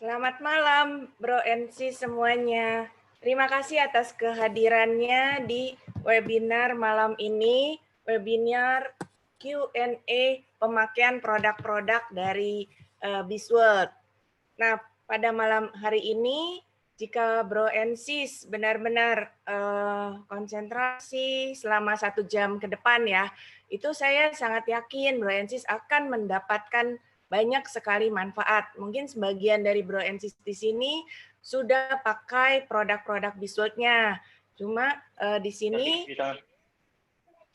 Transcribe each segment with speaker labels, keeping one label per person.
Speaker 1: Selamat malam, Bro NC semuanya. Terima kasih atas kehadirannya di webinar malam ini, webinar Q&A pemakaian produk-produk dari Bizworld. Nah, pada malam hari ini, jika Bro NCs benar-benar konsentrasi selama 1 jam ke depan ya, itu saya sangat yakin Bro NCs akan mendapatkan banyak sekali manfaat. Mungkin sebagian dari Bro NCs di sini sudah pakai produk-produk Bizworld-nya. Cuma di sini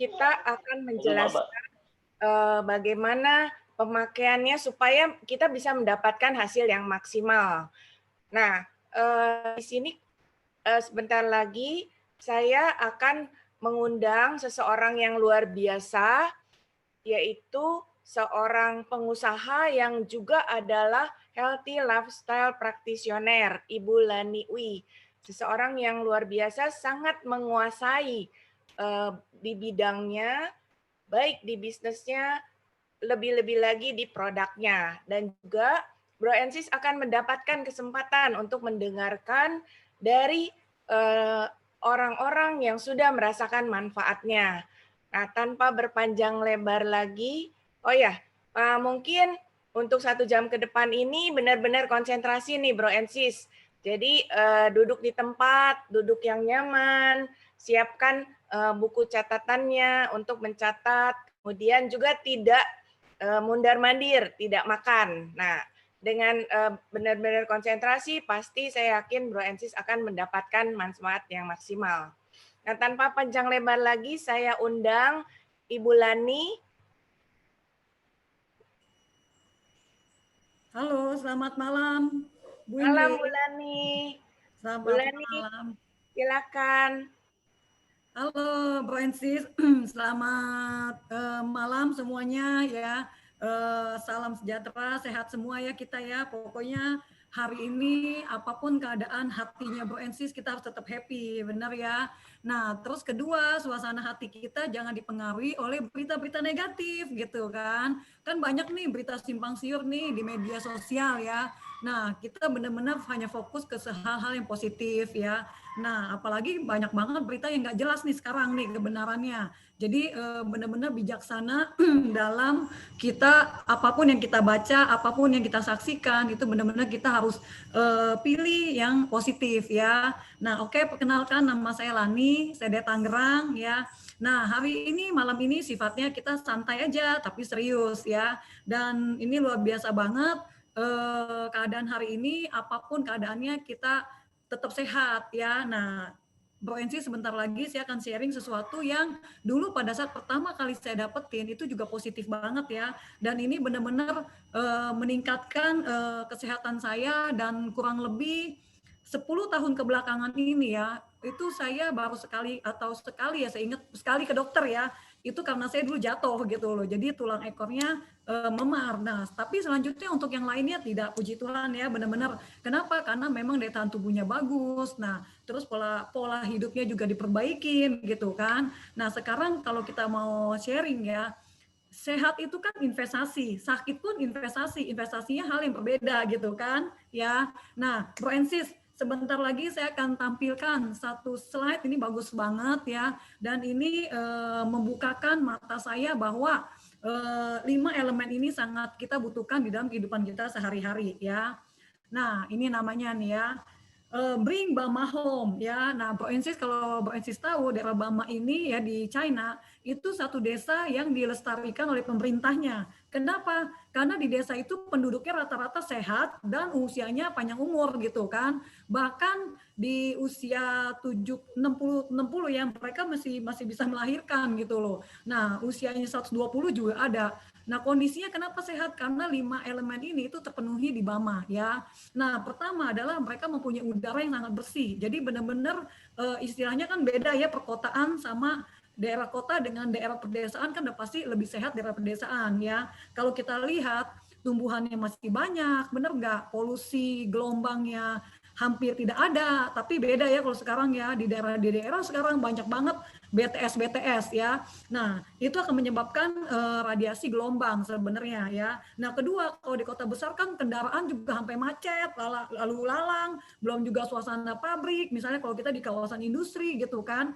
Speaker 1: kita akan menjelaskan bagaimana pemakaiannya supaya kita bisa mendapatkan hasil yang maksimal. Nah, di sini sebentar lagi saya akan mengundang seseorang yang luar biasa, yaitu seorang pengusaha yang juga adalah healthy lifestyle practitioner, Ibu Lani Wi. Seseorang yang luar biasa, sangat menguasai di bidangnya, baik di bisnisnya, lebih-lebih lagi di produknya. Dan juga Bro Ensis akan mendapatkan kesempatan untuk mendengarkan dari orang-orang yang sudah merasakan manfaatnya. Nah, tanpa berpanjang lebar lagi, mungkin untuk 1 jam ke depan ini benar-benar konsentrasi nih Bro Ensis. Jadi duduk di tempat, duduk yang nyaman, siapkan buku catatannya untuk mencatat, kemudian juga tidak mundar-mandir, tidak makan. Nah, dengan benar-benar konsentrasi, pasti saya yakin Bro Ensis akan mendapatkan manfaat yang maksimal. Nah, tanpa panjang lebar lagi, saya undang Ibu Lani.
Speaker 2: Halo, selamat malam, Bu
Speaker 1: Malam,
Speaker 2: Indri.
Speaker 1: Bu Lani. Bu
Speaker 2: Selamat
Speaker 1: Lani,
Speaker 2: malam.
Speaker 1: silakan.
Speaker 2: Halo, Bro Ensis. Selamat malam semuanya ya. Salam sejahtera, sehat semua ya kita ya. Pokoknya hari ini apapun keadaan hatinya Bro Ensis, kita harus tetap happy, benar ya. Nah, terus kedua, suasana hati kita jangan dipengaruhi oleh berita-berita negatif gitu kan. Kan banyak nih berita simpang siur nih di media sosial ya. Nah, kita benar-benar hanya fokus ke hal-hal yang positif ya. Nah, apalagi banyak banget berita yang nggak jelas nih sekarang nih kebenarannya. Jadi benar-benar bijaksana dalam kita apapun yang kita baca, apapun yang kita saksikan itu benar-benar kita harus pilih yang positif ya. Nah, oke, perkenalkan nama saya Lani, saya dari Tangerang ya. Nah, hari ini malam ini sifatnya kita santai aja tapi serius ya. Dan ini luar biasa banget keadaan hari ini, apapun keadaannya kita tetap sehat ya. Nah, Bro Ensi sebentar lagi saya akan sharing sesuatu yang dulu pada saat pertama kali saya dapetin itu juga positif banget ya. Dan ini benar-benar meningkatkan kesehatan saya dan kurang lebih 10 tahun kebelakangan ini ya, itu saya baru sekali ya saya ingat sekali ke dokter ya, itu karena saya dulu jatuh gitu loh, jadi tulang ekornya memar. Nah, tapi selanjutnya untuk yang lainnya tidak, puji Tuhan ya, benar-benar. Kenapa? Karena memang daya tahan tubuhnya bagus. Nah, terus pola hidupnya juga diperbaikin gitu kan. Nah, sekarang kalau kita mau sharing ya, sehat itu kan investasi, sakit pun investasi, investasinya hal yang berbeda gitu kan ya. Nah, Bro Ensis, sebentar lagi saya akan tampilkan satu slide, ini bagus banget ya, dan ini membukakan mata saya bahwa 5 elemen ini sangat kita butuhkan di dalam kehidupan kita sehari-hari ya. Nah, ini namanya nih ya, Bring Bama Home ya. Nah, Bro Ensis, kalau Bro Ensis tahu daerah Bama ini ya di China itu satu desa yang dilestarikan oleh pemerintahnya. Kenapa? Karena di desa itu penduduknya rata-rata sehat dan usianya panjang umur gitu kan. Bahkan di usia 60 ya mereka masih bisa melahirkan gitu loh. Nah, usianya 120 juga ada. Nah, kondisinya kenapa sehat? Karena 5 elemen ini itu terpenuhi di Bama ya. Nah, pertama adalah mereka mempunyai udara yang sangat bersih. Jadi benar-benar istilahnya kan beda ya, perkotaan sama daerah kota dengan daerah pedesaan kan udah pasti lebih sehat daerah pedesaan ya. Kalau kita lihat tumbuhannya masih banyak, benar nggak? Polusi, gelombangnya hampir tidak ada. Tapi beda ya kalau sekarang ya, di daerah sekarang banyak banget BTS ya. Nah, itu akan menyebabkan radiasi gelombang sebenarnya ya. Nah, kedua, kalau di kota besar kan kendaraan juga sampai macet, lalu lalang, belum juga suasana pabrik, misalnya kalau kita di kawasan industri gitu kan.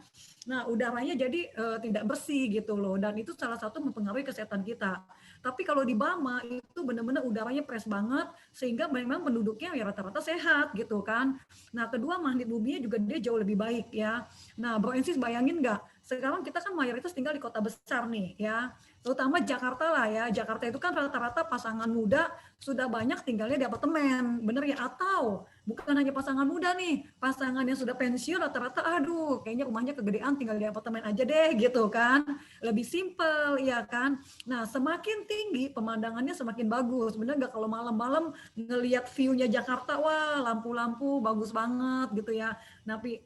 Speaker 2: Nah, udaranya jadi tidak bersih gitu loh, dan itu salah satu mempengaruhi kesehatan kita. Tapi kalau di Bama itu benar-benar udaranya fresh banget, sehingga memang penduduknya ya rata-rata sehat gitu kan. Nah, kedua magnet buminya juga dia jauh lebih baik ya. Nah, Bro Ensis bayangin nggak? Sekarang kita kan mayoritas tinggal di kota besar nih ya, terutama Jakarta lah ya. Jakarta itu kan rata-rata pasangan muda sudah banyak tinggalnya di apartemen, bener ya? Atau bukan hanya pasangan muda nih, pasangan yang sudah pensiun rata-rata, aduh kayaknya rumahnya kegedean tinggal di apartemen aja deh gitu kan. Lebih simple ya kan. Nah, semakin tinggi pemandangannya semakin bagus. Bener nggak kalau malam-malam ngelihat view-nya Jakarta, wah lampu-lampu bagus banget gitu ya. Tapi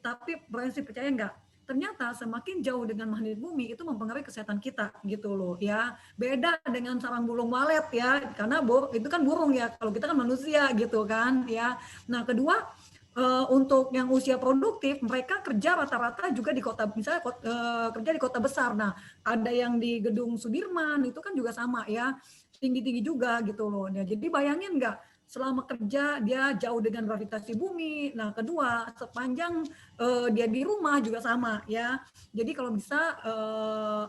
Speaker 2: prinsip percaya nggak? Ternyata semakin jauh dengan magnet bumi itu mempengaruhi kesehatan kita gitu loh ya. Beda dengan sarang burung walet ya, karena itu kan burung ya, kalau kita kan manusia gitu kan ya. Nah, kedua, untuk yang usia produktif, mereka kerja rata-rata juga di kota, misalnya kerja di kota besar. Nah, ada yang di gedung Sudirman, itu kan juga sama ya, tinggi-tinggi juga gitu loh. Nah, jadi bayangin nggak, selama kerja dia jauh dengan gravitasi bumi. Nah, kedua, sepanjang dia di rumah juga sama ya. Jadi kalau bisa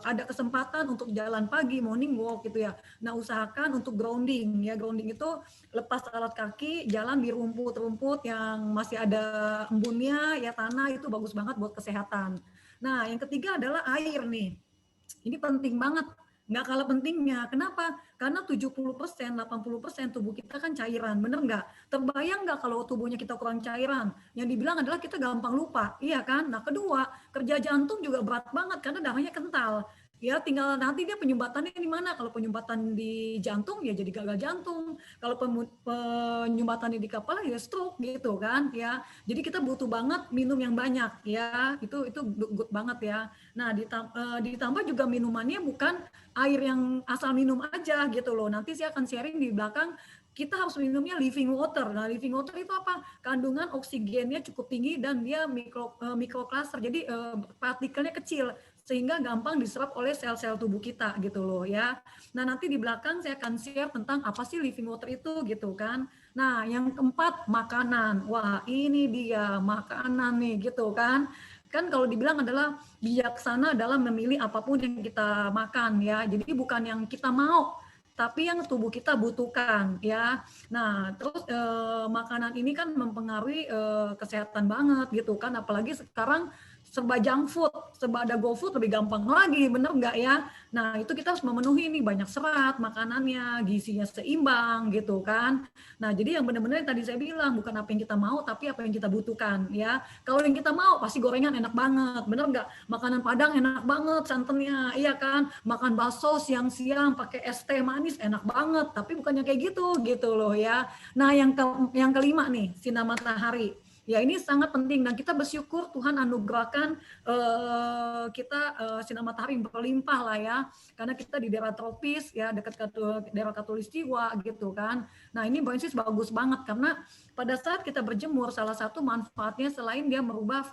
Speaker 2: ada kesempatan untuk jalan pagi, morning walk gitu ya. Nah, usahakan untuk grounding ya. Grounding itu lepas alat kaki, jalan di rumput-rumput yang masih ada embunnya ya, tanah itu bagus banget buat kesehatan. Nah, yang ketiga adalah air nih. Ini penting banget, nggak kalah pentingnya. Kenapa? Karena 70%, 80% tubuh kita kan cairan, bener nggak? Terbayang nggak kalau tubuhnya kita kurang cairan? Yang dibilang adalah kita gampang lupa, iya kan? Nah, kedua, kerja jantung juga berat banget karena darahnya kental. Ya, tinggal nanti dia penyumbatannya di mana. Kalau penyumbatan di jantung ya jadi gagal jantung. Kalau penyumbatannya di kepala ya stroke gitu kan ya. Jadi kita butuh banget minum yang banyak ya. Itu good banget ya. Nah, ditambah juga minumannya bukan air yang asal minum aja gitu loh. Nanti saya akan sharing di belakang, kita harus minumnya living water. Nah, living water itu apa? Kandungan oksigennya cukup tinggi dan dia mikrokluster. Jadi partikelnya kecil sehingga gampang diserap oleh sel-sel tubuh kita gitu loh ya. Nah, nanti di belakang saya akan share tentang apa sih living water itu gitu kan. Nah, yang keempat, makanan. Wah, ini dia makanan nih gitu kan. Kan kalau dibilang adalah bijaksana dalam memilih apapun yang kita makan ya. Jadi bukan yang kita mau, tapi yang tubuh kita butuhkan ya. Nah, terus makanan ini kan mempengaruhi kesehatan banget gitu kan, apalagi sekarang serba junk food, serba ada GoFood, lebih gampang lagi, bener nggak ya? Nah, itu kita harus memenuhi nih banyak serat makanannya, gizinya seimbang gitu kan. Nah, jadi yang benar-benar yang tadi saya bilang, bukan apa yang kita mau, tapi apa yang kita butuhkan ya. Kalau yang kita mau, pasti gorengan enak banget, bener nggak? Makanan Padang enak banget santannya, iya kan? Makan bakso siang-siang pakai es teh manis enak banget, tapi bukannya kayak gitu loh ya. Nah, yang kelima nih, sinar matahari. Ya, ini sangat penting dan kita bersyukur Tuhan anugerahkan kita sinar matahari berlimpah lah ya, karena kita di daerah tropis ya, dekat daerah Katulistiwa gitu kan. Nah, ini Boensis bagus banget karena pada saat kita berjemur, salah satu manfaatnya selain dia merubah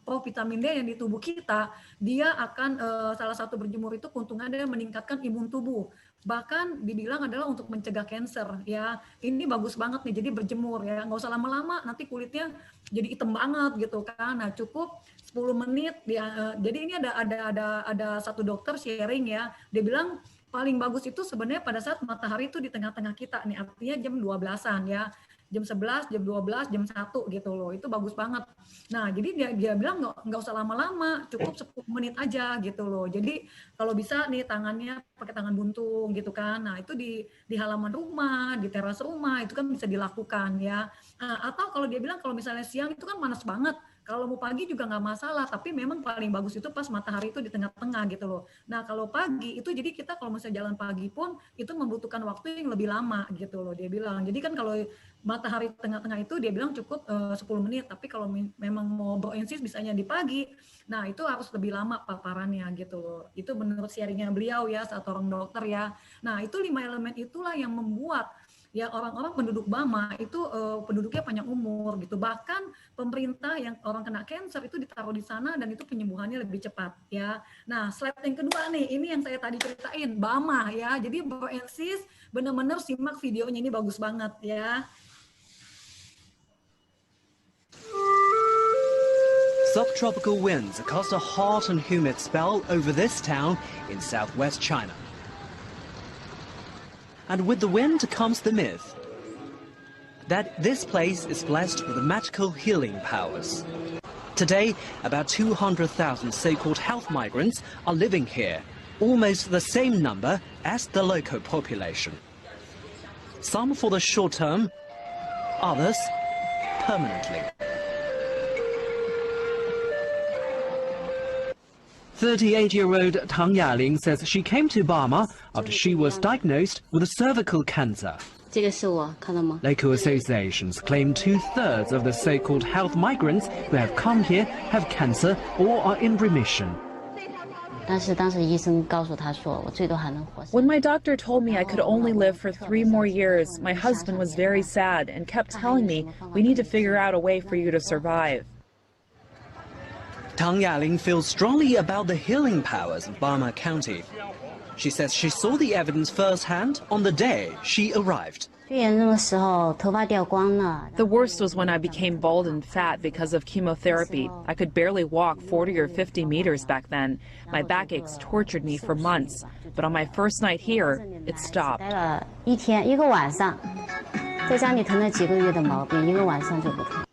Speaker 2: provitamin D yang di tubuh kita, dia akan salah satu berjemur itu keuntungannya meningkatkan imun tubuh. Bahkan dibilang adalah untuk mencegah kanker ya. Ini bagus banget nih, jadi berjemur ya, nggak usah lama-lama nanti kulitnya jadi hitam banget gitu kan. Nah, cukup 10 menit dia, jadi ini ada satu dokter sharing ya, dia bilang paling bagus itu sebenarnya pada saat matahari itu di tengah-tengah kita nih, artinya jam 12-an ya, jam 11, jam 12, jam 1 gitu loh, itu bagus banget. Nah, jadi dia bilang nggak usah lama-lama, cukup 10 menit aja gitu loh. Jadi kalau bisa nih tangannya pakai tangan buntung gitu kan. Nah, itu di halaman rumah, di teras rumah itu kan bisa dilakukan ya. Nah, atau kalau dia bilang kalau misalnya siang itu kan panas banget. Kalau mau pagi juga nggak masalah, tapi memang paling bagus itu pas matahari itu di tengah-tengah gitu loh. Nah, kalau pagi itu jadi kita kalau misalnya jalan pagi pun itu membutuhkan waktu yang lebih lama gitu loh, dia bilang. Jadi kan kalau matahari tengah-tengah itu dia bilang cukup 10 menit, tapi kalau memang mau bioinsis bisanya di pagi, nah itu harus lebih lama paparannya gitu loh. Itu menurut sharingnya beliau ya, saat orang dokter ya. Nah, itu 5 elemen itulah yang membuat ya orang-orang penduduk Bama itu penduduknya panjang umur gitu. Bahkan pemerintah yang orang kena cancer itu ditaruh di sana dan itu penyembuhannya lebih cepat ya. Nah, slide yang kedua nih, ini yang saya tadi ceritain Bama ya. Jadi Bro and Sis benar-benar simak videonya, ini bagus banget ya.
Speaker 3: Subtropical winds cast a hot and humid spell over this town in southwest China. And with the wind comes the myth that this place is blessed with magical healing powers. Today, about 200,000 so-called health migrants are living here, almost the same number as the local population. Some for the short term, others permanently. 38-year-old Tang Yaling says she came to Burma after she was diagnosed with cervical cancer.
Speaker 4: 这个是我看到吗？
Speaker 3: Local associations claim 2/3 of the so-called health migrants who have come here have cancer or are in remission.
Speaker 4: 但是当时医生告诉他说，我最多还能活3
Speaker 5: When my doctor told me I could only live for 3 more years, my husband was very sad and kept telling me, we need to figure out a way for you to survive.
Speaker 3: Tang Yaling feels strongly about the healing powers of Burma County. She says she saw the evidence firsthand on the day she arrived.
Speaker 4: 最严重的时候，头发掉光了。
Speaker 5: The worst was when I became bald and fat because of chemotherapy. I could barely walk 40 or 50 meters back then. My backaches tortured me for months. But on my first night here, it stopped.
Speaker 4: 待了1个晚上，在家里疼了几个月的毛病，1个晚上就不疼。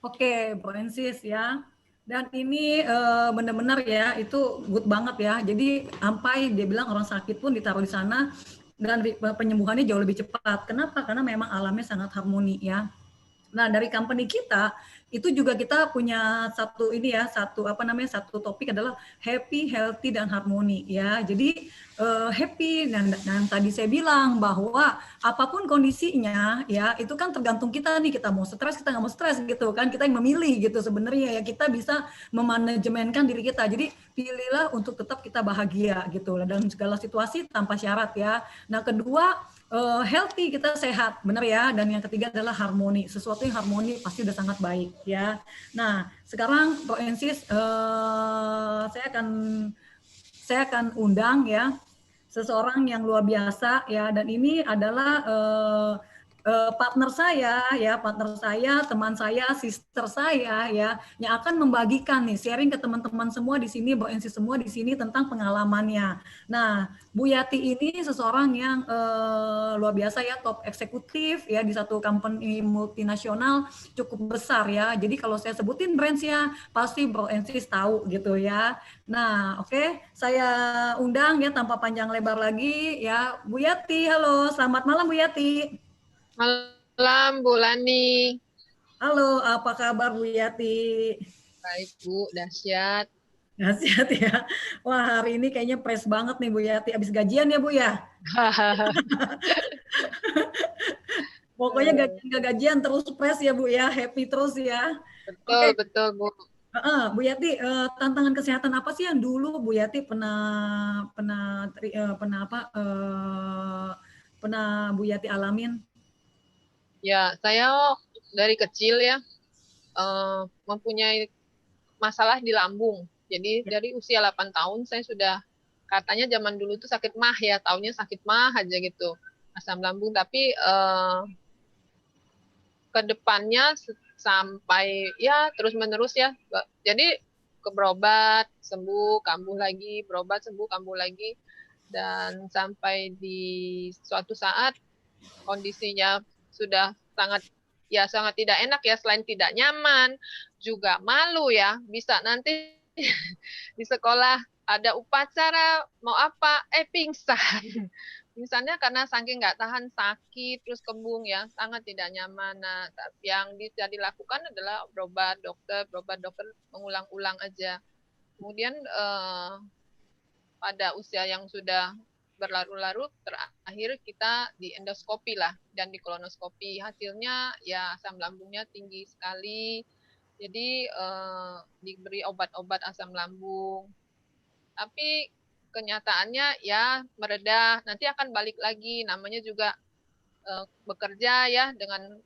Speaker 2: Oke, Bro and Sis ya. Dan ini benar-benar ya, itu good banget ya. Jadi sampai dia bilang orang sakit pun ditaruh di sana dan penyembuhannya jauh lebih cepat. Kenapa? Karena memang alamnya sangat harmoni ya. Nah, dari company kita itu juga kita punya satu ini ya, satu topik adalah happy, healthy dan harmoni ya. Jadi happy dan tadi saya bilang bahwa apapun kondisinya ya, itu kan tergantung kita nih, kita mau stres, kita nggak mau stres gitu kan, kita yang memilih gitu sebenarnya ya, kita bisa memanajemenkan diri kita. Jadi pilihlah untuk tetap kita bahagia gitu dalam segala situasi tanpa syarat ya. Nah, kedua healthy, kita sehat, benar ya. Dan yang ketiga adalah harmoni. Sesuatu yang harmoni pasti udah sangat baik ya. Nah, sekarang Bro and Sis, saya akan undang ya seseorang yang luar biasa ya. Dan ini adalah partner saya, teman saya, sister saya ya, yang akan membagikan nih, sharing ke teman-teman semua di sini, Bro and Sis semua di sini tentang pengalamannya. Nah, Bu Yati ini seseorang yang luar biasa ya, top eksekutif ya di satu company multinasional cukup besar ya. Jadi kalau saya sebutin brands-nya pasti Bro and Sis tahu gitu ya. Nah, oke, saya undang ya tanpa panjang lebar lagi ya, Bu Yati. Halo, selamat malam Bu Yati.
Speaker 6: Malam, Bu Lani.
Speaker 2: Halo, apa kabar Bu Yati?
Speaker 6: Baik, Bu. Dahsyat.
Speaker 2: Dahsyat ya. Wah, hari ini kayaknya fresh banget nih Bu Yati. Abis gajian ya Bu ya? Pokoknya gajian terus fresh ya Bu ya. Happy terus ya.
Speaker 6: Betul, betul Bu.
Speaker 2: Bu Yati, tantangan kesehatan apa sih yang dulu Bu Yati pernah Bu Yati alamin?
Speaker 6: Ya, saya dari kecil ya mempunyai masalah di lambung. Jadi dari usia 8 tahun saya sudah, katanya zaman dulu tuh sakit mah ya, taunya sakit mah aja gitu, asam lambung. Tapi ke depannya sampai ya terus menerus ya. Jadi berobat, sembuh, kambuh lagi, berobat, sembuh, kambuh lagi. Dan sampai di suatu saat kondisinya sudah sangat tidak enak ya, selain tidak nyaman juga malu ya. Bisa nanti di sekolah ada upacara mau apa pingsan. Pingsannya karena saking nggak tahan sakit, terus kembung ya, sangat tidak nyaman. Nah, yang bisa dilakukan adalah berobat dokter mengulang-ulang aja. Kemudian pada usia yang sudah berlarut-larut, terakhir kita di endoskopi lah dan di kolonoskopi. Hasilnya ya asam lambungnya tinggi sekali. Jadi diberi obat-obat asam lambung. Tapi kenyataannya ya mereda, nanti akan balik lagi. Namanya juga bekerja ya dengan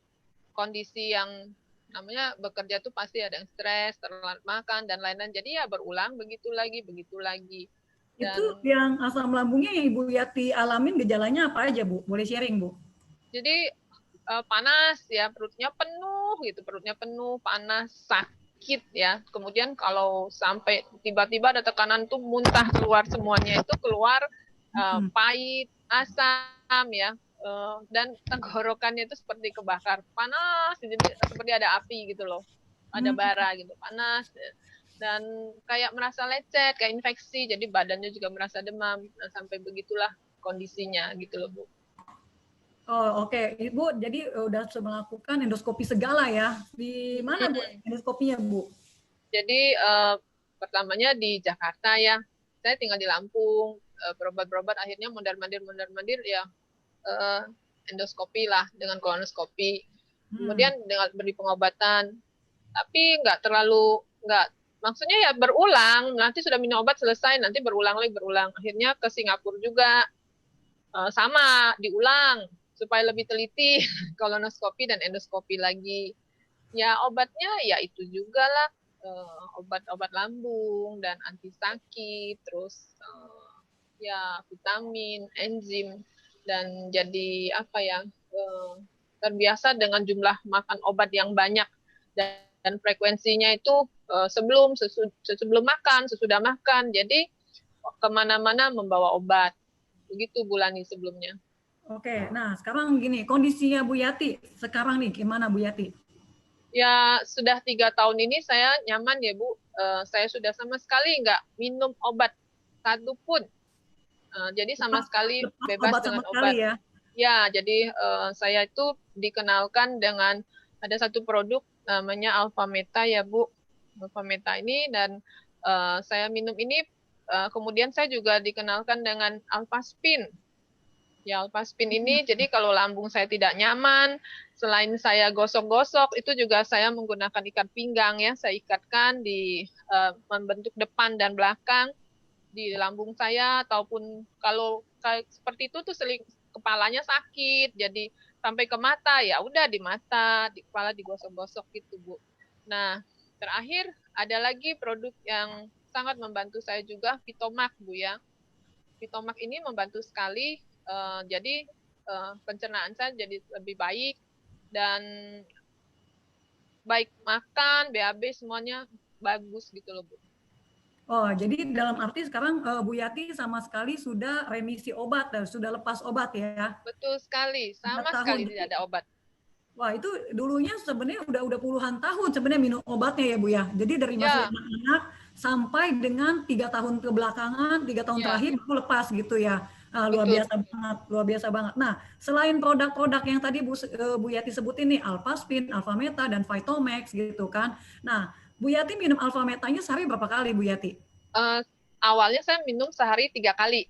Speaker 6: kondisi yang namanya bekerja tuh pasti ada yang stres, terlambat makan dan lain-lain. Jadi ya berulang begitu lagi, begitu lagi.
Speaker 2: Itu
Speaker 6: Dan
Speaker 2: yang asam lambungnya yang Ibu Yati alamin gejalanya apa aja, Bu? Boleh sharing, Bu?
Speaker 6: jadi panas ya, perutnya penuh, panas, sakit ya. Kemudian kalau sampai tiba-tiba ada tekanan tuh muntah keluar semuanya, itu keluar pahit, asam ya. Dan tenggorokannya itu seperti kebakar, panas, jadi seperti ada api gitu loh, ada bara gitu, panas, dan kayak merasa lecet, kayak infeksi, jadi badannya juga merasa demam, nah, sampai begitulah kondisinya gitu loh Bu.
Speaker 2: Oh, oke. Ibu jadi udah melakukan endoskopi segala ya. Di mana, Bu, endoskopinya, Bu?
Speaker 6: Jadi pertamanya di Jakarta ya, saya tinggal di Lampung, berobat-berobat akhirnya mondar-mandir ya, endoskopi lah dengan kolonoskopi. Kemudian dengan beri pengobatan, tapi nggak, maksudnya ya berulang, nanti sudah minum obat selesai, nanti berulang. Akhirnya ke Singapura juga, sama, diulang, supaya lebih teliti, kolonoskopi dan endoskopi lagi. Ya obatnya ya itu juga lah, obat-obat lambung dan anti sakit, terus ya vitamin, enzim, dan jadi apa ya, terbiasa dengan jumlah makan obat yang banyak dan frekuensinya itu sebelum makan, sesudah makan, jadi kemana-mana membawa obat. Begitu Bulani sebelumnya.
Speaker 2: Oke, nah sekarang gini, kondisinya Bu Yati sekarang nih gimana Bu Yati?
Speaker 6: Ya sudah 3 tahun ini saya nyaman ya Bu. Saya sudah sama sekali nggak minum obat satupun. Jadi sama sekali bebas dengan obat.
Speaker 2: Ya.
Speaker 6: Ya, jadi saya itu dikenalkan dengan ada satu produk namanya Alpha Meta ya Bu. Alpha Meta ini, dan saya minum ini, kemudian saya juga dikenalkan dengan Alpha Spin. Ya, Alpha Spin ini, jadi kalau lambung saya tidak nyaman, selain saya gosok-gosok, itu juga saya menggunakan ikat pinggang ya, saya ikatkan di membentuk depan dan belakang di lambung saya, ataupun kalau seperti itu tuh kepalanya sakit, jadi sampai ke mata, ya udah di mata, di kepala digosok-gosok gitu Bu. Nah, terakhir ada lagi produk yang sangat membantu saya juga, Vitomax Bu ya. Vitomax ini membantu sekali. Jadi pencernaan saya jadi lebih baik, dan baik makan, BAB semuanya bagus gitu loh Bu.
Speaker 2: Oh, jadi dalam arti sekarang Bu Yati sama sekali sudah remisi obat, sudah lepas obat ya?
Speaker 6: Betul sekali, sama sekali tidak ada obat.
Speaker 2: Wah, itu dulunya sebenarnya udah puluhan tahun sebenarnya minum obatnya ya Bu ya. Jadi dari masih anak-anak sampai dengan 3 tahun kebelakangan, 3 tahun terakhir baru lepas gitu ya. Luar biasa banget. Nah, selain produk-produk yang tadi Bu Yati sebutin nih, Alpha Spin, Alpha Meta, dan Vitomax gitu kan. Nah, Bu Yati minum Alpha Metanya sehari berapa kali Bu Yati?
Speaker 6: Awalnya saya minum sehari 3 kali.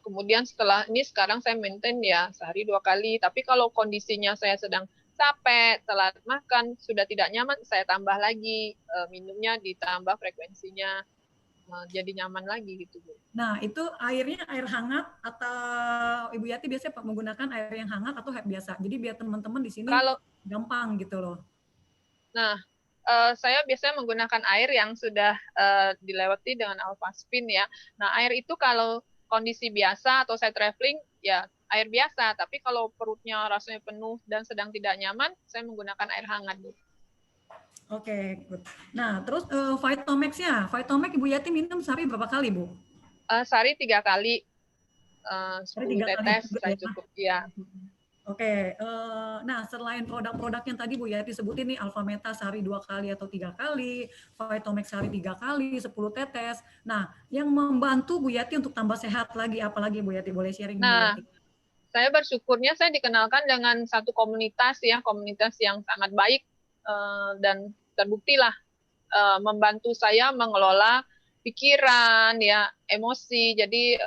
Speaker 6: Kemudian setelah ini sekarang saya maintain ya sehari 2 kali. Tapi kalau kondisinya saya sedang capek, telat makan, sudah tidak nyaman, saya tambah lagi minumnya, ditambah frekuensinya, jadi nyaman lagi gitu Bu.
Speaker 2: Nah, itu airnya air hangat atau Ibu Yati biasanya menggunakan air yang hangat atau biasa? Jadi biar teman-teman di sini gampang gitu loh.
Speaker 6: Nah, saya biasanya menggunakan air yang sudah dilewati dengan Alpha Spin ya. Nah, air itu kalau kondisi biasa atau saya traveling ya air biasa, tapi kalau perutnya rasanya penuh dan sedang tidak nyaman, saya menggunakan air hangat.
Speaker 2: Oke, good. Nah, terus Vitomax-nya, Vitomax Ibu Yati minum sehari berapa kali, Bu?
Speaker 6: Sehari 3 kali, 10 tetes saya cukup ya.
Speaker 2: Oke, nah selain produk-produk yang tadi Bu Yati sebutin nih, Alpha Meta sehari 2 kali atau 3 kali, Vitomax sehari 3 kali, 10 tetes. Nah, yang membantu Bu Yati untuk tambah sehat lagi, apalagi Bu Yati boleh sharing?
Speaker 6: Nah, Bu Yati? Saya bersyukurnya saya dikenalkan dengan satu komunitas ya, komunitas yang sangat baik, dan terbuktilah membantu saya mengelola pikiran ya, emosi. Jadi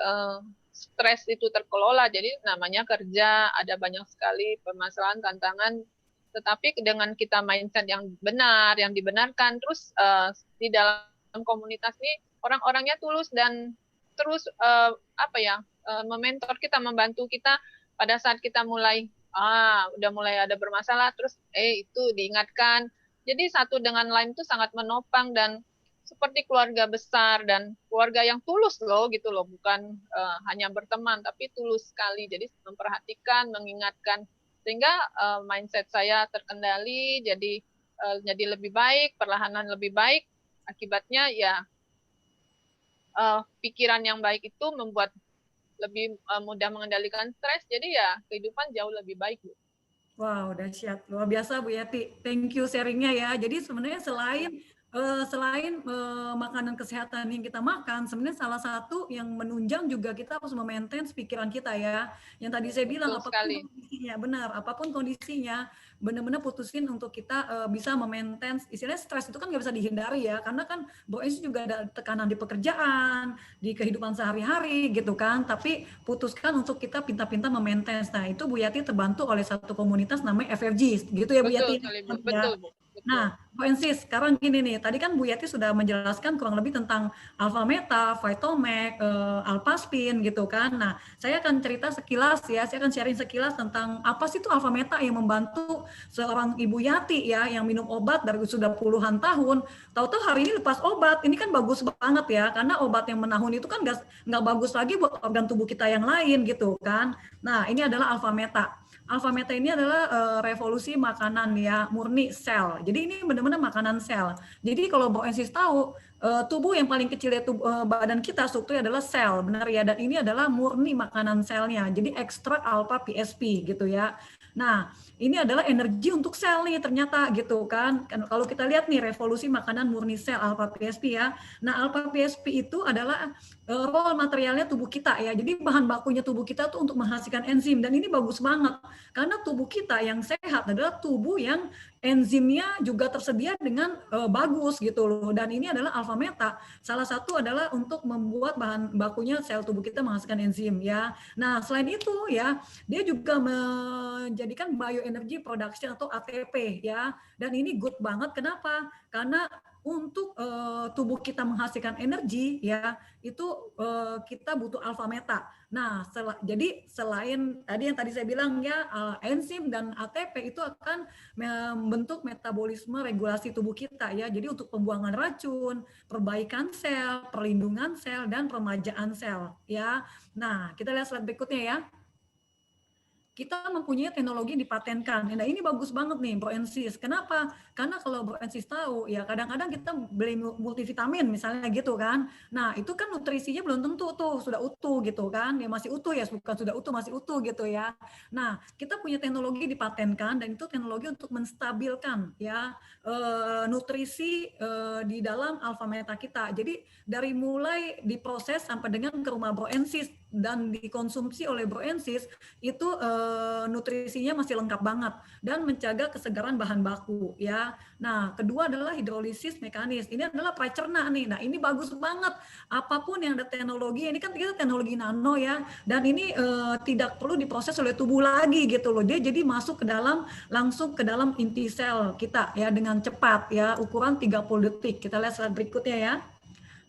Speaker 6: stres itu terkelola. Jadi namanya kerja, ada banyak sekali permasalahan, tantangan, tetapi dengan kita mindset yang benar, yang dibenarkan, terus di dalam komunitas ini orang-orangnya tulus dan terus mementor kita, membantu kita pada saat kita udah mulai ada bermasalah, terus itu diingatkan. Jadi satu dengan lain itu sangat menopang dan seperti keluarga besar dan keluarga yang tulus loh gitu loh, bukan hanya berteman tapi tulus sekali. Jadi memperhatikan, mengingatkan, sehingga mindset saya terkendali, jadi lebih baik, perlahanan lebih baik. Akibatnya ya pikiran yang baik itu membuat lebih mudah mengendalikan stres, jadi ya kehidupan jauh lebih baik, Bu.
Speaker 2: Wow, dahsyat. Luar biasa Bu Yati. Thank you sharingnya ya. Jadi sebenarnya selain makanan kesehatan yang kita makan, sebenarnya salah satu yang menunjang juga kita harus memaintain pikiran kita ya. Yang tadi saya bilang, apapun kondisinya, benar, apapun kondisinya, benar-benar putusin untuk kita bisa memaintain. Istilahnya stres itu kan nggak bisa dihindari ya, karena kan BOS juga ada tekanan di pekerjaan, di kehidupan sehari-hari gitu kan. Tapi putuskan untuk kita pintar-pintar memaintain. Nah itu Bu Yati terbantu oleh satu komunitas namanya FFG, gitu ya Bu Yati.
Speaker 6: Betul, Bu.
Speaker 2: Nah, Bu Ensis, sekarang gini nih, tadi kan Bu Yati sudah menjelaskan kurang lebih tentang Alpha Meta, Vitomax, Alphaspin gitu kan. Nah, saya akan cerita sekilas ya, saya akan sharing sekilas tentang apa sih itu Alpha Meta yang membantu seorang Ibu Yati ya, yang minum obat dari sudah puluhan tahun, tahu-tahu hari ini lepas obat. Ini kan bagus banget ya, karena obat yang menahun itu kan nggak bagus lagi buat organ tubuh kita yang lain gitu kan. Nah, ini adalah Alpha Meta. Alpha Meta ini adalah revolusi makanan ya, murni sel. Jadi ini benar-benar makanan sel. Jadi kalau Bu Ensis tahu, tubuh yang paling kecil itu badan kita strukturnya adalah sel, benar ya. Dan ini adalah murni makanan selnya. Jadi ekstrak alpha PSP gitu ya. Nah, ini adalah energi untuk sel nih ternyata gitu kan. Kalau kita lihat nih revolusi makanan murni sel alpha PSP ya. Nah, alpha PSP itu adalah raw materialnya tubuh kita ya. Jadi bahan bakunya tubuh kita tuh untuk menghasilkan enzim, dan ini bagus banget karena tubuh kita yang sehat adalah tubuh yang enzimnya juga tersedia dengan bagus gitu loh. Dan ini adalah Alpha Meta. Salah satu adalah untuk membuat bahan bakunya sel tubuh kita menghasilkan enzim ya. Nah, selain itu ya, dia juga menjadikan bioenergy production atau ATP ya. Dan ini good banget. Kenapa? Karena untuk tubuh kita menghasilkan energi ya, itu kita butuh alpha meta. Nah, jadi selain tadi yang tadi saya bilang ya, enzim dan ATP itu akan membentuk metabolisme regulasi tubuh kita ya. Jadi untuk pembuangan racun, perbaikan sel, perlindungan sel, dan remajaan sel ya. Nah, kita lihat slide berikutnya ya. Kita mempunyai teknologi dipatenkan. Nah, ini bagus banget nih, Bro Ensis. Kenapa? Karena kalau Bro Ensis tahu, ya kadang-kadang kita beli multivitamin misalnya gitu kan. Nah, itu kan nutrisinya belum tentu tuh sudah utuh gitu kan. Ya masih utuh ya, bukan sudah utuh, masih utuh gitu ya. Nah, kita punya teknologi dipatenkan, dan itu teknologi untuk menstabilkan ya nutrisi di dalam alpha meta kita. Jadi dari mulai diproses sampai dengan ke rumah Bro Ensis dan dikonsumsi oleh Bro Ensis, itu nutrisinya masih lengkap banget dan menjaga kesegaran bahan baku ya. Nah, kedua adalah hidrolisis mekanis. Ini adalah pracerna nih. Nah, ini bagus banget. Apapun yang ada teknologi, ini kan kita teknologi nano ya, dan ini tidak perlu diproses oleh tubuh lagi gitu loh. Dia jadi masuk ke dalam, langsung ke dalam inti sel kita ya dengan cepat ya, ukuran 30 detik. Kita lihat slide berikutnya ya.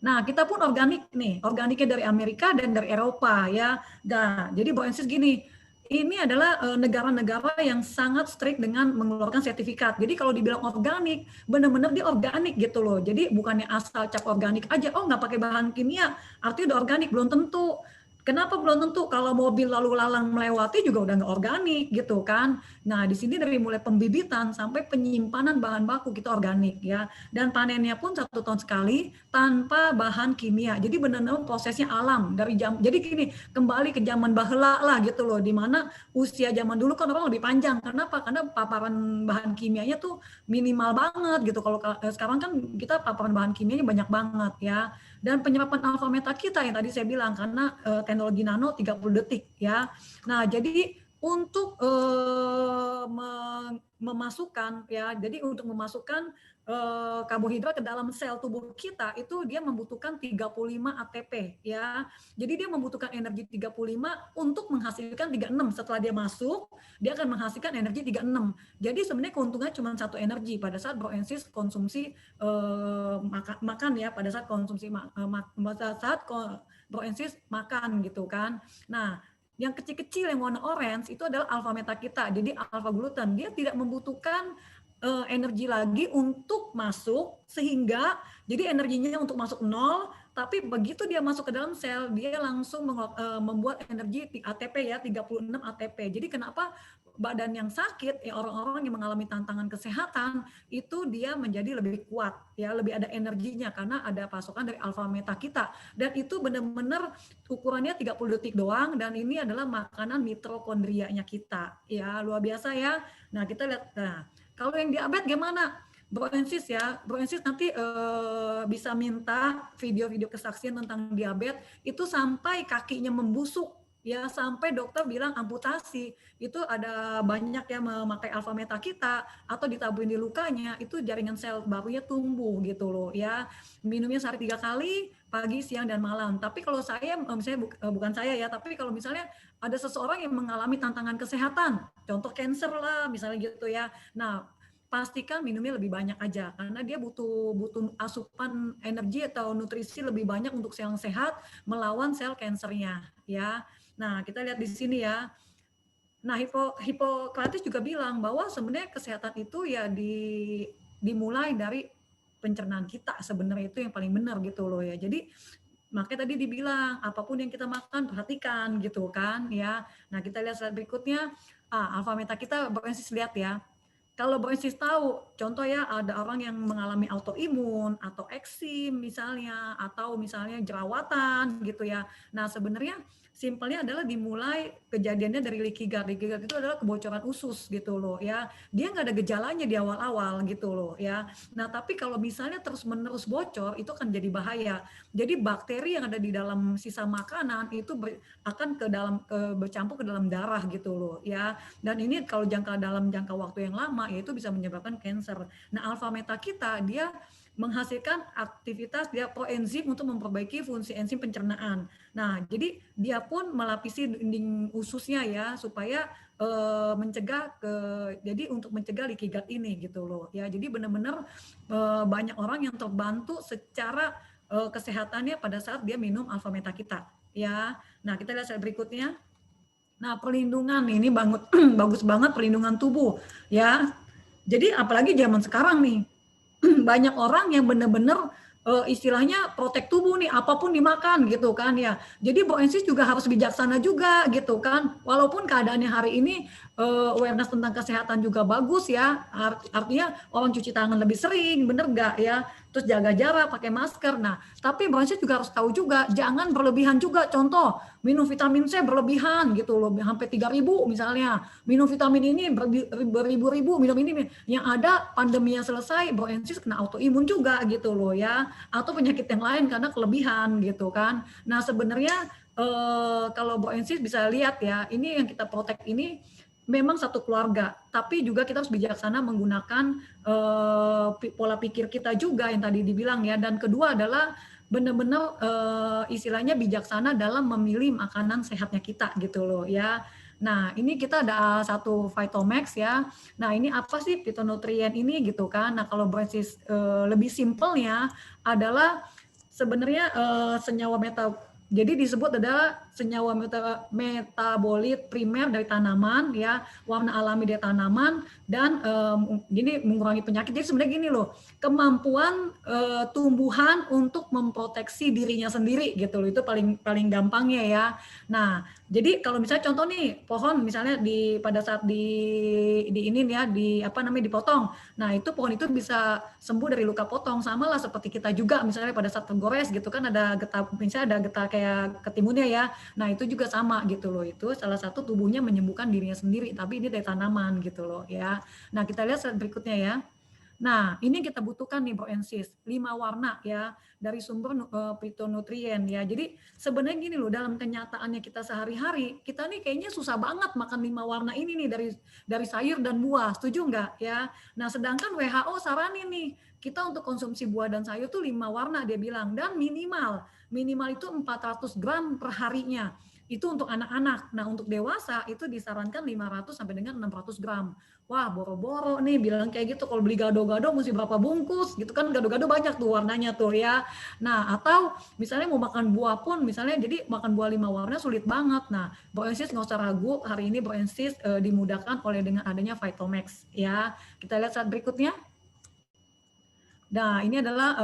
Speaker 2: Nah, kita pun organik nih, organiknya dari Amerika dan dari Eropa ya. Nah, jadi Bro Ensis gini, ini adalah negara-negara yang sangat strict dengan mengeluarkan sertifikat. Jadi kalau dibilang organik, benar-benar dia organik gitu loh. Jadi bukannya asal cap organik aja, oh nggak pakai bahan kimia, artinya udah organik, belum tentu. Kenapa belum tentu? Kalau mobil lalu lalang melewati juga udah nggak organik gitu kan. Nah, di sini dari mulai pembibitan sampai penyimpanan bahan baku kita organik ya. Dan panennya pun 1 tahun sekali tanpa bahan kimia. Jadi benar-benar prosesnya alam dari jam. Jadi gini, kembali ke zaman baheula lah gitu loh, di mana usia zaman dulu kan orang lebih panjang. Kenapa? Karena paparan bahan kimianya tuh minimal banget gitu. Kalau sekarang kan kita paparan bahan kimianya banyak banget ya. Dan penyerapan alpha meta kita yang tadi saya bilang, karena teknologi nano 30 detik ya. Nah, jadi untuk memasukkan ya, jadi untuk memasukkan karbohidrat ke dalam sel tubuh kita itu dia membutuhkan 35 ATP ya. Jadi dia membutuhkan energi 35 untuk menghasilkan 36. Setelah dia masuk, dia akan menghasilkan energi 36. Jadi sebenarnya keuntungannya cuma satu energi pada saat Broensis konsumsi makan ya, pada saat konsumsi pada saat Broensis makan gitu kan. Nah, yang kecil-kecil yang warna orange itu adalah alfa meta kita. Jadi alfa gluten dia tidak membutuhkan energi lagi untuk masuk, sehingga jadi energinya untuk masuk 0, tapi begitu dia masuk ke dalam sel dia langsung membuat energi ATP ya, 36 ATP. Jadi kenapa badan yang sakit ya, orang-orang yang mengalami tantangan kesehatan itu dia menjadi lebih kuat ya, lebih ada energinya karena ada pasokan dari alfa meta kita, dan itu benar-benar ukurannya 30 detik doang, dan ini adalah makanan mitokondrianya kita ya, luar biasa ya. Nah kita lihat, nah kalau yang diabetes gimana? Broensis ya, Broensis nanti bisa minta video-video kesaksian tentang diabetes itu sampai kakinya membusuk ya, sampai dokter bilang amputasi. Itu ada banyak yang memakai alfa meta kita atau ditaburin di lukanya, itu jaringan sel barunya tumbuh gitu loh ya. Minumnya sehari 3 kali, pagi, siang, dan malam. Tapi kalau saya, misalnya bukan saya ya, tapi kalau misalnya ada seseorang yang mengalami tantangan kesehatan, contoh cancer lah misalnya gitu ya. Nah, pastikan minumnya lebih banyak aja karena dia butuh asupan energi atau nutrisi lebih banyak untuk sel yang sehat melawan sel kansernya ya. Nah, kita lihat di sini ya. Nah, Hippocrates juga bilang bahwa sebenarnya kesehatan itu ya dimulai dari pencernaan kita, sebenarnya itu yang paling benar gitu loh ya. Jadi makanya tadi dibilang apapun yang kita makan perhatikan gitu kan ya. Nah, kita lihat slide berikutnya. Alfa meta kita Broensis, lihat ya. Kalau Broensis tahu, contoh ya ada orang yang mengalami autoimun atau eksim misalnya, atau misalnya jerawatan gitu ya. Nah, sebenarnya simpelnya adalah dimulai kejadiannya dari leaky gut. Leaky gut itu adalah kebocoran usus gitu loh ya. Dia nggak ada gejalanya di awal-awal gitu loh ya. Nah, tapi kalau misalnya terus-menerus bocor itu akan jadi bahaya. Jadi bakteri yang ada di dalam sisa makanan itu akan bercampur ke dalam darah gitu loh ya. Dan ini kalau dalam jangka waktu yang lama yaitu bisa menyebabkan kanker. Nah, alfa meta kita dia menghasilkan aktivitas dia proenzim untuk memperbaiki fungsi enzim pencernaan. Nah, jadi dia pun melapisi dinding ususnya ya supaya jadi untuk mencegah leaky gut ini gitu loh ya. Jadi benar-benar banyak orang yang terbantu secara kesehatannya pada saat dia minum alfa meta kita ya. Nah, kita lihat slide berikutnya. Nah, perlindungan ini bagus banget perlindungan tubuh ya. Jadi apalagi zaman sekarang nih banyak orang yang benar-benar istilahnya protek tubuh nih, apapun dimakan gitu kan ya. Jadi Broensis juga harus bijaksana juga gitu kan. Walaupun keadaannya hari ini awareness tentang kesehatan juga bagus ya. Artinya orang cuci tangan lebih sering, bener nggak ya? Terus jaga jarak, pakai masker. Nah, tapi Broensis juga harus tahu juga, jangan berlebihan juga. Contoh, minum vitamin C berlebihan gitu loh, sampai 3.000 misalnya. Minum vitamin ini beribu-ribu, minum ini. Yang ada pandeminya selesai, Broensis kena autoimun juga gitu loh ya. Atau penyakit yang lain karena kelebihan gitu kan. Nah, sebenarnya kalau Broensis bisa lihat ya, ini yang kita protek ini memang satu keluarga, tapi juga kita harus bijaksana menggunakan pola pikir kita juga yang tadi dibilang ya. Dan kedua adalah benar-benar istilahnya bijaksana dalam memilih makanan sehatnya kita gitu loh ya. Nah, ini kita ada satu Vitomax ya. Nah, ini apa sih fitonutrien ini gitu kan. Nah, kalau Broensis lebih simpelnya adalah sebenarnya senyawa jadi disebut adalah senyawa metabolit primer dari tanaman ya, warna alami dari tanaman, dan gini mengurangi penyakit. Jadi sebenarnya gini loh, kemampuan tumbuhan untuk memproteksi dirinya sendiri gitu loh, itu paling gampangnya ya. Nah, jadi kalau misalnya contoh nih pohon misalnya pada saat dipotong. Nah, itu pohon itu bisa sembuh dari luka potong, sama lah seperti kita juga misalnya pada saat tergores gitu kan ada getah, misalnya ada getah kayak ketimunnya ya. Nah, itu juga sama gitu loh. Itu salah satu tubuhnya menyembuhkan dirinya sendiri, tapi ini dari tanaman gitu loh ya. Nah, kita lihat slide berikutnya ya. Nah, ini kita butuhkan nih Bro and Sis, 5 warna ya dari sumber fitonutrien ya. Jadi sebenarnya gini loh, dalam kenyataannya kita sehari-hari, kita nih kayaknya susah banget makan 5 warna ini nih dari sayur dan buah. Setuju nggak ya? Nah, sedangkan WHO saranin nih kita untuk konsumsi buah dan sayur tuh 5 warna dia bilang, dan minimal itu 400 gram per harinya. Itu untuk anak-anak. Nah, untuk dewasa itu disarankan 500 sampai dengan 600 gram. Wah, boro-boro nih bilang kayak gitu, kalau beli gado-gado mesti berapa bungkus gitu kan, gado-gado banyak tuh warnanya tuh ya. Nah, atau misalnya mau makan buah pun, misalnya jadi makan buah 5 warna sulit banget. Nah, Bro and Sis nggak usah ragu, hari ini Bro and Sis dimudahkan oleh dengan adanya Vitomax ya. Kita lihat saat berikutnya. Nah, ini adalah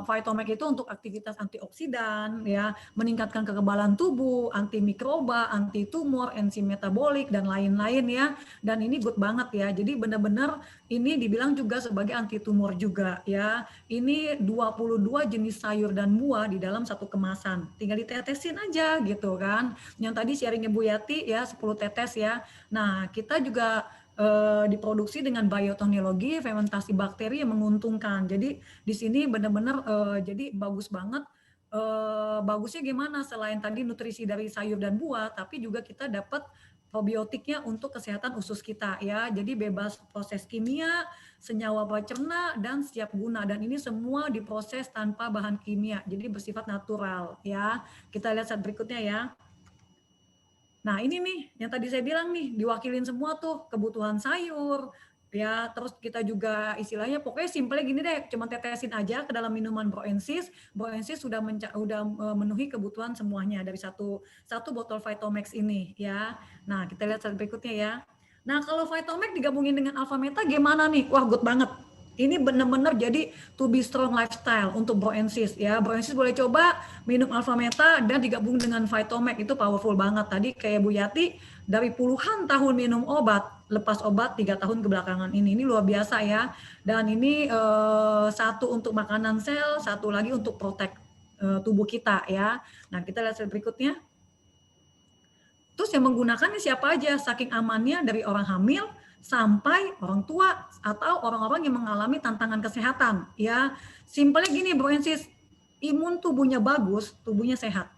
Speaker 2: Vitomax itu untuk aktivitas antioksidan, ya, meningkatkan kekebalan tubuh, antimikroba, anti tumor, enzim metabolik, dan lain-lain ya. Dan ini good banget ya. Jadi benar-benar ini dibilang juga sebagai anti tumor juga ya. Ini 22 jenis sayur dan buah di dalam satu kemasan. Tinggal ditetesin aja gitu kan. Yang tadi sharingnya Bu Yati ya 10 tetes ya. Nah, kita juga diproduksi dengan bioteknologi fermentasi bakteri yang menguntungkan. Jadi di sini benar-benar jadi bagus banget. Bagusnya gimana? Selain tadi nutrisi dari sayur dan buah, tapi juga kita dapat probiotiknya untuk kesehatan usus kita ya. Jadi bebas proses kimia, senyawa pecerna, dan siap guna. Dan ini semua diproses tanpa bahan kimia. Jadi bersifat natural ya. Kita lihat saat berikutnya ya. Nah, ini nih yang tadi saya bilang nih, diwakilin semua tuh kebutuhan sayur, ya, terus kita juga istilahnya pokoknya simpelnya gini deh, cuma tetesin aja ke dalam minuman Bro and Sis sudah memenuhi kebutuhan semuanya dari satu botol Vitomax ini ya. Nah, kita lihat slide berikutnya ya. Nah, kalau Vitomax digabungin dengan Alpha Meta gimana nih? Wah, good banget. Ini benar-benar jadi to be strong lifestyle untuk Bro and Sis ya. Bro and Sis boleh coba minum Alpha Meta dan digabung dengan Vitomax, itu powerful banget. Tadi kayak Bu Yati dari puluhan tahun minum obat, lepas obat 3 tahun kebelakangan ini luar biasa ya. Dan ini satu untuk makanan sel, satu lagi untuk protek tubuh kita ya. Nah, kita lihat slide berikutnya. Terus yang menggunakannya siapa aja? Saking amannya dari orang hamil sampai orang tua atau orang-orang yang mengalami tantangan kesehatan ya. Simpelnya gini Bro and Sis, imun tubuhnya bagus, tubuhnya sehat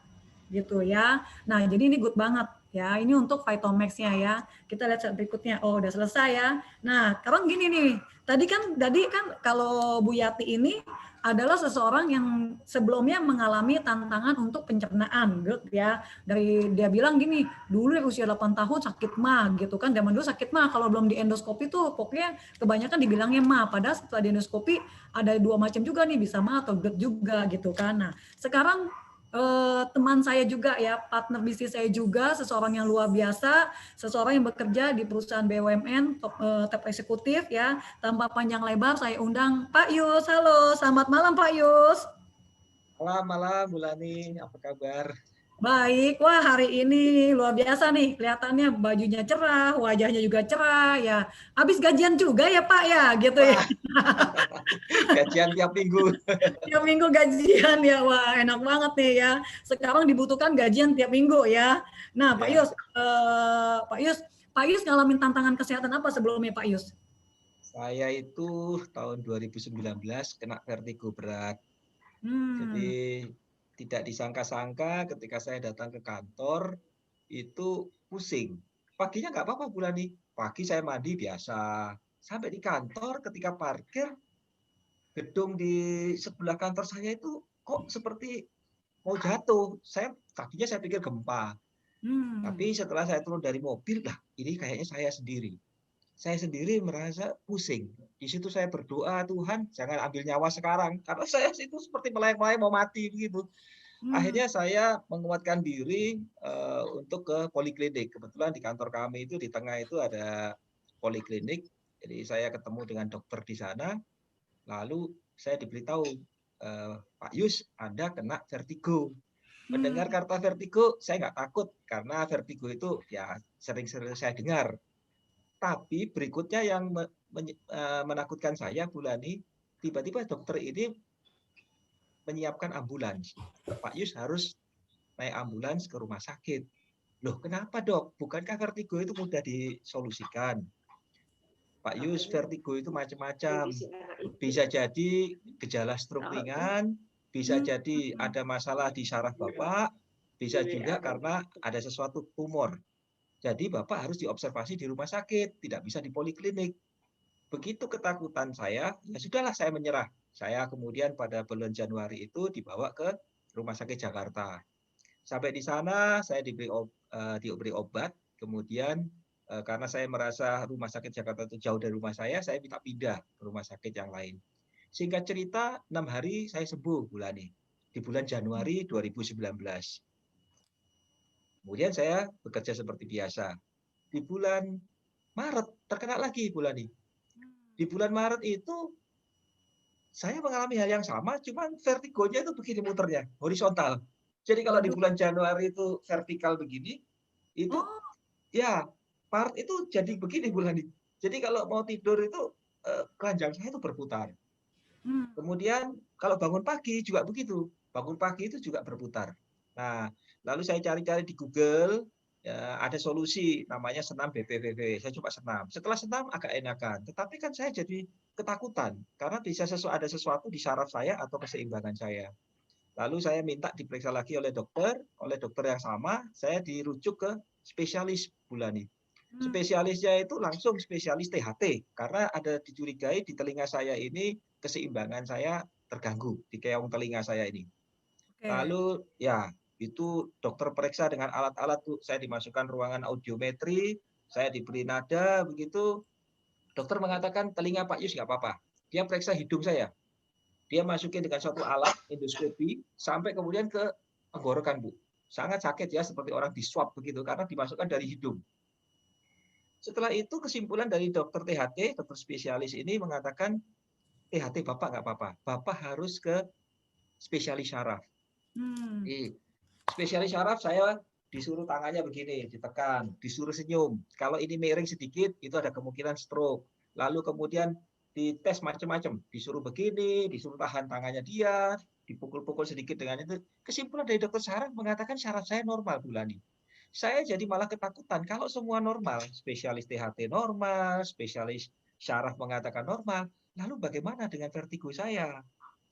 Speaker 2: gitu ya. Nah, jadi ini good banget ya. Ini untuk Vitomax-nya ya. Kita lihat slide berikutnya. Oh, udah selesai ya. Nah, sekarang gini nih. Tadi kan kalau Bu Yati ini adalah seseorang yang sebelumnya mengalami tantangan untuk pencernaan gitu ya. Dari dia bilang gini, dulu usia 8 tahun sakit mah gitu kan. Zaman dulu sakit mah kalau belum di endoskopi tuh pokoknya kebanyakan dibilangnya mah, padahal setelah di endoskopi ada 2 macam juga nih, bisa mah atau GERD juga gitu kan. Nah, sekarang teman saya juga ya, partner bisnis saya juga, seseorang yang luar biasa, seseorang yang bekerja di perusahaan BUMN, top eksekutif ya. Tanpa panjang lebar saya undang Pak Yus. Halo, selamat malam Pak Yus.
Speaker 7: Malam Bu Lani, apa kabar?
Speaker 2: Baik, wah hari ini luar biasa nih, kelihatannya bajunya cerah, wajahnya juga cerah ya. Habis gajian juga ya Pak ya, gitu ya.
Speaker 7: Gajian tiap minggu.
Speaker 2: Tiap minggu gajian ya, wah enak banget nih ya. Sekarang dibutuhkan gajian tiap minggu ya. Nah Pak Yus, Pak Yus ngalamin tantangan kesehatan apa sebelumnya Pak Yus?
Speaker 7: Saya itu tahun 2019 kena vertigo berat. Jadi tidak disangka-sangka ketika saya datang ke kantor itu pusing. Paginya nggak apa-apa Bu Lani. Pagi saya mandi biasa. Sampai di kantor ketika parkir, gedung di sebelah kantor saya itu kok seperti mau jatuh. Tadinya saya pikir gempa. Tapi setelah saya turun dari mobil, lah ini kayaknya saya sendiri. Saya sendiri merasa pusing. Di situ saya berdoa, Tuhan jangan ambil nyawa sekarang. Karena saya itu seperti melayang-layang mau mati begitu. Akhirnya saya menguatkan diri untuk ke poliklinik. Kebetulan di kantor kami itu di tengah itu ada poliklinik. Jadi saya ketemu dengan dokter di sana. Lalu saya diberitahu, Pak Yus, Anda kena vertigo. Mendengar kata vertigo, saya nggak takut. Karena vertigo itu ya sering-sering saya dengar. Tapi berikutnya yang menakutkan saya, Bu Lani, tiba-tiba dokter ini menyiapkan ambulans. Pak Yus harus naik ambulans ke rumah sakit. Loh, kenapa dok? Bukankah vertigo itu mudah disolusikan? Pak Yus, vertigo itu macam-macam. Bisa jadi gejala stroke ringan, bisa jadi ada masalah di saraf Bapak, bisa juga karena ada sesuatu tumor. Jadi Bapak harus diobservasi di rumah sakit, tidak bisa di poliklinik. Begitu ketakutan saya, ya sudahlah saya menyerah. Saya kemudian pada bulan Januari itu dibawa ke Rumah Sakit Jakarta. Sampai di sana saya diberi obat, kemudian karena saya merasa Rumah Sakit Jakarta itu jauh dari rumah saya minta pindah ke rumah sakit yang lain. Singkat cerita, 6 hari saya sembuh bulan ini, di bulan Januari 2019. Kemudian saya bekerja seperti biasa. Di bulan Maret terkena lagi bulan ini. Di bulan Maret itu saya mengalami hal yang sama, cuman vertigonya itu begini muternya, horizontal. Jadi kalau di bulan Januari itu vertikal begini, itu ya Maret itu jadi begini bulan ini. Jadi kalau mau tidur itu keranjang saya itu berputar. Kemudian kalau bangun pagi juga begitu, bangun pagi itu juga berputar. Nah, lalu saya cari-cari di Google, ya, ada solusi namanya senam BPPV. Saya coba senam. Setelah senam agak enakan, tetapi kan saya jadi ketakutan karena bisa ada sesuatu di saraf saya atau keseimbangan saya. Lalu saya minta diperiksa lagi oleh dokter yang sama, saya dirujuk ke spesialis bulan ini. Spesialisnya itu langsung spesialis THT karena ada dicurigai di telinga saya ini keseimbangan saya terganggu di keong telinga saya ini. Lalu ya itu dokter periksa dengan alat-alat tuh, saya dimasukkan ruangan audiometri, saya diberi nada begitu. Dokter mengatakan telinga Pak Yus nggak apa-apa. Dia periksa hidung saya. Dia masukin dengan suatu alat endoskopi sampai kemudian ke tenggorokan, Bu. Sangat sakit ya, seperti orang di swab begitu karena dimasukkan dari hidung. Setelah itu kesimpulan dari dokter THT, dokter spesialis ini mengatakan THT Bapak nggak apa-apa. Bapak harus ke spesialis syaraf. Di spesialis syaraf saya disuruh tangannya begini, ditekan, disuruh senyum. Kalau ini miring sedikit, itu ada kemungkinan stroke. Lalu kemudian dites macam-macam, disuruh begini, disuruh tahan tangannya dia, dipukul-pukul sedikit dengan itu. Kesimpulan dari dokter syaraf mengatakan syaraf saya normal bulan ini. Saya jadi malah ketakutan kalau semua normal, spesialis THT normal, spesialis syaraf mengatakan normal, lalu bagaimana dengan vertigo saya?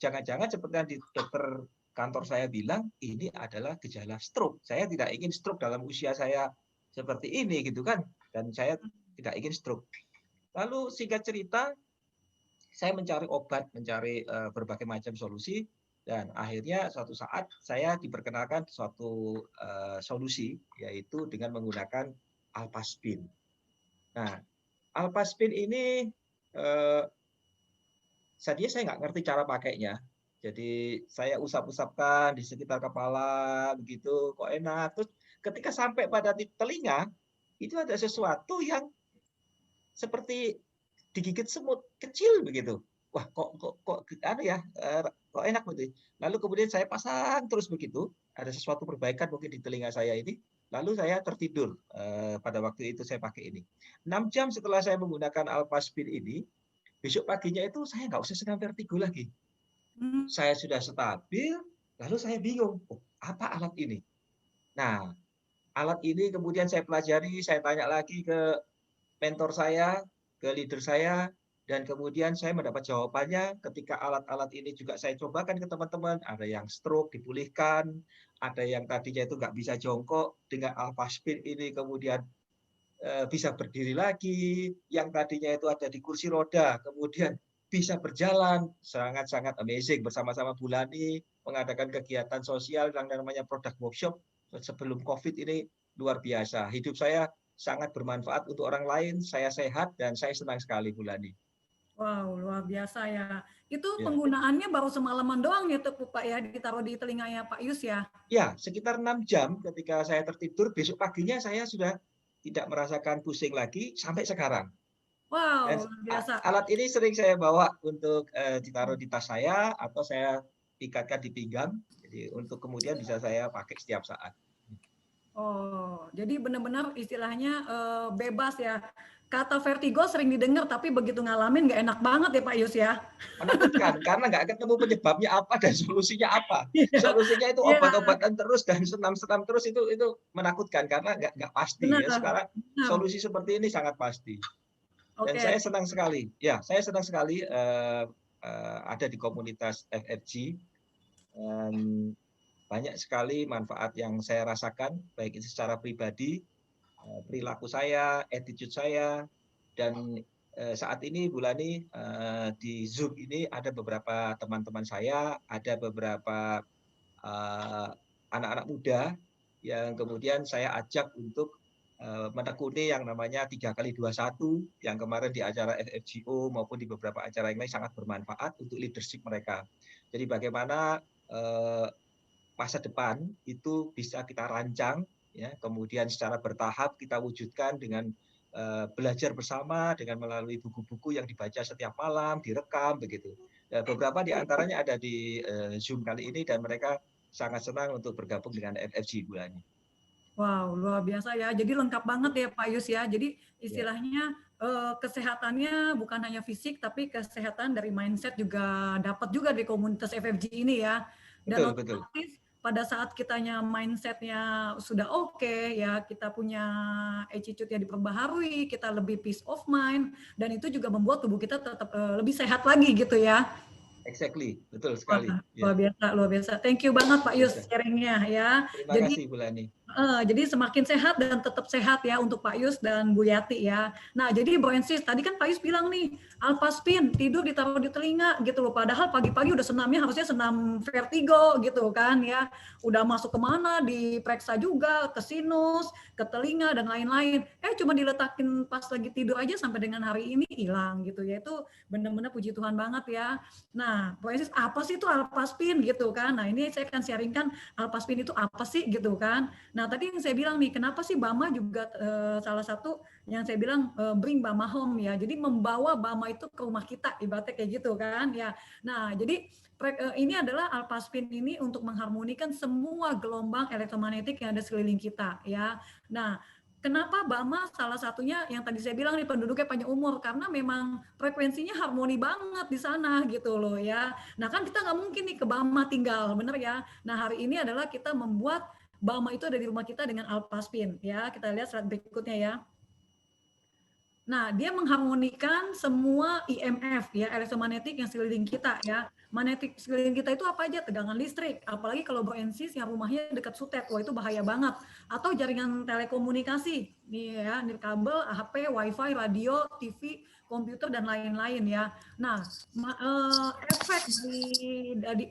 Speaker 7: Jangan-jangan seperti yang di dokter kantor saya bilang, ini adalah gejala stroke. Saya tidak ingin stroke dalam usia saya seperti ini gitu kan, dan saya tidak ingin stroke. Lalu singkat cerita, saya mencari obat, mencari berbagai macam solusi, dan akhirnya suatu saat saya diperkenalkan suatu solusi, yaitu dengan menggunakan Alpaspin. Nah, Alpaspin ini saya nggak ngerti cara pakainya. Jadi saya usap-usapkan di sekitar kepala, begitu, kok enak. Terus ketika sampai pada telinga, itu ada sesuatu yang seperti digigit semut kecil begitu. Wah, kok enak begitu. Lalu kemudian saya pasang terus begitu, ada sesuatu perbaikan mungkin di telinga saya ini. Lalu saya tertidur pada waktu itu saya pakai ini. 6 jam setelah saya menggunakan Alpaspin ini, besok paginya itu saya nggak usah senam vertigo lagi. Saya sudah stabil, lalu saya bingung, apa alat ini? Nah, alat ini kemudian saya pelajari, saya tanya lagi ke mentor saya, ke leader saya, dan kemudian saya mendapat jawabannya ketika alat-alat ini juga saya cobakan ke teman-teman. Ada yang stroke dipulihkan, ada yang tadinya itu nggak bisa jongkok, dengan Alpaspin ini kemudian bisa berdiri lagi, yang tadinya itu ada di kursi roda, kemudian bisa berjalan. Sangat-sangat amazing. Bersama-sama Bulani mengadakan kegiatan sosial yang namanya product workshop sebelum COVID ini luar biasa. Hidup saya sangat bermanfaat untuk orang lain, saya sehat, dan saya senang sekali Bulani.
Speaker 2: Wow, luar biasa ya. Itu penggunaannya baru semalaman doang ya tuh Pak ya, ditaruh di telinganya Pak Yus ya?
Speaker 7: Ya, sekitar 6 jam ketika saya tertidur, besok paginya saya sudah tidak merasakan pusing lagi sampai sekarang.
Speaker 2: Wow, luar biasa.
Speaker 7: Alat ini sering saya bawa untuk ditaruh di tas saya atau saya ikatkan di pinggang, jadi untuk kemudian bisa saya pakai setiap saat.
Speaker 2: Oh, jadi benar-benar istilahnya bebas ya. Kata vertigo sering didengar, tapi begitu ngalamin nggak enak banget ya Pak Yus ya.
Speaker 7: Menakutkan, karena nggak ketemu penyebabnya apa dan solusinya apa. Solusinya itu obat-obatan terus dan senam-senam terus, itu menakutkan karena nggak pasti. Ya. Sekarang solusi seperti ini sangat pasti. Dan saya senang sekali, saya senang sekali ada di komunitas FFG. Banyak sekali manfaat yang saya rasakan, baik itu secara pribadi, perilaku saya, attitude saya, dan saat ini Bu Lani di Zoom ini ada beberapa teman-teman saya, ada beberapa anak-anak muda yang kemudian saya ajak untuk menekuni yang namanya 3x21 yang kemarin di acara FFGO maupun di beberapa acara yang lain sangat bermanfaat untuk leadership mereka. Jadi bagaimana masa depan itu bisa kita rancang, ya, kemudian secara bertahap kita wujudkan dengan belajar bersama, dengan melalui buku-buku yang dibaca setiap malam, direkam begitu. Beberapa di antaranya ada di Zoom kali ini dan mereka sangat senang untuk bergabung dengan FFG Bu Lani.
Speaker 2: Wow, luar biasa ya. Jadi lengkap banget ya Pak Yus ya. Jadi istilahnya kesehatannya bukan hanya fisik, tapi kesehatan dari mindset juga dapat juga di komunitas FFG ini ya. Dan otomatis pada saat kitanya mindsetnya sudah oke, ya kita punya attitude yang diperbaharui, kita lebih peace of mind, dan itu juga membuat tubuh kita tetap lebih sehat lagi gitu ya.
Speaker 7: Exactly, betul sekali.
Speaker 2: Luar biasa, luar biasa. Thank you banget Pak Yus sharingnya ya.
Speaker 7: Terima kasih Bu Lani.
Speaker 2: Jadi semakin sehat dan tetap sehat ya untuk Pak Yus dan Bu Yati ya. Nah jadi Bro Ensis, tadi kan Pak Yus bilang nih, Alpaspin tidur ditaruh di telinga gitu loh. Padahal pagi-pagi udah senamnya harusnya senam vertigo gitu kan ya. Udah masuk kemana, diperiksa juga ke sinus, ke telinga dan lain-lain. Cuma diletakin pas lagi tidur aja sampai dengan hari ini hilang gitu ya. Itu benar-benar puji Tuhan banget ya. Nah Bro Ensis, apa sih itu Alpaspin gitu kan. Nah ini saya akan sharingkan Alpaspin itu apa sih gitu kan. Nah tadi yang saya bilang nih, kenapa sih Bama juga salah satu yang saya bilang bring Bama home ya. Jadi membawa Bama itu ke rumah kita, ibaratnya kayak gitu kan ya. Nah jadi ini adalah Alpaspin ini untuk mengharmonikan semua gelombang elektromagnetik yang ada sekeliling kita ya. Nah kenapa Bama salah satunya yang tadi saya bilang nih penduduknya panjang umur, karena memang frekuensinya harmoni banget di sana gitu loh ya. Nah kan kita nggak mungkin nih ke Bama tinggal, bener ya. Nah hari ini adalah kita membuat Bama itu ada di rumah kita dengan Alpaspin ya. Kita lihat slide berikutnya ya. Nah, dia mengharmonikan semua IMF ya, elektromagnetik yang sekeliling kita ya. Magnetik sekeliling kita itu apa aja? Tegangan listrik. Apalagi kalau Bro Ensis yang rumahnya dekat sutet, wah itu bahaya banget. Atau jaringan telekomunikasi, nih ya, nirkabel, HP, WiFi, radio, TV, komputer dan lain-lain ya. Nah, efek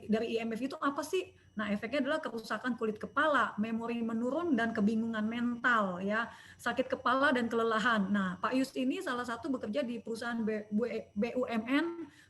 Speaker 2: dari IMF itu apa sih? Nah, efeknya adalah kerusakan kulit kepala, memori menurun dan kebingungan mental ya, sakit kepala dan kelelahan. Nah, Pak Yus ini salah satu bekerja di perusahaan BUMN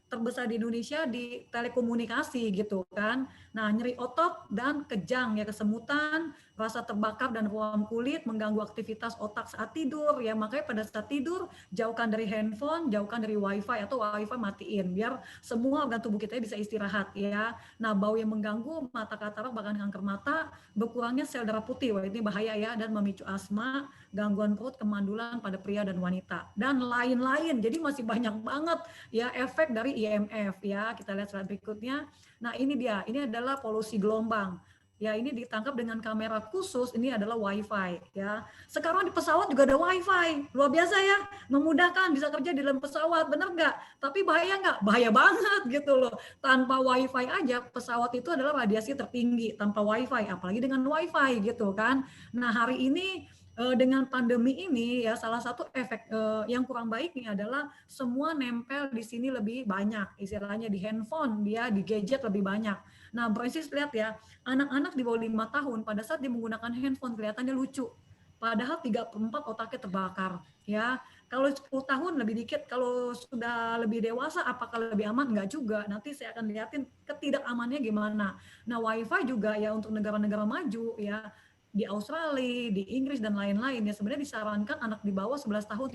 Speaker 2: terbesar di Indonesia di telekomunikasi gitu kan. Nah, nyeri otot dan kejang ya, kesemutan, rasa terbakar dan ruam kulit, mengganggu aktivitas otak saat tidur ya. Makanya pada saat tidur jauhkan dari handphone, jauhkan dari wifi atau wifi matiin biar semua organ tubuh kita bisa istirahat ya. Nah, bau yang mengganggu mata katarak bahkan kanker mata, berkurangnya sel darah putih, wah ini bahaya ya, dan memicu asma, gangguan perut, kemandulan pada pria dan wanita dan lain-lain. Jadi masih banyak banget ya efek dari IMF ya. Kita lihat slide berikutnya. Nah, ini dia. Ini adalah polusi gelombang. Ya, ini ditangkap dengan kamera khusus, ini adalah wifi ya. Sekarang di pesawat juga ada wifi, luar biasa ya, memudahkan, bisa kerja di dalam pesawat, bener nggak? Tapi bahaya nggak? Bahaya banget gitu loh. Tanpa wifi aja, pesawat itu adalah radiasi tertinggi tanpa wifi, apalagi dengan wifi gitu kan. Nah hari ini dengan pandemi ini ya, salah satu efek yang kurang baiknya adalah semua nempel di sini lebih banyak, istilahnya di handphone, dia di gadget lebih banyak. Nah, Bro Ensis lihat ya, anak-anak di bawah 5 tahun pada saat dia menggunakan handphone kelihatannya lucu. Padahal 3/4 otaknya terbakar ya. Kalau 10 tahun lebih dikit, kalau sudah lebih dewasa apakah lebih aman? Enggak juga. Nanti saya akan lihatin ketidakamannya gimana. Nah, wifi juga ya untuk negara-negara maju ya, di Australia, di Inggris dan lain-lain ya, sebenarnya disarankan anak di bawah 11 tahun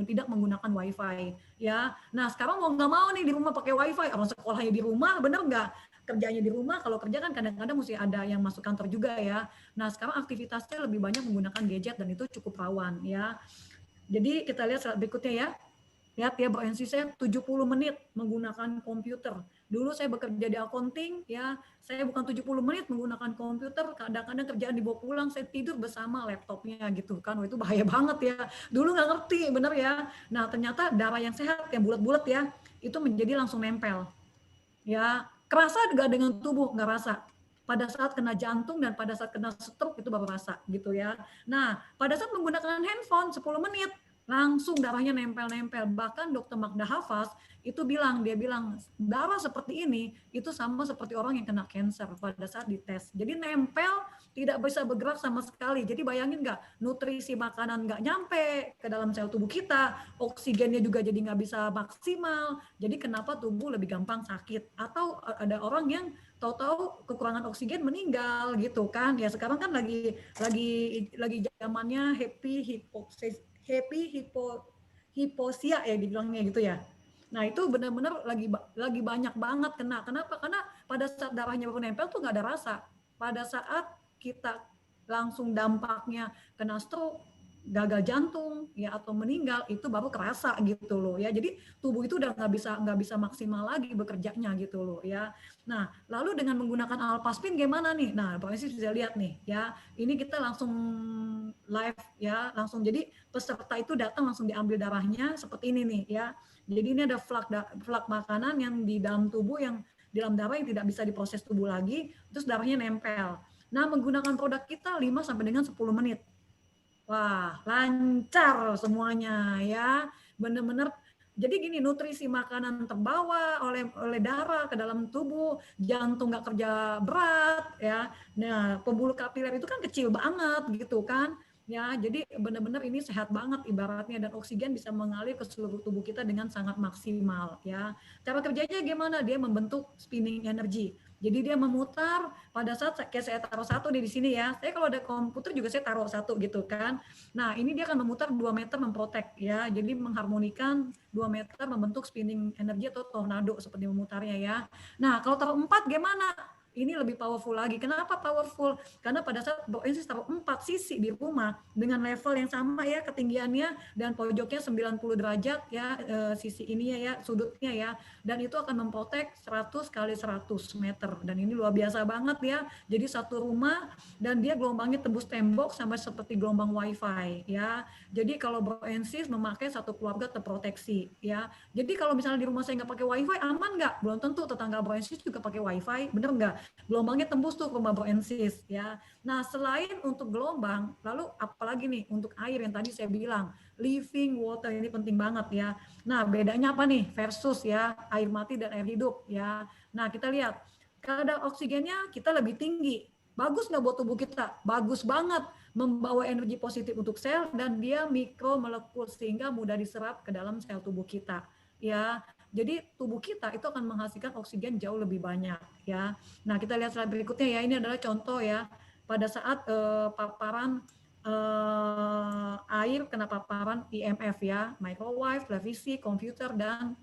Speaker 2: tidak menggunakan wifi ya. Nah, sekarang mau nggak mau nih di rumah pakai wifi, orang sekolahnya di rumah, bener nggak? Kerjanya di rumah, kalau kerja kan kadang-kadang mesti ada yang masuk kantor juga ya. Nah, sekarang aktivitasnya lebih banyak menggunakan gadget dan itu cukup rawan ya. Jadi kita lihat slide berikutnya ya. Lihat ya Bro Ensis, saya 70 menit menggunakan komputer Dulu saya bekerja di accounting, ya, saya bukan 70 menit menggunakan komputer, kadang-kadang kerjaan dibawa pulang, saya tidur bersama laptopnya gitu kan. Itu bahaya banget ya. Dulu nggak ngerti, bener ya. Nah, ternyata darah yang sehat, yang bulat-bulat ya, itu menjadi langsung nempel. Ya, kerasa nggak dengan tubuh? Nggak rasa. Pada saat kena jantung dan pada saat kena stroke itu baru rasa gitu ya. Nah, pada saat menggunakan handphone 10 menit langsung darahnya nempel-nempel. Bahkan Dr. Magda Hafaz itu dia bilang darah seperti ini itu sama seperti orang yang kena cancer pada saat dites. Jadi nempel, tidak bisa bergerak sama sekali. Jadi bayangin nggak, nutrisi makanan nggak nyampe ke dalam sel tubuh kita, oksigennya juga jadi nggak bisa maksimal. Jadi kenapa tubuh lebih gampang sakit? Atau ada orang yang tahu-tahu kekurangan oksigen meninggal gitu kan? Ya sekarang kan lagi zamannya hipoxia ya dibilangnya gitu ya. Nah itu benar-benar lagi banyak banget kena. Kenapa? Karena pada saat darahnya baru nempel tuh nggak ada rasa. Pada saat kita langsung dampaknya kena stroke, gagal jantung ya atau meninggal itu baru kerasa gitu loh ya. Jadi tubuh itu udah nggak bisa maksimal lagi bekerjanya gitu loh ya. Nah lalu dengan menggunakan alpaspin gimana nih? Nah Pak Esi bisa lihat nih ya. Ini kita langsung live ya, langsung jadi peserta itu datang langsung diambil darahnya seperti ini nih ya. Jadi ini ada flak makanan yang di dalam tubuh yang di dalam darah yang tidak bisa diproses tubuh lagi, terus darahnya nempel. Nah menggunakan produk kita 5 sampai dengan 10 menit. Wah, lancar semuanya ya. Benar-benar jadi gini, nutrisi makanan terbawa oleh darah ke dalam tubuh, jantung nggak kerja berat ya. Nah, pembuluh kapiler itu kan kecil banget gitu kan. Ya, jadi benar-benar ini sehat banget ibaratnya dan oksigen bisa mengalir ke seluruh tubuh kita dengan sangat maksimal ya. Cara kerjanya gimana? Dia membentuk spinning energy. Jadi dia memutar pada saat kayak saya taruh satu di sini ya. Saya kalau ada komputer juga saya taruh satu gitu kan. Nah, ini dia akan memutar 2 meter memprotek ya. Jadi mengharmonikan 2 meter membentuk spinning energy atau tornado seperti memutarnya ya. Nah, kalau taruh 4 gimana? Ini lebih powerful lagi. Kenapa powerful? Karena pada saat Bro Ensis taruh 4 sisi di rumah dengan level yang sama ya ketinggiannya dan pojoknya 90 derajat ya sisi ininya ya sudutnya ya dan itu akan memprotek 100 kali 100 meter dan ini luar biasa banget ya. Jadi satu rumah dan dia gelombangnya tembus tembok sampai seperti gelombang wifi ya. Jadi kalau Bro Ensis memakai satu keluarga terproteksi ya. Jadi kalau misalnya di rumah saya nggak pakai wifi aman nggak? Belum tentu tetangga Bro Ensis juga pakai wifi, bener nggak? Gelombangnya tembus tuh ke rumah Bro Ensis ya. Nah selain untuk gelombang, lalu apalagi nih untuk air yang tadi saya bilang living water ini penting banget ya. Nah bedanya apa nih versus ya air mati dan air hidup ya. Nah kita lihat kadar oksigennya kita lebih tinggi. Bagus nggak buat tubuh kita? Bagus banget, membawa energi positif untuk sel dan dia mikromolekul sehingga mudah diserap ke dalam sel tubuh kita ya. Jadi tubuh kita itu akan menghasilkan oksigen jauh lebih banyak ya. Nah kita lihat slide berikutnya ya. Ini adalah contoh ya pada saat paparan air kena paparan IMF ya, microwave, televisi, komputer dan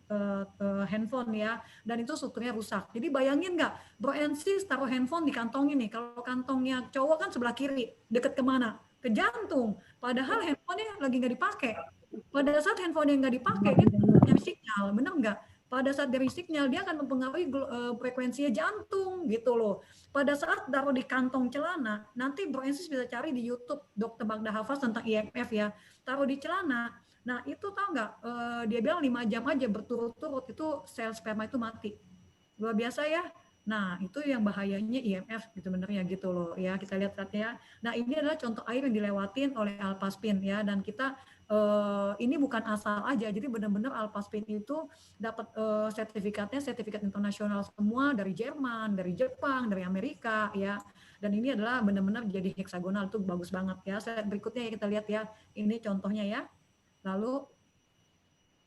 Speaker 2: handphone ya. Dan itu strukturnya rusak. Jadi bayangin nggak, Bro Ensis taruh handphone di kantong ini. Kalau kantongnya cowok kan sebelah kiri, deket kemana? Ke jantung. Padahal handphonenya lagi nggak dipakai. Pada saat handphone yang nggak dipakai, dia dari sinyal, benar nggak? Pada saat dari sinyal, dia akan mempengaruhi frekuensinya jantung, gitu loh. Pada saat taruh di kantong celana, nanti Bro Ensis bisa cari di YouTube Dr. Magda Hafaz tentang IMF ya. Taruh di celana, nah itu tahu nggak? Dia bilang 5 jam aja berturut-turut itu sel sperma itu mati. Luar biasa ya. Nah, itu yang bahayanya IMF gitu benernya gitu loh ya. Kita lihat ya. Nah, ini adalah contoh air yang dilewatin oleh alpaspin ya dan kita ini bukan asal aja. Jadi benar-benar alpaspin itu dapat sertifikat internasional semua dari Jerman, dari Jepang, dari Amerika ya. Dan ini adalah benar-benar jadi heksagonal itu bagus banget ya. Slide berikutnya ya kita lihat ya. Ini contohnya ya. Lalu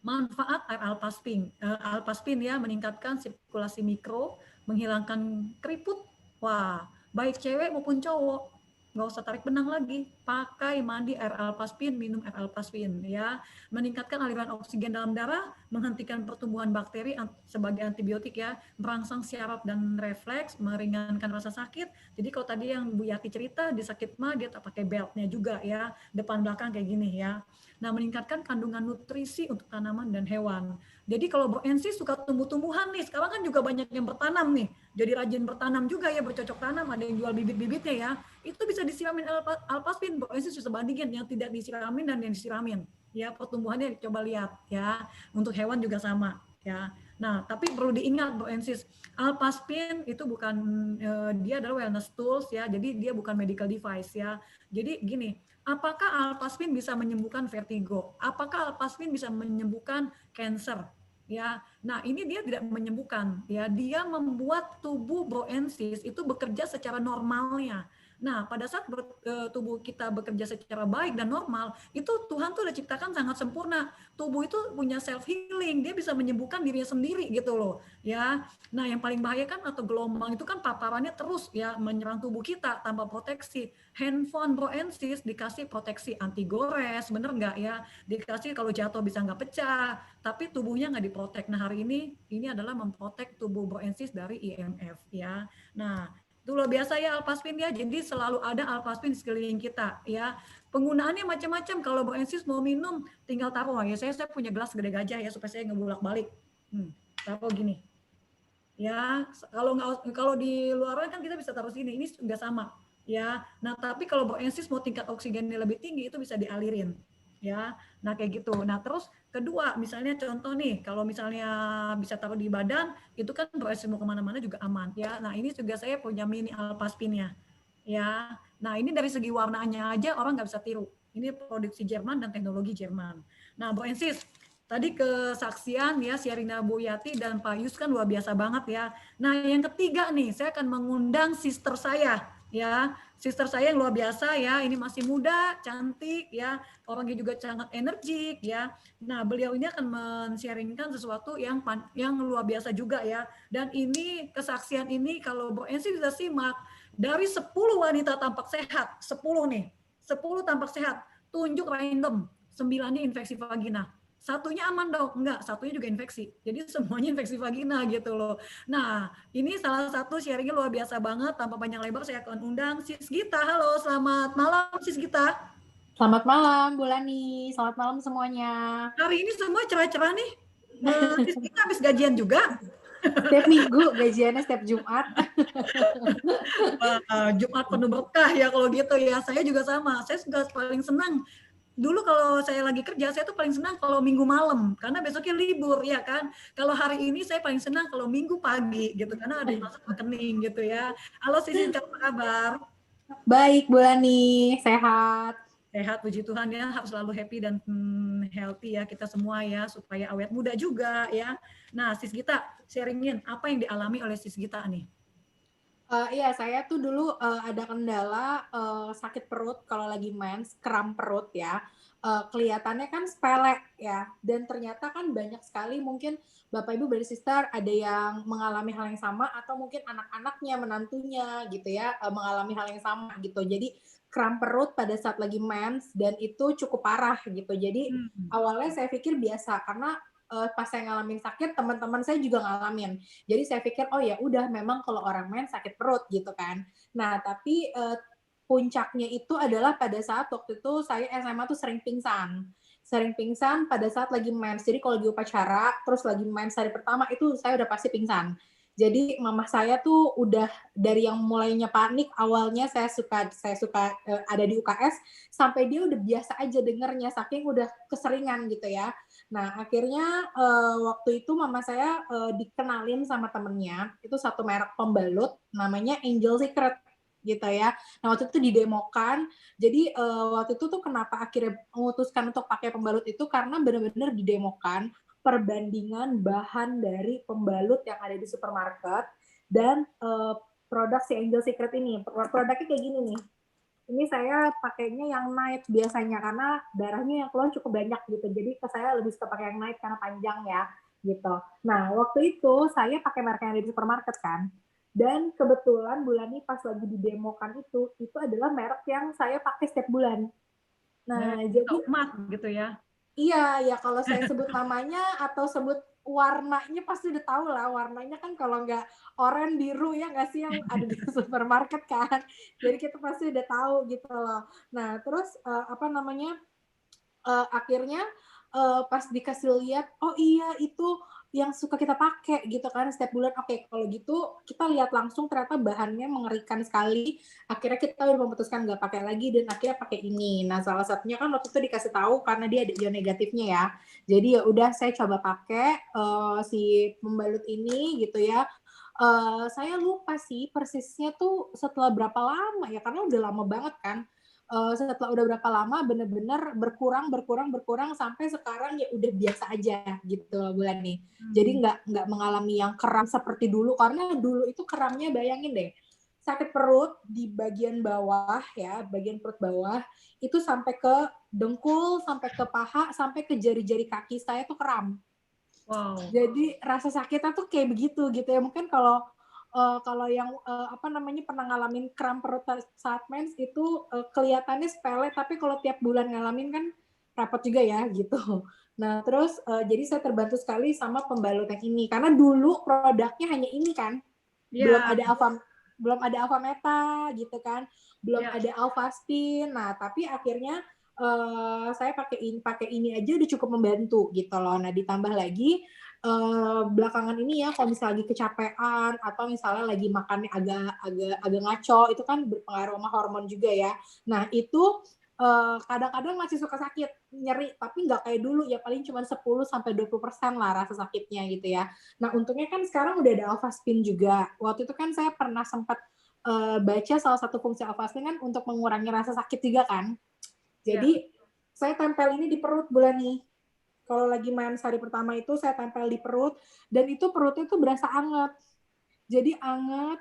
Speaker 2: manfaat air alpaspin ya meningkatkan sirkulasi mikro, menghilangkan keriput. Wah, baik cewek maupun cowok. nggak usah tarik benang lagi, pakai mandi air alpaspin, minum air alpaspin ya, meningkatkan aliran oksigen dalam darah, menghentikan pertumbuhan bakteri sebagai antibiotik ya, merangsang syaraf dan refleks, meringankan rasa sakit. Jadi kalau tadi yang Bu Yati cerita di sakit mah dia tak pakai beltnya juga ya, depan belakang kayak gini ya. Nah, meningkatkan kandungan nutrisi untuk tanaman dan hewan. Jadi kalau Bro Ensi suka tumbuh-tumbuhan nih, sekarang kan juga banyak yang bertanam nih, jadi rajin bertanam juga ya, bercocok tanam, ada yang jual bibit-bibitnya ya, itu bisa disiramin alpaspin, Bro Ensi bisa bandingin yang tidak disiramin dan yang disiramin, ya pertumbuhannya coba lihat ya, untuk hewan juga sama ya. Nah, tapi perlu diingat Bro Ensis, alpaspin itu bukan, dia adalah wellness tools ya, jadi dia bukan medical device ya. Jadi gini, apakah alpaspin bisa menyembuhkan vertigo? Apakah alpaspin bisa menyembuhkan cancer? Ya, nah ini dia tidak menyembuhkan, ya dia membuat tubuh Bro Ensis itu bekerja secara normalnya. Nah, pada saat tubuh kita bekerja secara baik dan normal, itu Tuhan tuh udah ciptakan sangat sempurna. Tubuh itu punya self healing, dia bisa menyembuhkan dirinya sendiri gitu loh, ya. Nah, yang paling bahaya kan atau gelombang itu kan paparannya terus ya menyerang tubuh kita tanpa proteksi. Handphone Bro Ensis dikasih proteksi anti gores, bener nggak ya? Dikasih kalau jatuh bisa nggak pecah, tapi tubuhnya nggak diprotek. Nah, hari ini adalah memprotek tubuh Bro Ensis dari IMF ya. Nah, itu luar biasa ya alpaspin ya, jadi selalu ada alpaspin di sekeliling kita ya. Penggunaannya macam-macam, kalau Bro Ensis mau minum tinggal taruh ya, saya punya gelas gede gajah ya supaya saya ngebulak balik. Taruh gini ya, kalau di luar kan kita bisa taruh sini, ini juga sama ya. Nah, tapi kalau Bro Ensis mau tingkat oksigennya lebih tinggi itu bisa dialirin ya. Nah, kayak gitu. Nah, terus kedua, misalnya contoh nih, kalau misalnya bisa taruh di badan, itu kan Bro Ensis mau kemana-mana juga aman ya. Nah, ini juga saya punya mini alpaspinnya ya. Nah, ini dari segi warnanya aja orang nggak bisa tiru. Ini produksi Jerman dan teknologi Jerman. Nah, Bro Ensis, tadi kesaksian ya Syarina Bu Yati dan Pak Yus kan luar biasa banget ya. Nah, yang ketiga nih, saya akan mengundang sister saya ya. Sister saya yang luar biasa ya, ini masih muda, cantik ya, orangnya juga sangat energik ya. Nah, beliau ini akan men-sharingkan sesuatu yang luar biasa juga ya. Dan ini kesaksian ini kalau Bu Ensi bisa simak, dari 10 wanita tampak sehat, 10 nih, 10 tampak sehat, tunjuk random, 9-nya infeksi vagina. Satunya aman dong, enggak, satunya juga infeksi. Jadi semuanya infeksi vagina gitu loh. Nah, ini salah satu sharingnya luar biasa banget, tanpa panjang lebar saya akan undang Sis Gita. Halo, selamat malam Sis Gita.
Speaker 8: Selamat malam Bu Lani, selamat malam semuanya.
Speaker 2: Hari ini semua cerah-cerah nih. Sis Gita habis gajian juga?
Speaker 8: Setiap minggu gajiannya setiap Jumat.
Speaker 2: Jumat penuh berkah ya kalau gitu ya. Saya juga sama, saya juga paling senang. Dulu kalau saya lagi kerja, saya tuh paling senang kalau minggu malam, karena besoknya libur ya kan. Kalau hari ini saya paling senang kalau minggu pagi gitu, karena ada yang masuk rekening gitu ya. Halo Sisi, apa kabar?
Speaker 8: Baik Bu Lani, sehat.
Speaker 2: Sehat, puji Tuhan ya, harus selalu happy dan healthy ya kita semua ya, supaya awet muda juga ya. Nah, Sis Gita, sharingin apa yang dialami oleh Sis Gita nih?
Speaker 8: Iya, saya tuh dulu ada kendala sakit perut kalau lagi mens, kram perut ya. Kelihatannya kan sepele ya, dan ternyata kan banyak sekali mungkin Bapak Ibu dari sister ada yang mengalami hal yang sama atau mungkin anak-anaknya, menantunya gitu ya, mengalami hal yang sama gitu. Jadi kram perut pada saat lagi mens dan itu cukup parah gitu. Jadi awalnya saya pikir biasa karena pas saya ngalamin sakit, teman-teman saya juga ngalamin. Jadi saya pikir, oh ya udah memang kalau orang mens sakit perut gitu kan. Nah, tapi puncaknya itu adalah pada saat waktu itu saya SMA tuh sering pingsan. Sering pingsan pada saat lagi mens. Jadi kalau di upacara, terus lagi mens hari pertama itu saya udah pasti pingsan. Jadi mama saya tuh udah dari yang mulainya panik awalnya saya suka ada di UKS sampai dia udah biasa aja dengernya saking udah keseringan gitu ya. Nah akhirnya waktu itu mama saya dikenalin sama temennya itu satu merek pembalut namanya Angel Secret gitu ya. Nah waktu itu didemokan. Jadi waktu itu tuh kenapa akhirnya memutuskan untuk pakai pembalut itu karena benar-benar didemokan perbandingan bahan dari pembalut yang ada di supermarket dan produk si Angel Secret ini. Produknya kayak gini nih. Ini saya pakainya yang night biasanya karena darahnya yang keluar cukup banyak gitu. Jadi saya lebih suka pakai yang night karena panjang ya gitu. Nah, waktu itu saya pakai merek yang ada di supermarket kan. Dan kebetulan bulan ini pas lagi didemokan itu adalah merek yang saya pakai setiap bulan. Nah, jadi
Speaker 2: emas gitu ya.
Speaker 8: Iya, ya kalau saya sebut namanya atau sebut warnanya pasti udah tahu lah. Warnanya kan kalau nggak oranye biru ya nggak sih yang ada di supermarket kan. Jadi kita pasti udah tahu gitu loh. Nah, terus apa namanya? Akhirnya pas dikasih lihat, oh iya itu yang suka kita pakai gitu kan setiap bulan. Oke, kalau gitu kita lihat langsung ternyata bahannya mengerikan sekali. Akhirnya kita udah memutuskan nggak pakai lagi dan akhirnya pakai ini. Nah, salah satunya kan waktu itu dikasih tahu karena dia ada ion negatifnya ya. Jadi ya udah saya coba pakai si pembalut ini gitu ya. Saya lupa sih persisnya tuh setelah berapa lama ya, karena udah lama banget kan. Setelah udah berapa lama bener-bener berkurang sampai sekarang ya udah biasa aja gitu loh bulan nih. Jadi nggak mengalami yang kram seperti dulu, karena dulu itu kramnya bayangin deh, sakit perut di bagian bawah ya, bagian perut bawah itu sampai ke dengkul, sampai ke paha, sampai ke jari-jari kaki saya tuh kram.
Speaker 2: Wow.
Speaker 8: Jadi rasa sakitnya tuh kayak begitu gitu ya. Mungkin kalau yang apa namanya pernah ngalamin kram perut saat mens itu kelihatannya sepele, tapi kalau tiap bulan ngalamin kan repot juga ya gitu. Nah terus jadi saya terbantu sekali sama pembalut yang ini karena dulu produknya hanya ini kan, belum ada Alfameta gitu kan, belum ada Alfastin. Nah tapi akhirnya saya pakai ini aja udah cukup membantu gitu loh. Nah ditambah lagi belakangan ini ya kalau misalnya lagi kecapean atau misalnya lagi makannya agak ngaco, itu kan berpengaruh sama hormon juga ya. Nah itu kadang-kadang masih suka sakit, nyeri, tapi nggak kayak dulu ya, paling cuma 10-20% lah rasa sakitnya gitu ya. Nah untungnya kan sekarang udah ada Alfaspin juga. Waktu itu kan saya pernah sempat baca salah satu fungsi Alfaspin kan untuk mengurangi rasa sakit juga kan. Jadi saya tempel ini di perut bulan nih. Kalau lagi mens hari pertama itu saya tempel di perut dan itu perutnya tuh berasa anget. Jadi anget.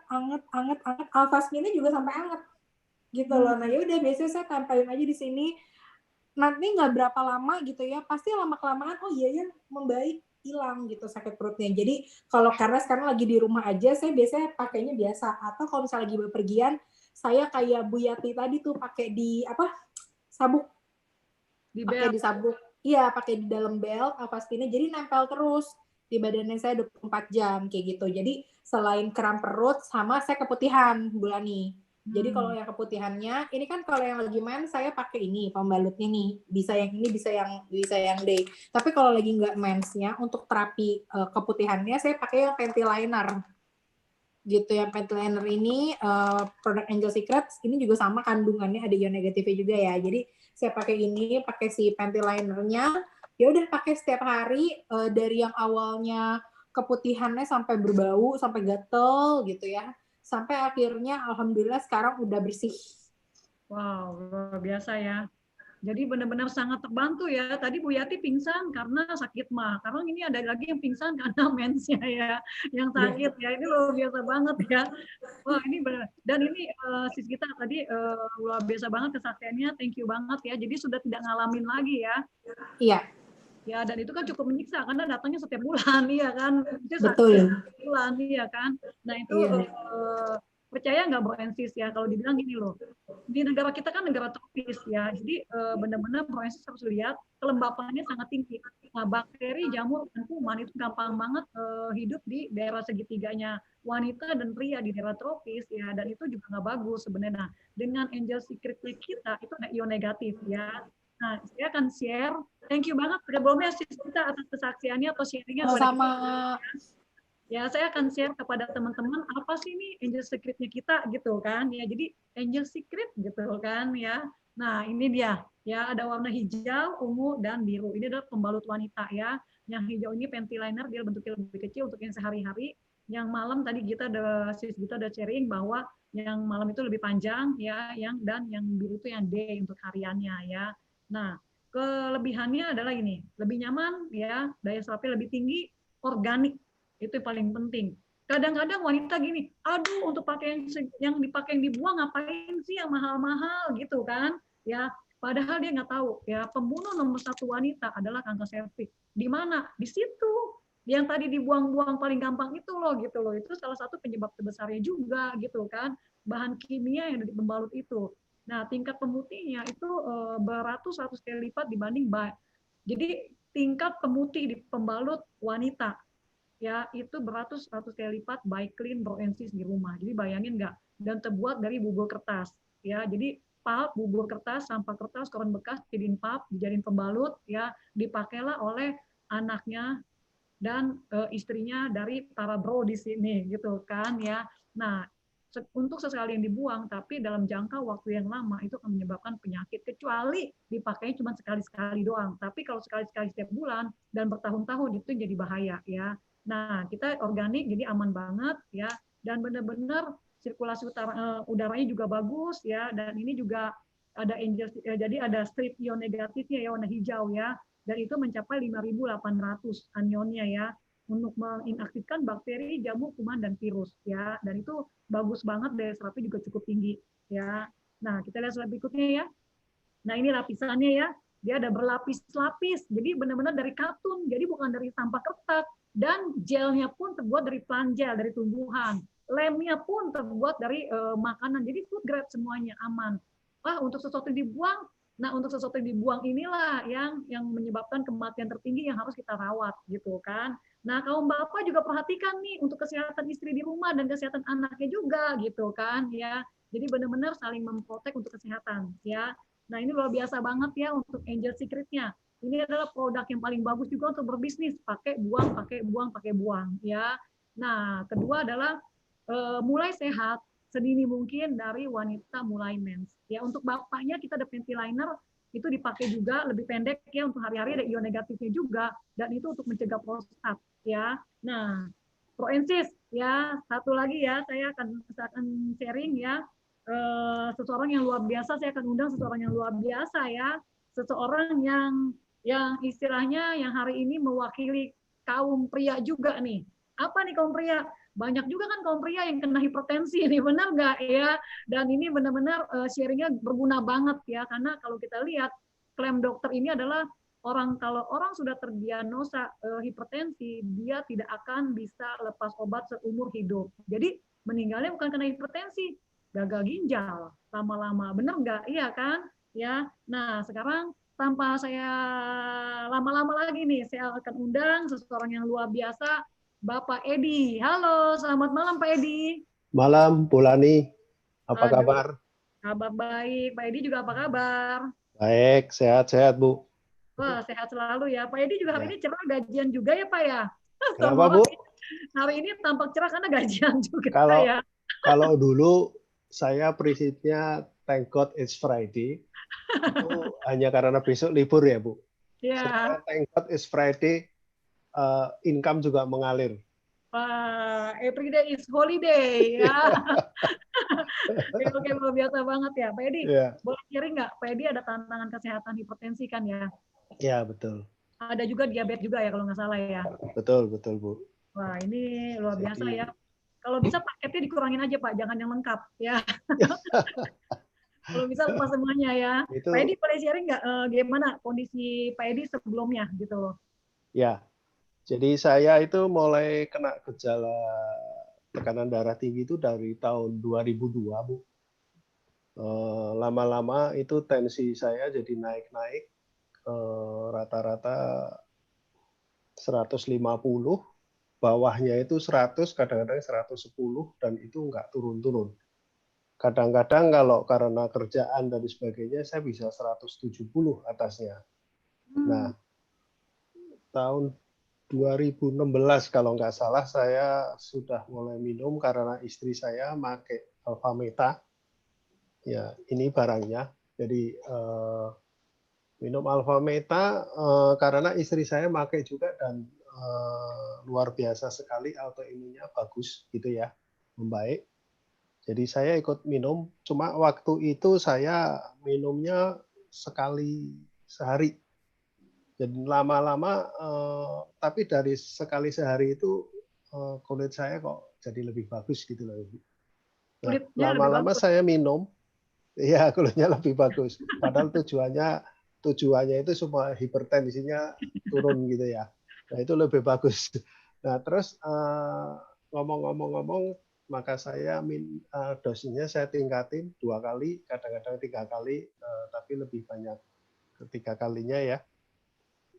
Speaker 8: Alfaspinnya juga sampai anget gitu loh. Nah ya udah biasanya saya tempelin aja di sini. Nanti nggak berapa lama gitu ya, pasti lama kelamaan oh iya ya membaik, hilang gitu sakit perutnya. Jadi kalau karena sekarang lagi di rumah aja, saya biasanya pakainya biasa. Atau kalau misalnya lagi bepergian, saya kayak Bu Yati tadi tuh pakai di apa sabuk, pakai di sabuk. Iya, pakai di dalam belt Alfaspinnya, jadi nempel terus di badannya saya 24 jam kayak gitu. Jadi selain kram perut sama saya keputihan bulan nih. Jadi kalau yang keputihannya, ini kan kalau yang lagi mens saya pakai ini pembalutnya nih. Bisa yang ini, bisa yang day. Tapi kalau lagi nggak mensnya untuk terapi keputihannya saya pakai yang panty liner. Gitu yang panty liner ini produk Angel Secrets ini juga sama kandungannya ada ion negatifnya juga ya. Jadi saya pakai ini, pakai si panty linernya, ya udah pakai setiap hari dari yang awalnya keputihannya sampai berbau, sampai gatel gitu ya, sampai akhirnya alhamdulillah sekarang udah bersih.
Speaker 2: Wow, luar biasa ya. Jadi benar-benar sangat terbantu ya. Tadi Bu Yati pingsan karena sakit mah. Karena ini ada lagi yang pingsan karena mensnya ya, yang sakit ya. Ini luar biasa banget ya. Wah ini benar. Dan ini sis kita tadi luar biasa banget kesaksiannya. Thank you banget ya. Jadi sudah tidak ngalamin lagi ya.
Speaker 8: Iya.
Speaker 2: Ya dan itu kan cukup menyiksa karena datangnya setiap bulan, iya kan.
Speaker 8: Betul.
Speaker 2: Setiap bulan, iya kan. Nah itu percaya nggak Bro Ensis ya kalau dibilang gini loh, di negara kita kan negara tropis ya, jadi benar-benar Bro Ensis harus lihat kelembapannya sangat tinggi. Nah bakteri, jamur, dan kuman itu gampang banget hidup di daerah segitiganya wanita dan pria di daerah tropis ya, dan itu juga nggak bagus sebenarnya. Nah, dengan Angel Secret kita itu ada ion negatif ya. Nah saya akan share, thank you banget sebelumnya sis kita atas kesaksiannya atau sharingnya.
Speaker 8: Sama.
Speaker 2: Ya, saya akan share kepada teman-teman apa sih ini Angel Secret-nya kita gitu kan ya. Jadi Angel Secret gitu kan ya. Nah, ini dia ya, ada warna hijau, ungu dan biru. Ini adalah pembalut wanita ya. Yang hijau ini panty liner, dia bentuknya lebih kecil untuk yang sehari-hari. Yang malam tadi kita ada sharing bahwa yang malam itu lebih panjang ya, yang biru itu yang day untuk hariannya ya. Nah, kelebihannya adalah ini, lebih nyaman ya, daya serapnya lebih tinggi, organik. Itu yang paling penting. Kadang-kadang wanita gini, aduh untuk pakai yang dipakai yang dibuang ngapain sih yang mahal-mahal gitu kan? Ya, padahal dia nggak tahu ya pembunuh nomor 1 wanita adalah kanker serviks. Di mana? Di situ. Yang tadi dibuang-buang paling gampang itu loh gitu loh. Itu salah satu penyebab terbesarnya juga gitu kan. Bahan kimia yang ada di pembalut itu. Nah, tingkat pemutihnya itu beratus-ratus kali lipat dibanding jadi tingkat pemutih di pembalut wanita ya itu beratus-ratus kali lipat by clean Broensis di rumah. Jadi bayangin nggak? Dan terbuat dari bubur kertas ya. Jadi pulp, bubur kertas, sampah kertas, koran bekas jadiin pulp, dijadiin pembalut ya, dipakailah oleh anaknya dan istrinya dari para bro di sini gitu kan ya. Nah, untuk sesekali yang dibuang tapi dalam jangka waktu yang lama itu akan menyebabkan penyakit kecuali dipakainya cuma sekali-sekali doang. Tapi kalau sekali-sekali setiap bulan dan bertahun-tahun itu jadi bahaya ya. Nah, kita organik jadi aman banget ya, dan benar-benar sirkulasi udaranya juga bagus ya, dan ini juga ada jadi ada strip ion negatifnya ya, warna hijau ya, dan itu mencapai 5.800 anionnya ya untuk menginaktifkan bakteri, jamur, kuman dan virus ya, dan itu bagus banget, daya serapnya juga cukup tinggi ya. Nah, kita lihat slide berikutnya ya. Nah, ini lapisannya ya. Dia ada berlapis-lapis. Jadi benar-benar dari katun. Jadi bukan dari sampah kertas. Dan gelnya pun terbuat dari plant gel, dari tumbuhan. Lemnya pun terbuat dari makanan. Jadi food grade semuanya aman. Untuk sesuatu yang dibuang, untuk sesuatu yang dibuang inilah yang menyebabkan kematian tertinggi yang harus kita rawat gitu kan. Nah, kaum bapak juga perhatikan nih untuk kesehatan istri di rumah dan kesehatan anaknya juga gitu kan ya. Jadi benar-benar saling memprotek untuk kesehatan ya. Nah, ini luar biasa banget ya untuk Angel Secret-nya. Ini adalah produk yang paling bagus juga untuk berbisnis. Pakai buang, pakai buang, pakai buang. Ya. Nah, kedua adalah mulai sehat sedini mungkin dari wanita mulai mens. Ya, untuk bapaknya kita ada panty liner itu dipakai juga lebih pendek ya, untuk hari-hari ada ion negatifnya juga, dan itu untuk mencegah prostat ya. Nah, Proensis ya, satu lagi ya, saya akan sharing ya. Seseorang yang luar biasa, saya akan undang seseorang yang luar biasa ya, seseorang yang istilahnya yang hari ini mewakili kaum pria juga nih. Apa nih kaum pria? Banyak juga kan kaum pria yang kena hipertensi ini, benar nggak ya? Dan ini benar-benar sharingnya berguna banget ya, karena kalau kita lihat klaim dokter ini adalah kalau orang sudah terdiagnosa hipertensi, dia tidak akan bisa lepas obat seumur hidup. Jadi meninggalnya bukan karena hipertensi, gagal ginjal lama-lama, bener nggak? Iya kan? Ya. Nah, sekarang tanpa saya lama-lama lagi nih, saya akan undang seseorang yang luar biasa, Bapak Edi. Halo, selamat malam Pak Edi.
Speaker 9: Malam, Bu Lani. Apa kabar?
Speaker 2: Kabar baik. Pak Edi juga apa kabar?
Speaker 9: Baik, sehat-sehat Bu.
Speaker 2: Wah, sehat selalu ya. Pak Edi juga hari ini cerah gajian juga ya Pak ya?
Speaker 9: Kenapa Bu?
Speaker 2: Hari ini tampak cerah karena gajian juga ya.
Speaker 9: Kalau dulu saya prinsipnya thank God it's Friday. Itu hanya karena besok libur ya Bu.
Speaker 2: Ya.
Speaker 9: Thank God it's Friday, income juga mengalir.
Speaker 2: Every day is holiday ya. Oke, luar biasa banget ya. Pak Edi, boleh sharing nggak? Pak Edi ada tantangan kesehatan hipertensi kan ya?
Speaker 9: Ya, betul.
Speaker 2: Ada juga diabetes juga ya kalau nggak salah ya?
Speaker 9: Betul, betul Bu.
Speaker 2: Wah, ini luar biasa ya. Kalau bisa paketnya dikurangin aja Pak, jangan yang lengkap ya. Kalau bisa lepas semuanya ya. Itu... Pak Edi boleh sharing nggak gimana kondisi Pak Edi sebelumnya gitu loh?
Speaker 9: Ya, jadi saya itu mulai kena gejala tekanan darah tinggi itu dari tahun 2002 Bu. Lama-lama itu tensi saya jadi naik-naik, rata-rata 150, bawahnya itu 100, kadang-kadang 110, dan itu nggak turun-turun. Kadang-kadang kalau karena kerjaan dan sebagainya, saya bisa 170 atasnya. Nah, tahun 2016 kalau nggak salah, saya sudah mulai minum karena istri saya pakai Alfameta. Ya, ini barangnya. Jadi, minum Alfameta karena istri saya pakai juga, dan luar biasa sekali, autoimunnya bagus gitu ya, membaik. Jadi saya ikut minum, cuma waktu itu saya minumnya sekali sehari. Jadi lama-lama, tapi dari sekali sehari itu kulit saya kok jadi lebih bagus gitu loh. Nah, lama-lama saya minum, ya kulitnya lebih bagus. Padahal tujuannya itu semua hipertensinya turun gitu ya. Nah, itu lebih bagus. Nah, terus ngomong-ngomong, maka saya dosisnya saya tingkatin 2 kali, kadang-kadang 3 kali, tapi lebih banyak ketiga kalinya ya.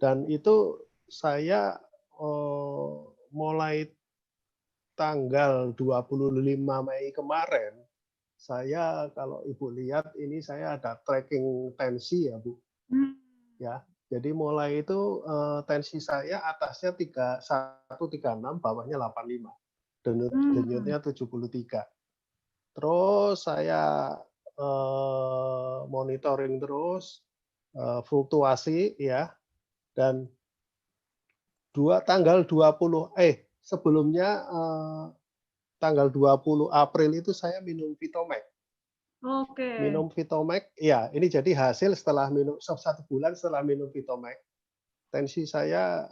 Speaker 9: Dan itu saya mulai tanggal 25 Mei kemarin, saya kalau Ibu lihat ini saya ada tracking tensi ya Bu. Ya, jadi mulai itu tensi saya atasnya 136, bawahnya 85. Denyutnya 73. Terus saya monitoring terus fluktuasi ya, dan tanggal 20 sebelumnya tanggal 20 April itu saya minum Vitomax.
Speaker 2: Oke.
Speaker 9: Minum Vitomax, ya ini jadi hasil setelah minum 1 bulan setelah minum Vitomax. Tensi saya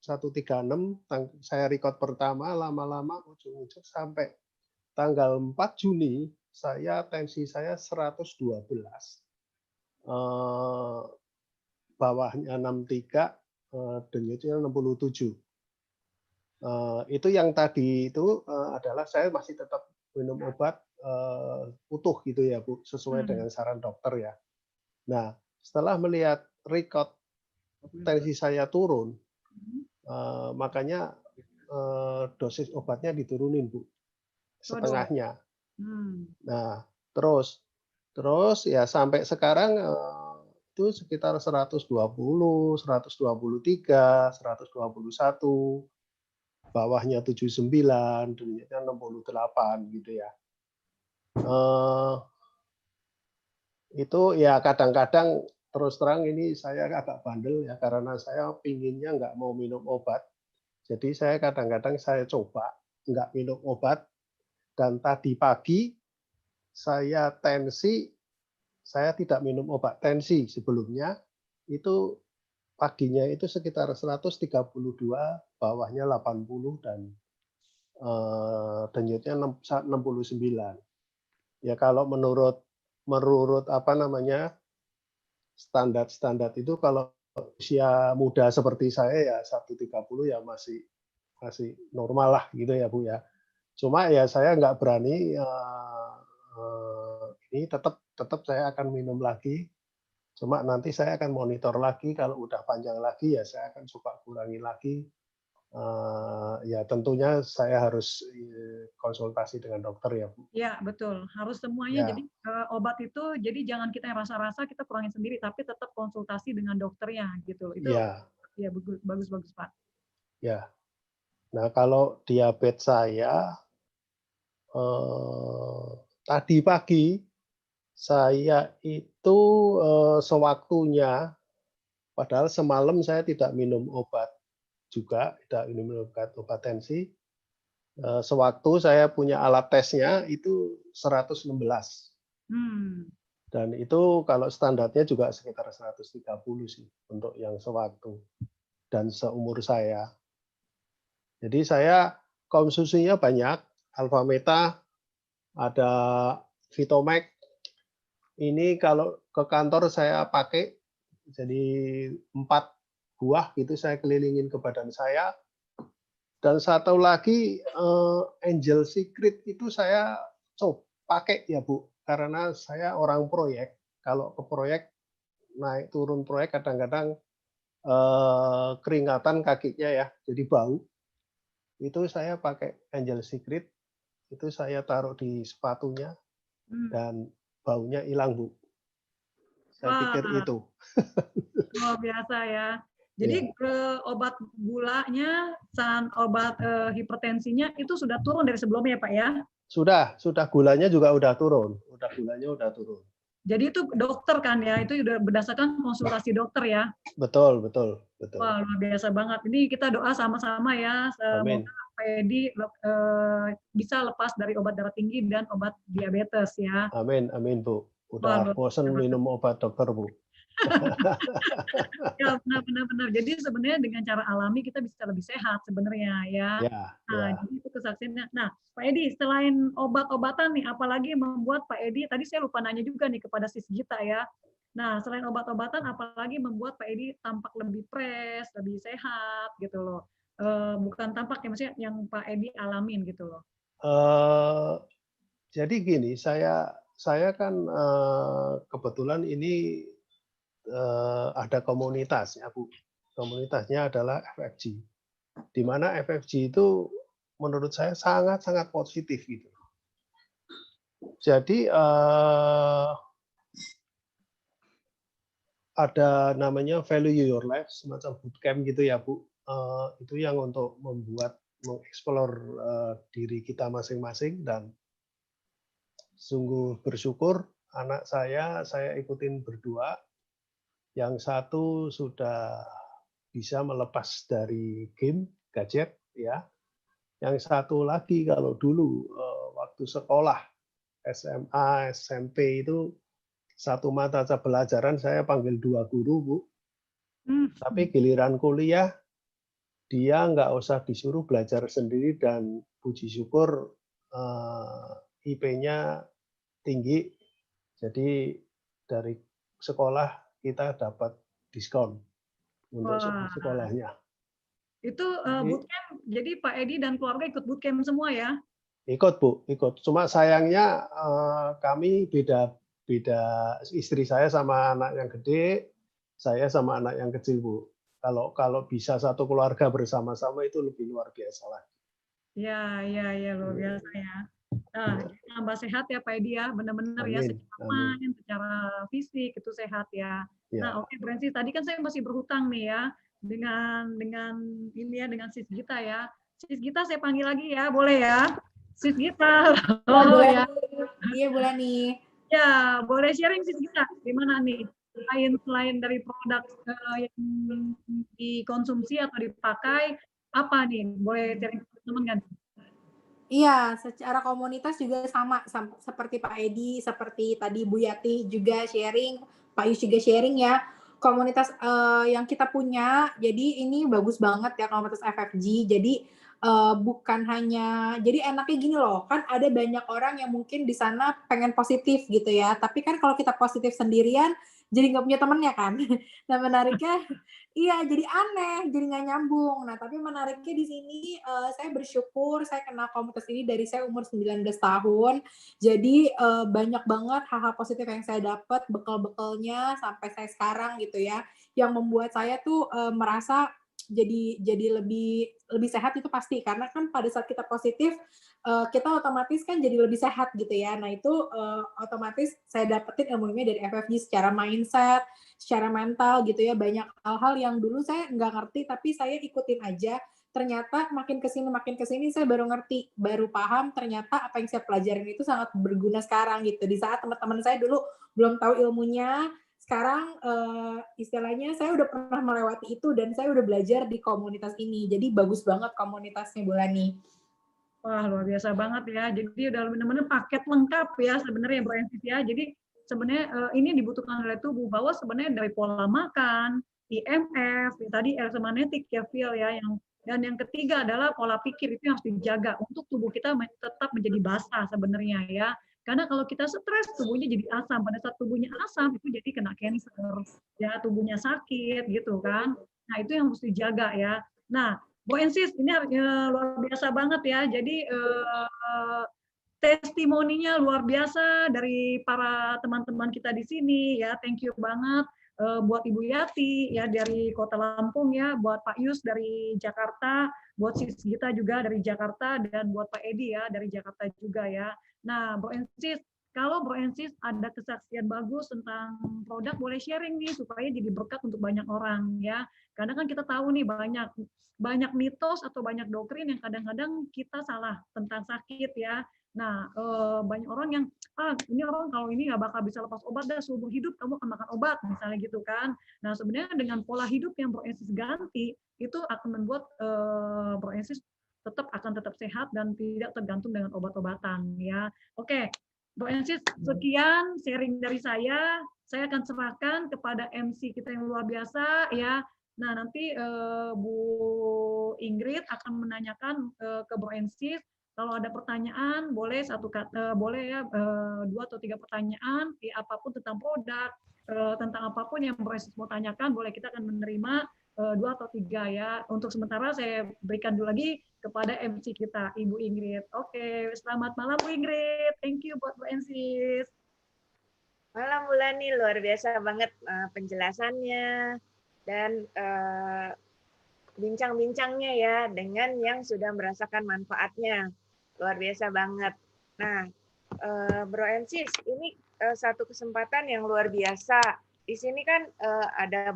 Speaker 9: 136, saya record pertama, lama-lama ujung-ujung sampai tanggal 4 Juni tensi saya 112. Bawahnya 63, denyutnya 67. Itu yang tadi itu adalah saya masih tetap minum obat utuh gitu ya Bu, sesuai dengan saran dokter ya. Nah, setelah melihat record tensi saya turun, makanya dosis obatnya diturunin Bu, setengahnya. Nah, terus ya sampai sekarang itu sekitar 120, 123, 121, bawahnya 79, denyutnya 68 gitu ya. Itu ya kadang-kadang terus terang ini saya agak bandel ya, karena saya pinginnya nggak mau minum obat. Jadi saya kadang-kadang saya coba nggak minum obat, dan tadi pagi saya tidak minum obat tensi sebelumnya, itu paginya itu sekitar 132, bawahnya 80, dan denyutnya 69. Ya kalau menurut apa namanya standar itu kalau usia muda seperti saya ya 130 ya masih normal lah gitu ya Bu ya. Cuma ya saya nggak berani ini tetap saya akan minum lagi. Cuma nanti saya akan monitor lagi, kalau udah panjang lagi ya saya akan coba kurangi lagi. Ya tentunya saya harus konsultasi dengan dokter ya Bu.
Speaker 2: Ya betul, harus semuanya.
Speaker 9: Ya.
Speaker 2: Jadi obat itu jadi jangan kita yang rasa-rasa kita kurangin sendiri, tapi tetap konsultasi dengan dokternya gitu. Itu
Speaker 9: ya
Speaker 2: bagus Pak.
Speaker 9: Ya. Nah kalau diabetes saya tadi pagi saya itu sewaktunya, padahal semalam saya tidak minum obat juga, tidak minum obat tensi. Sewaktu saya punya alat tesnya itu 116. Dan itu kalau standarnya juga sekitar 130 sih untuk yang sewaktu dan seumur saya. Jadi saya konsumsinya banyak, Alfameta, ada Vitomax. Ini kalau ke kantor saya pakai, jadi 4 buah gitu saya kelilingin ke badan saya. Dan satu lagi Angel Secret itu saya pakai ya Bu, karena saya orang proyek. Kalau ke proyek, naik turun proyek kadang-kadang keringatan kakinya ya, jadi bau. Itu saya pakai Angel Secret, itu saya taruh di sepatunya dan baunya hilang Bu. Saya pikir itu.
Speaker 2: Luar biasa ya. Jadi obat gulanya, obat hipertensinya itu sudah turun dari sebelumnya ya Pak ya?
Speaker 9: Sudah gulanya juga udah turun. Jadi
Speaker 2: itu dokter kan ya, itu sudah berdasarkan konsultasi dokter ya?
Speaker 9: Betul.
Speaker 2: Wah luar biasa banget. Ini kita doa sama-sama ya, semoga Pak Edi bisa lepas dari obat darah tinggi dan obat diabetes ya.
Speaker 9: Amin Bu. Udah bosan minum obat dokter Bu.
Speaker 2: Ya benar. Jadi sebenarnya dengan cara alami kita bisa lebih sehat sebenarnya ya. Jadi itu kesaksiannya. Nah Pak Edi, selain obat-obatan nih, apalagi membuat Pak Edi, tadi saya lupa nanya juga nih kepada Sis Gita ya, Nah, selain obat-obatan, apalagi membuat Pak Edi tampak lebih fresh, lebih sehat gitu loh. Bukan tampak ya, maksudnya yang Pak Edi alamin gitu loh.
Speaker 9: Jadi gini, saya kan kebetulan ini ada komunitasnya, Bu. Komunitasnya adalah FFG. Di mana FFG itu menurut saya sangat-sangat positif gitu. Jadi ada namanya Value Your Life, semacam bootcamp gitu ya, Bu. Itu yang untuk mengeksplor diri kita masing-masing, dan sungguh bersyukur anak saya ikutin berdua. Yang satu sudah bisa melepas dari game, gadget, ya. Yang satu lagi kalau dulu waktu sekolah SMA, SMP itu satu mata pelajaran saya panggil 2 guru, Bu. Tapi giliran kuliah dia nggak usah disuruh belajar sendiri, dan puji syukur IP-nya tinggi. Jadi dari sekolah kita dapat diskon untuk sekolahnya.
Speaker 2: Itu bootcamp, jadi Pak Edi dan keluarga ikut bootcamp semua ya?
Speaker 9: Ikut, Bu, ikut. Cuma sayangnya kami beda istri saya sama anak yang gede, saya sama anak yang kecil, Bu. Kalau bisa satu keluarga bersama-sama itu lebih luar biasa lah.
Speaker 2: Ya, luar biasa ya. Nah, tambah sehat ya Pak Edi ya, benar-benar ya, secara main, secara fisik itu sehat ya. Nah, oke, Bransi, tadi kan saya masih berhutang nih ya dengan ini ya, dengan Sis Gita ya. Sis Gita saya panggil lagi ya, boleh ya? Sis Gita.
Speaker 8: Boleh ya. Iya, boleh nih.
Speaker 2: Ya, boleh sharing Sis Gita, gimana nih? Selain dari produk yang dikonsumsi atau dipakai, apa nih? Boleh sharing teman-teman kan?
Speaker 8: Iya, secara komunitas juga sama seperti Pak Edi, seperti tadi Bu Yati juga sharing, Pak Yus juga sharing ya. Komunitas yang kita punya, jadi ini bagus banget ya komunitas FFG. Jadi bukan hanya, jadi enaknya gini loh, kan ada banyak orang yang mungkin di sana pengen positif gitu ya. Tapi kan kalau kita positif sendirian, jadi nggak punya temennya kan. Nah menariknya, iya jadi aneh, jadi nggak nyambung. Nah tapi menariknya di sini saya bersyukur saya kenal komunitas ini dari saya umur 19 tahun. Jadi banyak banget hal-hal positif yang saya dapat, bekal-bekalnya sampai saya sekarang gitu ya. Yang membuat saya tuh merasa jadi lebih sehat itu pasti, karena kan pada saat kita positif kita otomatis kan jadi lebih sehat gitu ya. Nah itu otomatis saya dapetin ilmunya dari FFG secara mindset, secara mental gitu ya. Banyak hal-hal yang dulu saya nggak ngerti tapi saya ikutin aja. Ternyata makin kesini saya baru ngerti, baru paham ternyata apa yang saya pelajarin itu sangat berguna sekarang gitu. Di saat teman-teman saya dulu belum tahu ilmunya, sekarang istilahnya saya udah pernah melewati itu dan saya udah belajar di komunitas ini. Jadi bagus banget komunitasnya, Bu Lani.
Speaker 2: Wah, luar biasa banget ya. Jadi udah benar-benar paket lengkap ya sebenarnya Bro Ensis ya. Jadi sebenarnya ini dibutuhkan oleh tubuh, bahwa sebenarnya dari pola makan, IMF, tadi elektromagnetik ya, feel ya, dan yang ketiga adalah pola pikir, itu yang harus dijaga untuk tubuh kita tetap menjadi basah sebenarnya ya. Karena kalau kita stres, tubuhnya jadi asam. Pada saat tubuhnya asam, itu jadi kena cancer, ya tubuhnya sakit gitu kan. Nah itu yang harus dijaga ya. Nah, Bu Ensis, ini luar biasa banget ya. Jadi testimoninya luar biasa dari para teman-teman kita di sini ya. Thank you banget buat Ibu Yati ya dari Kota Lampung ya, buat Pak Yus dari Jakarta, buat Sis Gita juga dari Jakarta, dan buat Pak Edi ya dari Jakarta juga ya. Nah, Bro Ensis, kalau Bro Ensis ada kesaksian bagus tentang produk, boleh sharing nih supaya jadi berkat untuk banyak orang ya. Karena kan kita tahu nih banyak mitos atau banyak doktrin yang kadang-kadang kita salah tentang sakit ya. Nah, banyak orang yang ini orang kalau ini nggak bakal bisa lepas obat, dah seumur hidup kamu akan makan obat misalnya gitu kan. Nah, sebenarnya dengan pola hidup yang Bro Ensis ganti itu akan membuat Bro Ensis tetap sehat dan tidak tergantung dengan obat-obatan ya. Oke, Bro Ensis, sekian sharing dari saya. Saya akan serahkan kepada MC kita yang luar biasa ya. Nah, nanti Bu Ingrid akan menanyakan ke Bro Ensis. Kalau ada pertanyaan, boleh boleh ya 2 atau 3 pertanyaan, apapun tentang produk, tentang apapun yang Bro Ensis mau tanyakan, boleh, kita akan menerima 2 atau 3 ya. Untuk sementara saya berikan dulu lagi kepada MC kita, Ibu Ingrid. Oke, selamat malam Bu Ingrid. Thank you buat Bro Ensis.
Speaker 1: Malam Bulani, luar biasa banget penjelasannya dan bincang-bincangnya ya dengan yang sudah merasakan manfaatnya. Luar biasa banget. Nah, Bro Ensis, ini satu kesempatan yang luar biasa. Di sini kan ada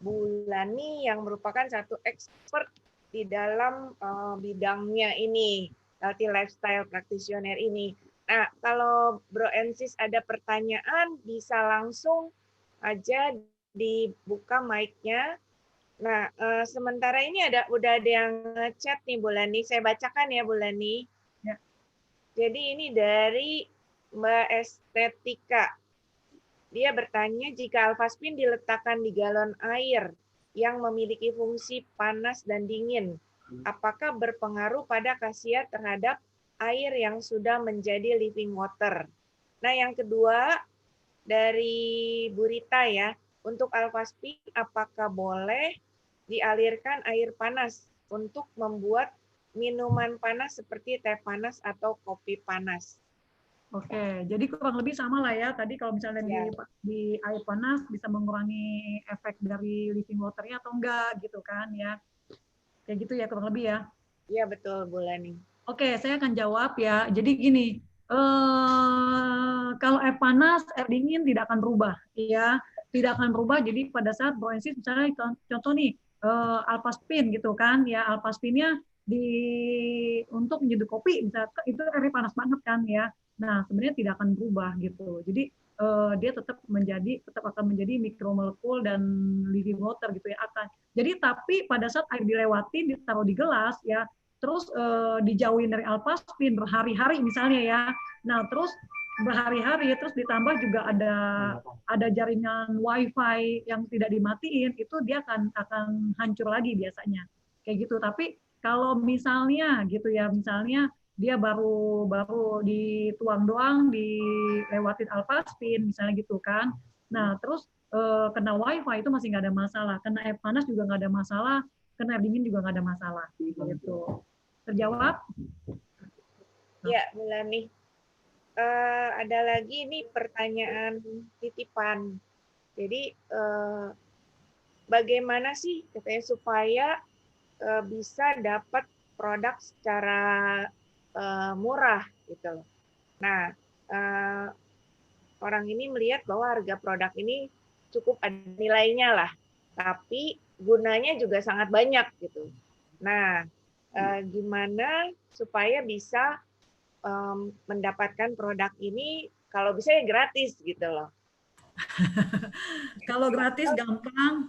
Speaker 1: Bulani yang merupakan satu expert di dalam bidangnya ini, healthy lifestyle practitioner ini. Nah, kalau Bro Ensis ada pertanyaan, bisa langsung aja dibuka mic-nya. Nah, sementara ini udah ada yang chat nih, Bulani. Saya bacakan ya, Bulani.
Speaker 2: Ya.
Speaker 1: Jadi ini dari Mbak Estetika. Dia bertanya, jika alfaspin diletakkan di galon air yang memiliki fungsi panas dan dingin, apakah berpengaruh pada khasiat terhadap air yang sudah menjadi living water? Nah, yang kedua dari Bu Rita ya, untuk alfaspin apakah boleh dialirkan air panas untuk membuat minuman panas seperti teh panas atau kopi panas?
Speaker 2: Oke, jadi kurang lebih sama lah ya. Tadi kalau misalnya di air panas bisa mengurangi efek dari living water-nya atau enggak gitu kan ya. Kayak gitu ya kurang lebih ya.
Speaker 1: Iya betul, Bulani.
Speaker 2: Oke, saya akan jawab ya. Jadi gini, kalau air panas, air dingin tidak akan berubah ya. Tidak akan berubah. Jadi pada saat Bro Ensis misalnya contoh nih alfaspin gitu kan ya, alfaspinnya untuk menyeduh kopi misalnya, itu airnya panas banget kan ya. Nah, sebenarnya tidak akan berubah gitu. Jadi dia tetap akan menjadi mikromolekul dan living water gitu ya akan. Jadi tapi pada saat air dilewati ditaruh di gelas ya, terus dijauhin dari alfaspin berhari-hari misalnya ya. Nah, terus berhari-hari terus ditambah juga ada jaringan wifi yang tidak dimatiin, itu dia akan hancur lagi biasanya. Kayak gitu. Tapi kalau misalnya gitu ya, misalnya dia baru dituang doang, dilewatin alfaspin misalnya gitu kan. Nah, terus kena wifi itu masih nggak ada masalah, kena air panas juga nggak ada masalah, kena air dingin juga nggak ada masalah gitu. Terjawab?
Speaker 1: Ya, Bulani. Ada lagi nih pertanyaan titipan. Jadi bagaimana sih katanya supaya bisa dapat produk secara murah gitu loh. Nah, orang ini melihat bahwa harga produk ini cukup ada nilainya lah, tapi gunanya juga sangat banyak gitu. Nah, gimana supaya bisa mendapatkan produk ini kalau bisa ya gratis gitu loh.
Speaker 2: Kalau gratis gampang.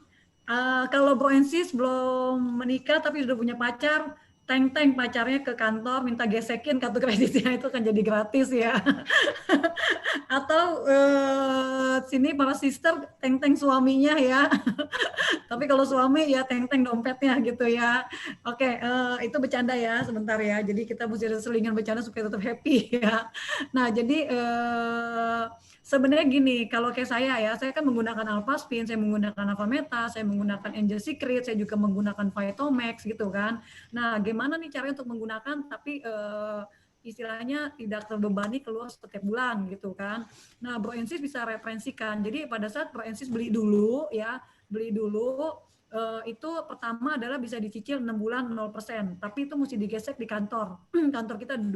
Speaker 2: Kalau Bro Ensis belum menikah tapi sudah punya pacar, teng-teng pacarnya ke kantor minta gesekin kartu kreditnya, itu kan jadi gratis ya. Atau sini para sister teng-teng suaminya ya. Tapi kalau suami ya teng-teng dompetnya gitu ya. Oke, itu bercanda ya sebentar ya. Jadi kita mesti ada selingan bercanda supaya tetap happy ya. Nah, jadi sebenarnya gini, kalau kayak saya kan menggunakan alfaspin, saya menggunakan Avameta, saya menggunakan Angel Secret, saya juga menggunakan Vitomax gitu kan. Nah, gimana nih caranya untuk menggunakan tapi istilahnya tidak terbebani keluar setiap bulan gitu kan. Nah, Bro Ensis bisa referensikan. Jadi pada saat Bro Ensis beli dulu itu pertama adalah bisa dicicil 6 bulan 0%, tapi itu mesti digesek di kantor. Kantor kita 2,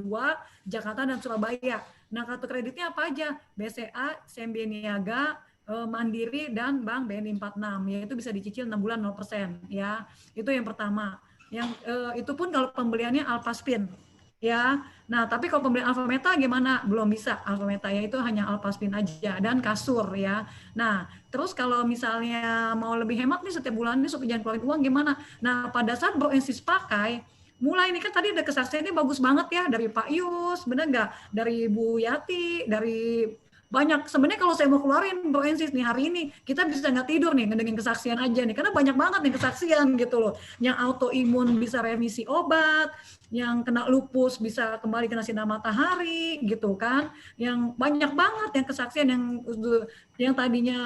Speaker 2: Jakarta dan Surabaya. Nah, kartu kreditnya apa aja? BCA, CMB Niaga, Mandiri, dan Bank BNI 46. Yaitu bisa dicicil 6 bulan 0%. Ya, itu yang pertama. Yang itu pun kalau pembeliannya alfaspin. Ya, nah tapi kalau pembelian Avameta gimana? Belum bisa Avameta ya, itu hanya alfaspin aja dan kasur ya. Nah, terus kalau misalnya mau lebih hemat nih setiap bulan ini supaya jangan keluarin uang gimana? Nah, pada saat Bro Ensis pakai, mulai ini kan tadi ada kesaksiannya bagus banget ya dari Pak Yus, bener nggak? Dari Bu Yati, dari banyak sebenarnya kalau saya mau keluarin Bro Ensis nih hari ini kita bisa nggak tidur nih ngedengin kesaksian aja nih karena banyak banget nih kesaksian gitu loh. Yang autoimun bisa remisi obat, yang kena lupus bisa kembali kena sinar matahari gitu kan. Yang banyak banget yang kesaksian yang tadinya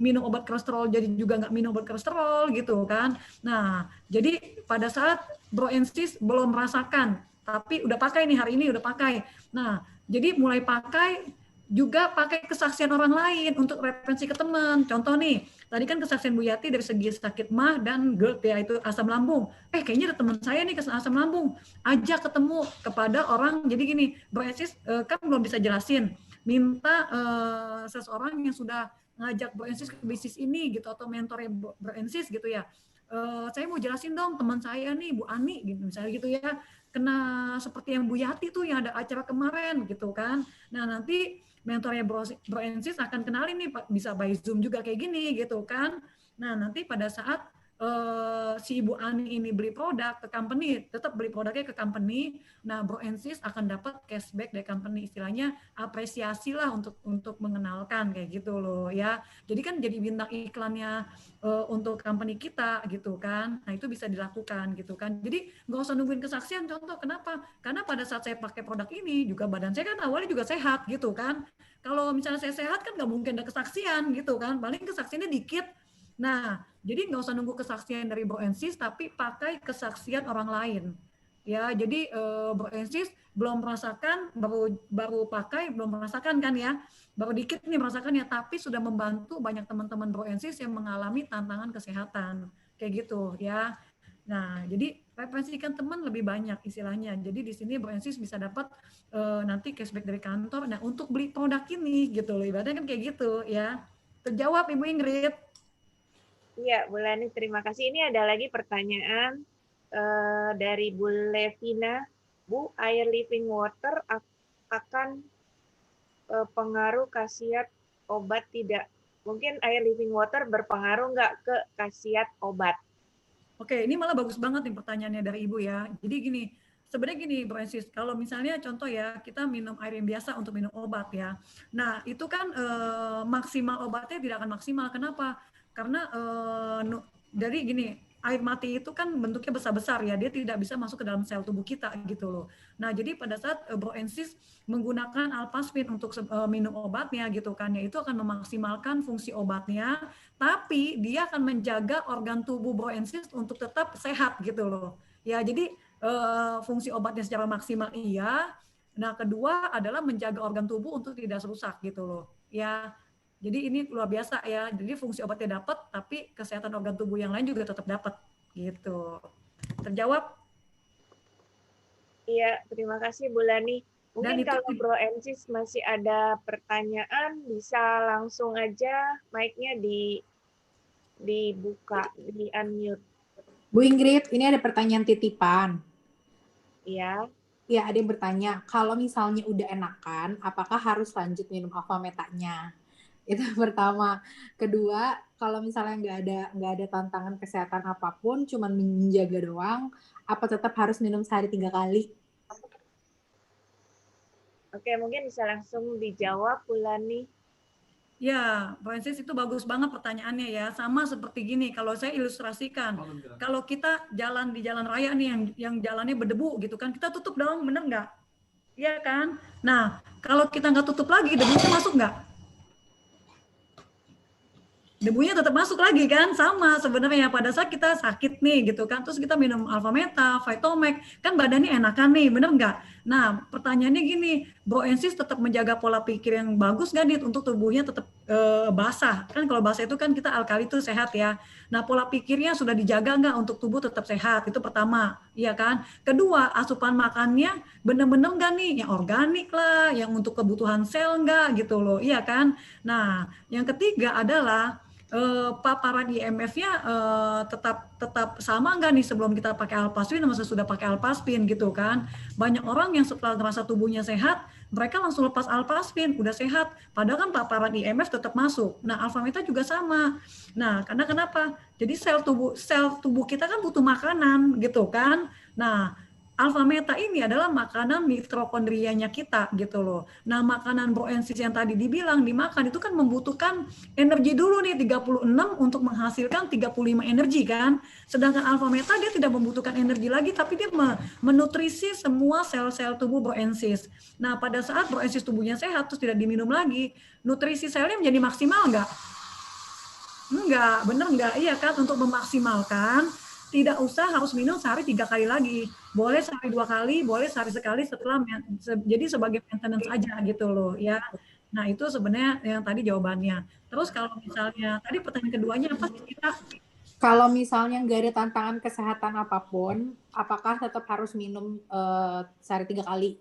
Speaker 2: minum obat kolesterol jadi juga nggak minum obat kolesterol gitu kan. Nah, jadi pada saat Bro Ensis belum merasakan tapi udah pakai nih hari ini udah pakai. Nah, jadi mulai pakai juga pakai kesaksian orang lain untuk referensi ke teman. Contoh nih, tadi kan kesaksian Bu Yati dari segi sakit mah dan GERD ya, itu asam lambung. Kayaknya ada teman saya nih asam lambung. Ajak ketemu kepada orang, jadi gini, Bro Ensis kan belum bisa jelasin. Minta seseorang yang sudah ngajak Bro Ensis ke bisnis ini gitu, atau mentornya Bro Ensis gitu ya. Saya mau jelasin dong teman saya nih, Bu Ani gitu, misalnya gitu ya. Kena seperti yang Bu Yati tuh yang ada acara kemarin gitu kan. Nah nanti mentornya Bro Ensis akan kenalin nih, bisa by Zoom juga kayak gini gitu kan. Nah nanti pada saat si Ibu Ani ini beli produk ke company, tetap beli produknya ke company, nah Bro Ensis akan dapat cashback dari company, istilahnya apresiasi lah untuk mengenalkan kayak gitu loh ya. Jadi kan jadi bintang iklannya untuk company kita gitu kan. Nah itu bisa dilakukan gitu kan. Jadi nggak usah nungguin kesaksian. Contoh kenapa? Karena pada saat saya pakai produk ini juga badan saya kan awalnya juga sehat gitu kan. Kalau misalnya saya sehat kan nggak mungkin ada kesaksian gitu kan. Paling kesaksiannya dikit. Nah, jadi nggak usah nunggu kesaksian dari Bro Ensis, tapi pakai kesaksian orang lain. Ya, jadi Bro Ensis belum merasakan, baru pakai, belum merasakan kan ya, baru dikit nih merasakannya, tapi sudah membantu banyak teman-teman Bro Ensis yang mengalami tantangan kesehatan, kayak gitu ya. Nah, jadi referensikan teman lebih banyak istilahnya. Jadi di sini Bro Ensis bisa dapat nanti cashback dari kantor. Nah, untuk beli produk ini gitu loh, ibaratnya kan kayak gitu ya. Terjawab Ibu Ingrid.
Speaker 1: Iya, Bu Lani, terima kasih. Ini ada lagi pertanyaan dari Bu Levina. Bu, air living water akan pengaruh khasiat obat tidak? Mungkin air living water berpengaruh nggak ke khasiat obat?
Speaker 2: Oke, ini malah bagus banget nih pertanyaannya dari Ibu ya. Jadi gini, sebenarnya gini Bro Ensis, kalau misalnya contoh ya, kita minum air yang biasa untuk minum obat ya. Nah, itu kan maksimal obatnya tidak akan maksimal. Kenapa? Karena dari gini, air mati itu kan bentuknya besar-besar ya, dia tidak bisa masuk ke dalam sel tubuh kita gitu loh. Nah, jadi pada saat Bro Ensis menggunakan alpaspin untuk minum obatnya gitu kan, ya itu akan memaksimalkan fungsi obatnya, tapi dia akan menjaga organ tubuh Bro Ensis untuk tetap sehat gitu loh. Ya, jadi fungsi obatnya secara maksimal iya. Nah, kedua adalah menjaga organ tubuh untuk tidak rusak gitu loh. Ya, jadi ini luar biasa ya. Jadi fungsi obatnya dapat, tapi kesehatan organ tubuh yang lain juga tetap dapat gitu. Terjawab?
Speaker 1: Iya, terima kasih Bu Lani. Mungkin kalau Bro Ensis masih ada pertanyaan, bisa langsung aja mic-nya dibuka, di unmute.
Speaker 8: Bu Ingrid, ini ada pertanyaan titipan.
Speaker 1: Iya.
Speaker 8: Ya, ada yang bertanya, kalau misalnya udah enakan, apakah harus lanjut minum Alfametanya? Itu pertama. Kedua, kalau misalnya nggak ada tantangan kesehatan apapun, cuman menjaga doang, apa tetap harus minum sehari 3 kali?
Speaker 1: Oke, mungkin bisa langsung dijawab, Bu Lani.
Speaker 2: Ya, Bro Ensis itu bagus banget pertanyaannya ya. Sama seperti gini, kalau saya ilustrasikan, kalau kita jalan di jalan raya nih yang jalannya berdebu gitu kan, kita tutup dong, bener nggak? Iya kan? Nah, kalau kita nggak tutup lagi, debunya masuk nggak? Debunya tetap masuk lagi kan, sama sebenarnya pada saat kita sakit nih gitu kan, terus kita minum Alfameta, Vitomax, kan badannya enakan nih, bener nggak? Nah pertanyaannya gini, Bro Ensis tetap menjaga pola pikir yang bagus nggak nih untuk tubuhnya tetap basah? Kan kalau basah itu kan kita alkali itu sehat ya. Nah pola pikirnya sudah dijaga nggak untuk tubuh tetap sehat? Itu pertama, iya kan? Kedua, asupan makannya bener-bener nggak nih, yang organik lah, yang untuk kebutuhan sel nggak gitu loh, iya kan? Nah yang ketiga adalah paparan IMF-nya tetap sama nggak nih sebelum kita pakai alpaspin sama sesudah pakai alpaspin gitu kan. Banyak orang yang setelah merasa tubuhnya sehat, mereka langsung lepas alpaspin, udah sehat. Padahal kan paparan IMF tetap masuk. Nah, Alfameta juga sama. Nah, karena kenapa? Jadi sel tubuh kita kan butuh makanan gitu kan. Nah, alfa meta ini adalah makanan mitokondrianya kita gitu loh. Nah, makanan broensis yang tadi dibilang dimakan itu kan membutuhkan energi dulu nih 36 untuk menghasilkan 35 energi kan. Sedangkan alfa meta dia tidak membutuhkan energi lagi tapi dia menutrisi semua sel-sel tubuh broensis. Nah, pada saat broensis tubuhnya sehat terus tidak diminum lagi, nutrisi selnya menjadi maksimal enggak? Enggak, bener enggak? Iya kan, untuk memaksimalkan tidak usah harus minum sehari 3 kali lagi. Boleh sehari 2 kali, boleh sehari sekali setelah jadi sebagai maintenance aja gitu loh ya. Nah, itu sebenarnya yang tadi jawabannya. Terus kalau misalnya tadi pertanyaan keduanya apa sih kita?
Speaker 8: Kalau misalnya nggak ada tantangan kesehatan apapun, apakah tetap harus minum sehari 3 kali?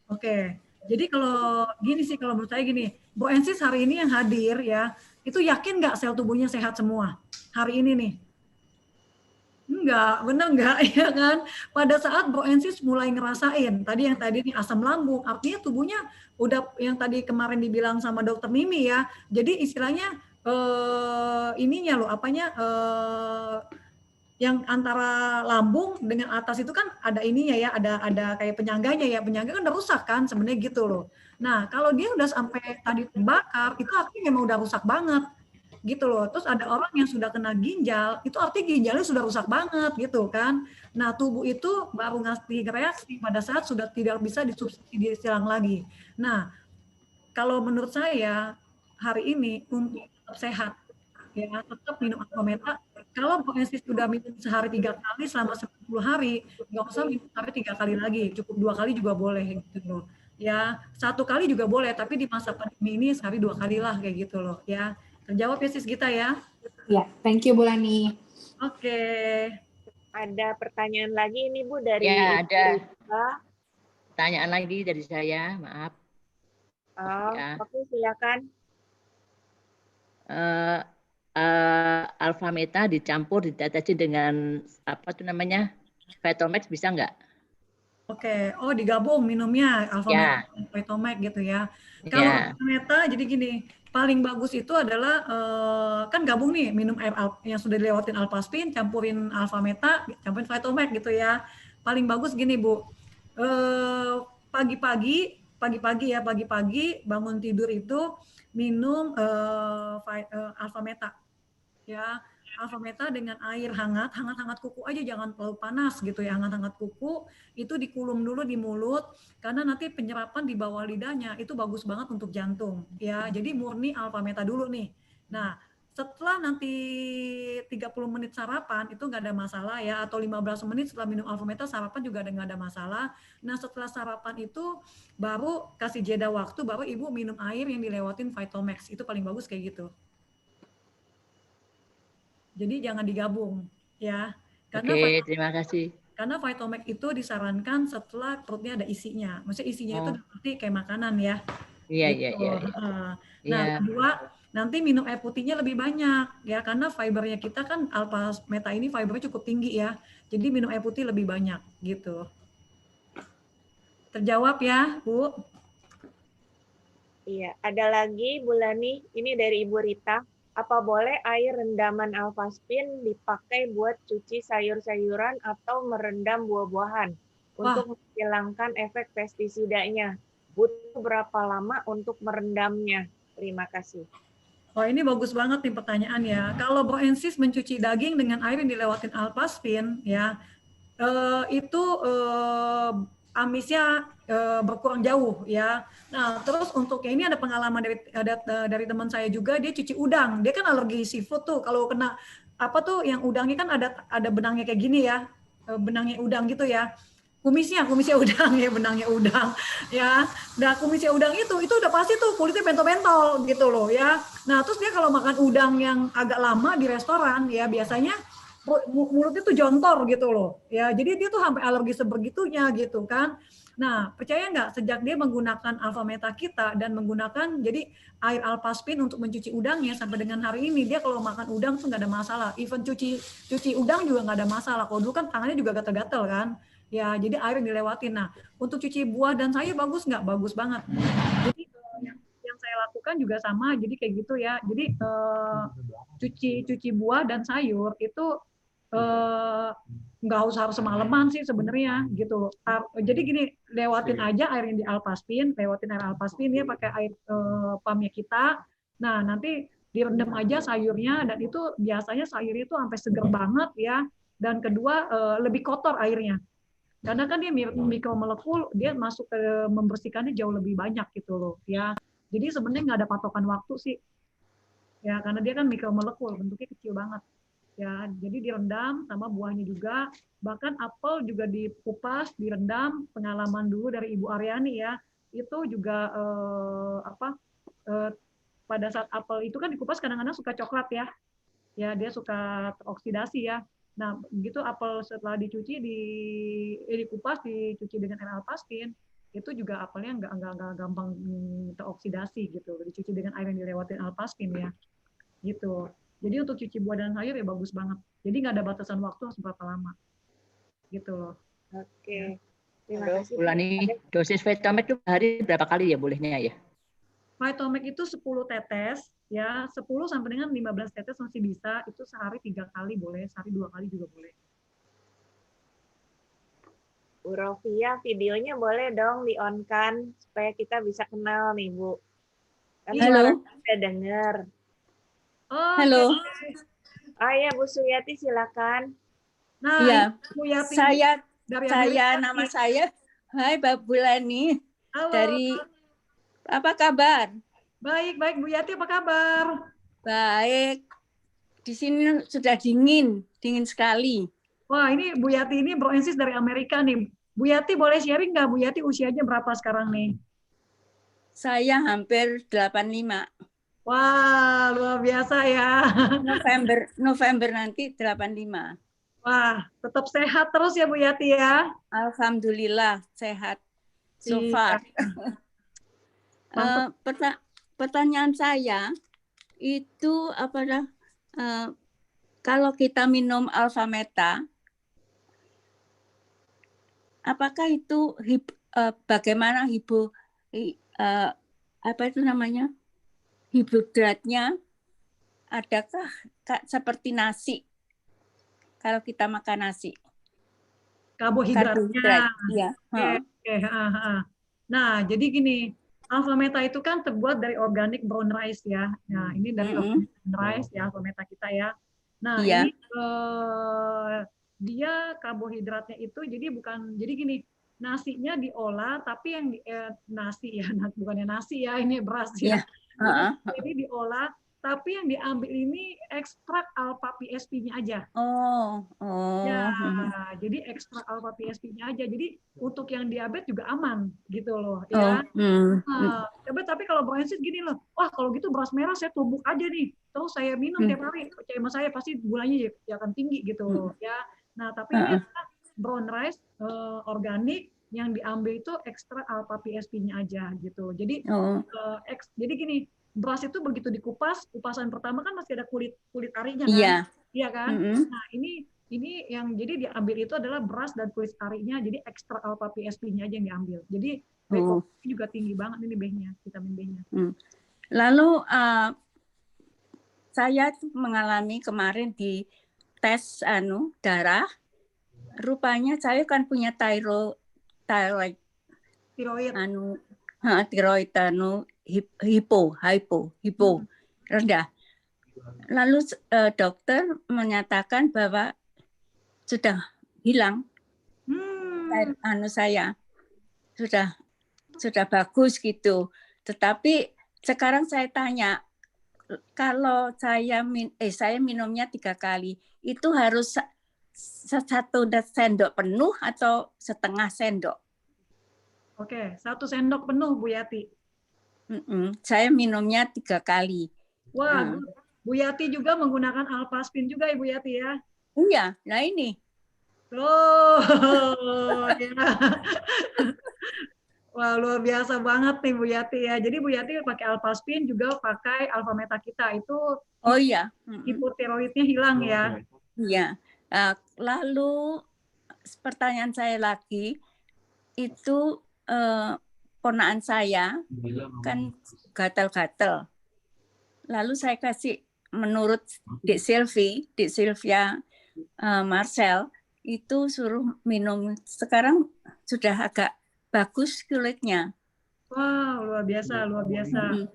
Speaker 2: Oke. Jadi kalau gini sih, kalau menurut saya gini, broensis hari ini yang hadir ya, itu yakin nggak sel tubuhnya sehat semua hari ini nih? Enggak, bener enggak, ya kan? Pada saat broensis mulai ngerasain, tadi nih asam lambung, artinya tubuhnya udah yang tadi kemarin dibilang sama dokter Mimi ya, jadi istilahnya ininya loh, apanya, yang antara lambung dengan atas itu kan ada ininya ya, ada kayak penyangganya ya, penyangga kan udah rusak kan sebenarnya gitu loh. Nah, kalau dia udah sampai tadi terbakar, itu artinya memang udah rusak banget gitu loh. Terus ada orang yang sudah kena ginjal, itu artinya ginjalnya sudah rusak banget gitu kan. Nah, tubuh itu baru ngasih reaksi pada saat sudah tidak bisa disubsidi silang lagi. Nah, kalau menurut saya hari ini untuk tetap sehat ya tetap minum alfa meta. Kalau broensis sudah minum sehari 3 kali selama 10 hari, nggak usah minum sehari 3 kali lagi, cukup 2 kali juga boleh gitu loh. Ya, 1 kali juga boleh, tapi di masa pandemi ini sehari 2 kali lah kayak gitu loh ya. Terjawab ya sis Gita ya?
Speaker 8: Ya, thank you Bu Lani.
Speaker 2: Oke.
Speaker 1: Ada pertanyaan lagi ini Bu dari
Speaker 10: ya, ada
Speaker 1: Rita.
Speaker 10: pertanyaan lagi dari saya, maaf.
Speaker 1: Ya. Oke, silakan.
Speaker 10: Alfa meta dicampur dideteksi dengan apa tuh namanya Vitomax bisa nggak?
Speaker 2: Oke, oh digabung minumnya alfa meta dan Vitomax gitu ya. Kalau alfa meta jadi gini, paling bagus itu adalah kan gabung nih minum air yang sudah dilewatin alpaspin, campurin alfa meta, campurin Vitomax gitu ya. Paling bagus gini Bu, pagi-pagi bangun tidur itu minum alfa meta ya. Alfa meta dengan air hangat kuku aja, jangan terlalu panas gitu ya, hangat kuku, itu dikulum dulu di mulut, karena nanti penyerapan di bawah lidahnya itu bagus banget untuk jantung ya. Jadi murni alfa meta dulu nih. Nah, setelah nanti 30 menit sarapan itu nggak ada masalah ya, atau 15 menit setelah minum alfa meta sarapan juga nggak ada masalah. Nah, setelah sarapan itu baru kasih jeda waktu, baru ibu minum air yang dilewatin Vitomax, itu paling bagus kayak gitu. Jadi jangan digabung ya. Karena
Speaker 10: terima kasih.
Speaker 2: Karena Vitomax itu disarankan setelah perutnya ada isinya. Maksudnya isinya itu seperti kayak makanan ya.
Speaker 10: Iya.
Speaker 2: Nah, kedua, nanti minum air putihnya lebih banyak ya, karena fibernya kita kan alfa meta ini fibernya cukup tinggi ya. Jadi minum air putih lebih banyak gitu. Terjawab ya, Bu?
Speaker 1: Iya, ada lagi Bu Lani, ini dari Ibu Rita. Apa boleh air rendaman alfaspin dipakai buat cuci sayur-sayuran atau merendam buah-buahan untuk menghilangkan efek pestisidanya? Butuh berapa lama untuk merendamnya? Terima kasih.
Speaker 2: Oh, ini bagus banget nih pertanyaannya. Kalau broensis mencuci daging dengan air yang dilewatin alfaspin ya, itu amisnya berkurang jauh ya. Nah, terus untuk ini ada pengalaman dari teman saya juga, dia cuci udang. Dia kan alergi seafood tuh. Kalau kena apa tuh yang udangnya kan ada benangnya kayak gini ya. Benangnya udang gitu ya. Kumisnya udang ya, benangnya udang ya. Nah, kumisnya udang itu udah pasti tuh kulitnya bentol-bentol gitu loh ya. Nah, terus dia kalau makan udang yang agak lama di restoran ya, biasanya mulutnya tuh jontor gitu loh ya. Jadi dia tuh sampai alergi sebegitunya gitu kan. Nah, percaya nggak, sejak dia menggunakan alfa meta kita dan menggunakan jadi air alpaspin untuk mencuci udangnya, sampai dengan hari ini dia kalau makan udang tuh nggak ada masalah. Even cuci udang juga nggak ada masalah. Kalau dulu kan tangannya juga gatel-gatel kan. Ya, jadi air yang dilewatin. Nah, untuk cuci buah dan sayur bagus nggak? Bagus banget. Jadi yang saya lakukan juga sama. Jadi kayak gitu ya. Jadi cuci buah dan sayur itu nggak harus semalaman sih sebenarnya gitu loh. Jadi gini, lewatin aja air yang di Alpaspin, lewatin air Alpaspin ya pakai air pumpnya kita. Nah nanti direndam aja sayurnya, dan itu biasanya sayurnya itu sampai seger banget ya. Dan kedua lebih kotor airnya, karena kan dia mikromolekul, dia masuk ke membersihkannya jauh lebih banyak gitu loh ya. Jadi sebenarnya nggak ada patokan waktu sih ya, karena dia kan mikromolekul, bentuknya kecil banget. Ya, jadi direndam sama buahnya juga, bahkan apel juga dikupas, direndam. Pengalaman dulu dari Ibu Aryani ya, itu juga pada saat apel itu kan dikupas kadang-kadang suka coklat ya dia suka teroksidasi ya. Nah, begitu apel setelah dicuci dikupas, dicuci dengan air Alpaspin, itu juga apelnya nggak gampang teroksidasi gitu, dicuci dengan air yang dilewatin Alpaspin ya, gitu. Jadi untuk cuci buah dan sayur ya bagus banget. Jadi nggak ada batasan waktu seberapa lama, gitu loh.
Speaker 1: Oke, terima kasih.
Speaker 10: Bulani, dosis Vitamed itu hari berapa kali ya bolehnya ya?
Speaker 2: Vitamed itu 10 tetes ya, 10 sampai dengan 15 tetes masih bisa. Itu sehari 3 kali boleh, sehari 2 kali juga boleh.
Speaker 1: Bu Rofia, videonya boleh dong di-on-kan supaya kita bisa kenal nih, Bu. Kan
Speaker 11: Halo.
Speaker 1: Sudah dengar.
Speaker 2: Oh,
Speaker 11: Halo.
Speaker 2: okay.
Speaker 1: Ya, Bu Suyati silakan.
Speaker 2: Nah,
Speaker 11: iya,
Speaker 2: Bu Yati,
Speaker 11: nama saya. Hai, Mbak Bulani.
Speaker 2: Halo.
Speaker 11: Dari apa kabar?
Speaker 2: Baik, Bu Yati apa kabar?
Speaker 11: Baik. Di sini sudah dingin sekali.
Speaker 2: Wah, ini Bu Yati ini Broensis dari Amerika nih. Bu Yati boleh sharing nggak? Bu Yati usianya berapa sekarang nih?
Speaker 11: Saya hampir 85.
Speaker 2: Wah, luar biasa ya.
Speaker 11: November nanti 85.
Speaker 2: Wah, tetap sehat terus ya Bu Yati ya.
Speaker 11: Alhamdulillah sehat so far. Pertanyaan saya itu kalau kita minum Alfameta, apakah itu bagaimana hidratnya? Adakah seperti nasi? Kalau kita makan nasi,
Speaker 2: karbohidratnya.
Speaker 11: Ya.
Speaker 2: Oke. Nah, jadi gini, Alfameta itu kan terbuat dari organic brown rice ya. Nah, ini dari organic brown rice ya, Alfameta kita ya. Nah, ini dia karbohidratnya itu jadi gini, nasinya diolah, tapi yang nasi ya, bukannya nasi ya, ini beras ya. Jadi diolah, tapi yang diambil ini ekstrak alpha PSP-nya aja. Ya, jadi ekstrak alpha PSP-nya aja. Jadi untuk yang diabetes juga aman gitu loh, ya. Tapi kalau Broensis gini loh, wah kalau gitu beras merah saya tumbuk aja nih, terus saya minum tiap hari, percaya sama saya pasti gulanya ya akan tinggi gitu loh, ya. Nah tapi ini adalah brown rice organik, yang diambil itu ekstrak alpha PSP-nya aja gitu. Jadi jadi gini, beras itu begitu dikupas, kupasan pertama kan masih ada kulit arinya kan, iya kan. Nah ini yang jadi diambil itu adalah beras dan kulit arinya, jadi ekstra alpha PSP-nya aja yang diambil. Jadi B-kompleks juga tinggi banget ini B-nya, vitamin B-nya.
Speaker 11: Lalu saya mengalami kemarin di tes darah, rupanya saya kan punya tiroid hipo rendah. Lalu dokter menyatakan bahwa sudah hilang saya sudah bagus gitu. Tetapi sekarang saya tanya, kalau saya minumnya 3 kali, itu harus 1 sendok penuh atau setengah sendok?
Speaker 2: Oke, 1 sendok penuh Bu Yati.
Speaker 11: Saya minumnya 3 kali.
Speaker 2: Wah, Bu Yati juga menggunakan Alpaspin juga Ibu Yati ya?
Speaker 11: Iya, nah ini.
Speaker 2: Ya. Wah, luar biasa banget nih Bu Yati ya. Jadi Bu Yati pakai Alpaspin juga pakai Alfameta kita itu. Hipotiroidnya hilang ya.
Speaker 11: Iya. Lalu pertanyaan saya lagi, itu ponaan saya kan gatal-gatal. Lalu saya kasih, menurut Dek Sylvia Marcel, itu suruh minum. Sekarang sudah agak bagus kulitnya.
Speaker 2: Wow, luar biasa, luar biasa.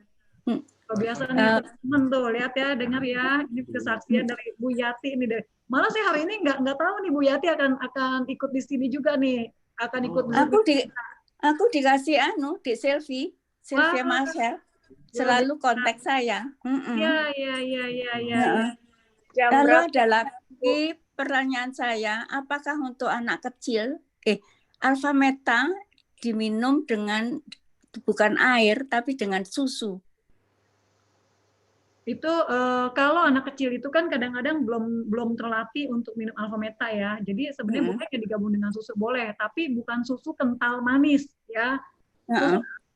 Speaker 2: Luar biasa nih teman-teman tuh, lihat ya, dengar ya, ini kesaksian dari Bu Yati ini deh. Malah saya hari ini nggak tahu nih Bu Yati akan ikut di sini juga nih, akan ikut.
Speaker 11: Aku dikasih di Sylvia Marcel selalu kontak saya.
Speaker 2: Iya.
Speaker 11: Lalu ada lagi pertanyaan saya, apakah untuk anak kecil Alpha Meta diminum dengan bukan air tapi dengan susu?
Speaker 2: Itu kalau anak kecil itu kan kadang-kadang belum terlatih untuk minum Alpha Meta ya. Jadi sebenarnya boleh digabung dengan susu boleh, tapi bukan susu kental manis ya.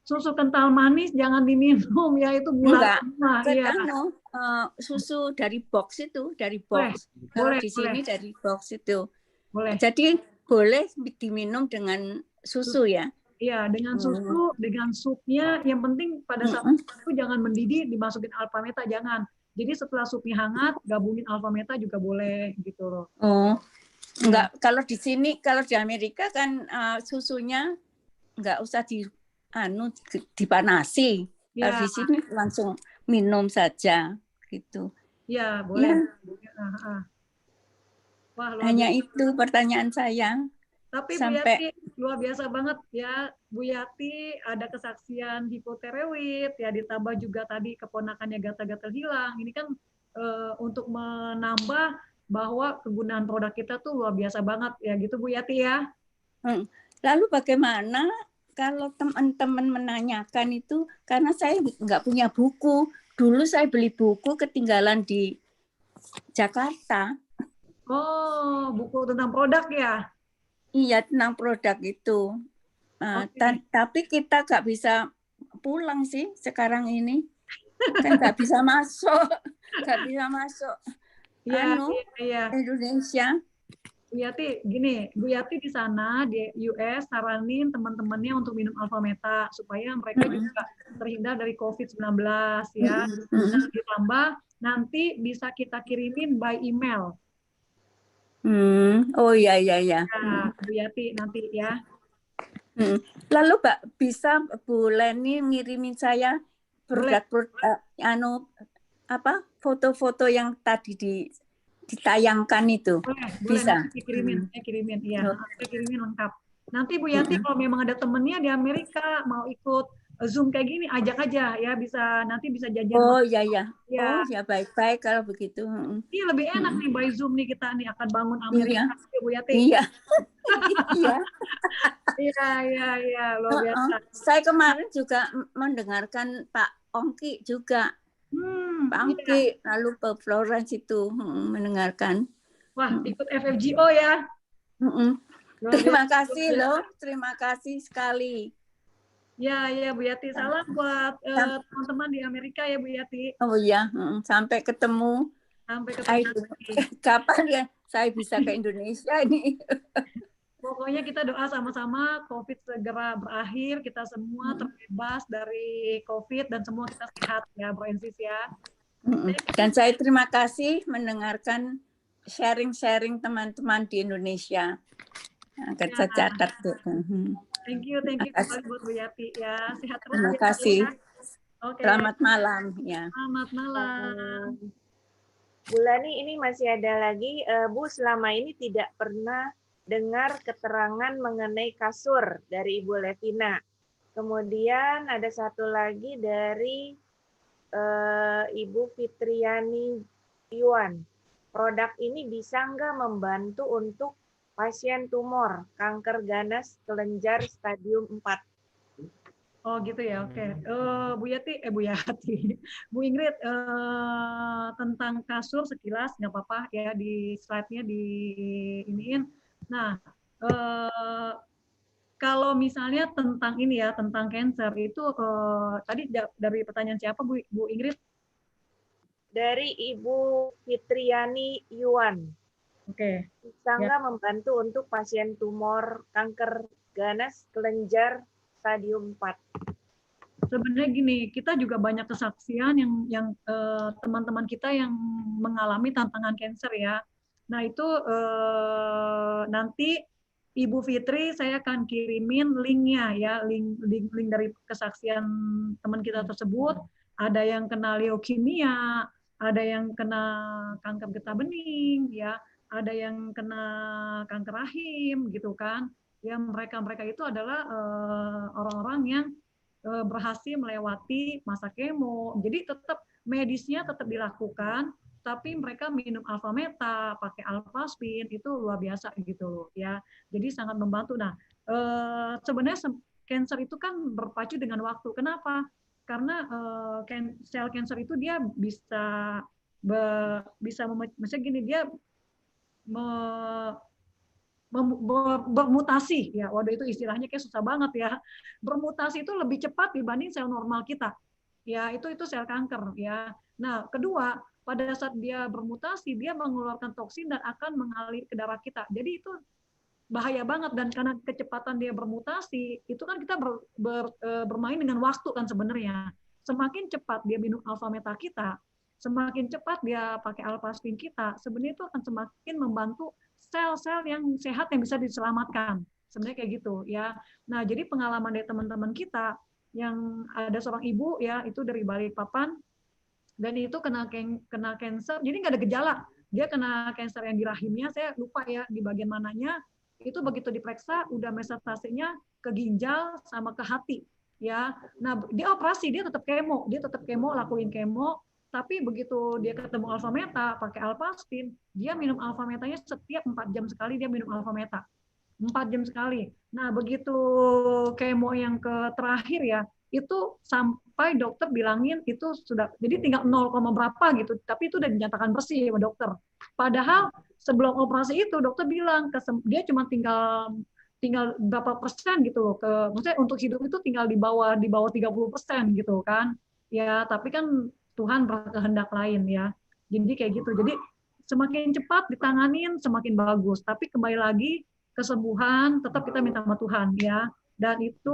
Speaker 2: Susu kental manis jangan diminum ya, itu gula.
Speaker 11: Susu dari box itu, dari box. Kalau di sini dari box itu.
Speaker 2: Boleh.
Speaker 11: Jadi boleh diminum dengan susu ya.
Speaker 2: Iya, dengan susu, dengan supnya. Yang penting pada saat itu jangan mendidih, dimasukin Alpha Meta, jangan. Jadi setelah supnya hangat, gabungin Alpha Meta juga boleh gitu loh.
Speaker 11: Oh, enggak. Kalau di sini, kalau di Amerika kan susunya enggak usah dipanasi. Ya. Kalau di sini langsung minum saja gitu.
Speaker 2: Ya, boleh.
Speaker 11: Ya. Wah, hanya itu pertanyaan saya.
Speaker 2: Tapi Bu Yati luar biasa banget ya, Bu Yati ada kesaksian hipotiroid ya, ditambah juga tadi keponakannya gatal-gatal hilang. Ini kan untuk menambah bahwa kegunaan produk kita tuh luar biasa banget ya, gitu Bu Yati ya.
Speaker 11: Lalu bagaimana kalau teman-teman menanyakan itu, karena saya nggak punya buku. Dulu saya beli buku ketinggalan di Jakarta.
Speaker 2: Oh, buku tentang produk ya?
Speaker 11: Iya, tentang produk itu. Tapi kita nggak bisa pulang sih sekarang ini. Kan nggak bisa masuk. Nggak bisa masuk Indonesia.
Speaker 2: Bu Yati, gini, Bu Yati di sana di US saranin teman-temannya untuk minum Alpha Meta supaya mereka juga terhindar dari COVID-19 ya. Nah, ditambah nanti bisa kita kirimin by email.
Speaker 11: Oh iya.
Speaker 2: Bu Yati nanti ya.
Speaker 11: Lalu Mbak bisa Bu Leni ngirimin saya produk foto-foto yang tadi ditayangkan itu.
Speaker 2: Boleh,
Speaker 11: bisa.
Speaker 2: Saya kirimin, iya. Saya kirimin lengkap. Nanti Bu Yanti kalau memang ada temennya di Amerika mau ikut Zoom kayak gini, ajak aja ya, nanti bisa jajan.
Speaker 11: Oh iya. Oh ya baik-baik kalau begitu.
Speaker 2: Iya, lebih enak nih by Zoom nih, kita nih akan bangun Amerika ya, Bu Yati.
Speaker 11: Iya.
Speaker 2: Iya, luar biasa.
Speaker 11: Saya kemarin juga mendengarkan Pak Ongki juga. Pak Ongki, lalu Pak Florence itu mendengarkan.
Speaker 2: Wah, ikut FFGO ya.
Speaker 11: Terima kasih loh, terima kasih sekali.
Speaker 2: Ya Bu Yati, salam buat teman-teman di Amerika ya Bu Yati.
Speaker 11: Oh iya, sampai ketemu. Kapan ya saya bisa ke Indonesia ini?
Speaker 2: Pokoknya kita doa sama-sama COVID segera berakhir, kita semua terbebas dari COVID dan semua kita sehat ya, Bro Ensis ya.
Speaker 11: Dan saya terima kasih mendengarkan sharing-sharing teman-teman di Indonesia. Akan saya catat.
Speaker 2: Thank you kembali buat Bu Yati ya. Sehat terus.
Speaker 11: Terima kasih.
Speaker 2: Ya. Okay.
Speaker 11: Selamat malam ya.
Speaker 2: Selamat malam.
Speaker 1: Bu Lani, ini masih ada lagi, Bu selama ini tidak pernah dengar keterangan mengenai kasur dari Ibu Levina. Kemudian ada satu lagi dari Ibu Fitriani Yuan. Produk ini bisa nggak membantu untuk pasien tumor kanker ganas kelenjar stadium 4?
Speaker 2: Oh gitu ya, oke. Bu Bu Ingrid, tentang kasur sekilas nggak apa-apa ya, di slide-nya di iniin. Nah, kalau misalnya tentang ini ya, tentang cancer itu tadi dari pertanyaan siapa Bu Ingrid?
Speaker 1: Dari Ibu Fitriani Yuan.
Speaker 2: Oke.
Speaker 1: Bisa nggak membantu untuk pasien tumor kanker ganas kelenjar stadium 4?
Speaker 2: Sebenarnya gini, kita juga banyak kesaksian yang teman-teman kita yang mengalami tantangan cancer ya. Nah itu nanti Ibu Fitri saya akan kirimin linknya ya, link dari kesaksian teman kita tersebut. Ada yang kena leukemia, ada yang kena kanker getah bening, ya, ada yang kena kanker rahim, gitu kan. Ya mereka itu adalah orang-orang yang berhasil melewati masa kemo. Jadi tetap medisnya tetap dilakukan, tapi mereka minum alfameta, pakai alfaspin, itu luar biasa gitu loh ya. Jadi sangat membantu. Nah, sebenarnya cancer itu kan berpacu dengan waktu. Kenapa? Karena sel cancer itu dia bisa maksudnya gini, dia bermutasi ya. Waduh itu istilahnya kayak susah banget ya. Bermutasi itu lebih cepat dibanding sel normal kita. Ya, itu sel kanker ya. Nah, kedua, pada saat dia bermutasi, dia mengeluarkan toksin dan akan mengalir ke darah kita. Jadi itu bahaya banget, dan karena kecepatan dia bermutasi, itu kan kita bermain dengan waktu kan sebenarnya. Semakin cepat dia minum alfameta kita, semakin cepat dia pakai alfaspin kita, sebenarnya itu akan semakin membantu sel-sel yang sehat yang bisa diselamatkan. Sebenarnya kayak gitu ya. Nah, jadi pengalaman dari teman-teman kita yang ada seorang ibu ya, itu dari Balikpapan, dan itu kena cancer, jadi nggak ada gejala. Dia kena cancer yang di rahimnya, saya lupa ya di bagian mananya. Itu begitu diperiksa udah metastasenya ke ginjal sama ke hati ya. Nah, dia operasi, dia tetap kemo, lakuin kemo, tapi begitu dia ketemu alfameta, pakai alfaspin, dia minum alfametanya setiap 4 jam sekali, dia minum alfameta. 4 jam sekali. Nah, begitu kemo yang terakhir ya, itu sampai dokter bilangin itu sudah, jadi tinggal 0, berapa gitu, tapi itu udah dinyatakan bersih sama dokter. Padahal sebelum operasi itu dokter bilang dia cuma tinggal berapa persen gitu loh, maksudnya untuk hidup itu tinggal di bawah 30% gitu kan. Ya, tapi kan Tuhan berkehendak lain ya. Jadi kayak gitu. Jadi semakin cepat ditanganin semakin bagus. Tapi kembali lagi kesembuhan tetap kita minta sama Tuhan ya. Dan itu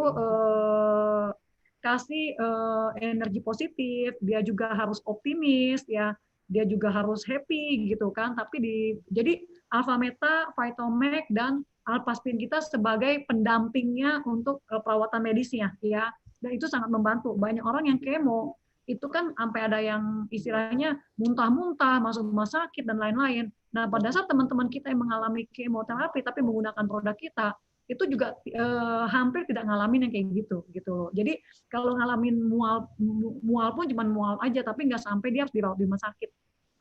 Speaker 2: kasih energi positif, dia juga harus optimis ya, dia juga harus happy gitu kan. Tapi jadi alfameta, Vitomax dan alfaspin kita sebagai pendampingnya untuk perawatan medisnya ya. Dan itu sangat membantu. Banyak orang yang kemo itu kan sampai ada yang istilahnya muntah-muntah, masuk rumah sakit dan lain-lain. Nah, pada saat teman-teman kita yang mengalami kemoterapi tapi menggunakan produk kita, itu juga hampir tidak ngalamin yang kayak gitu. Jadi kalau ngalamin mual pun cuma mual aja, tapi nggak sampai dia harus dirawat di rumah sakit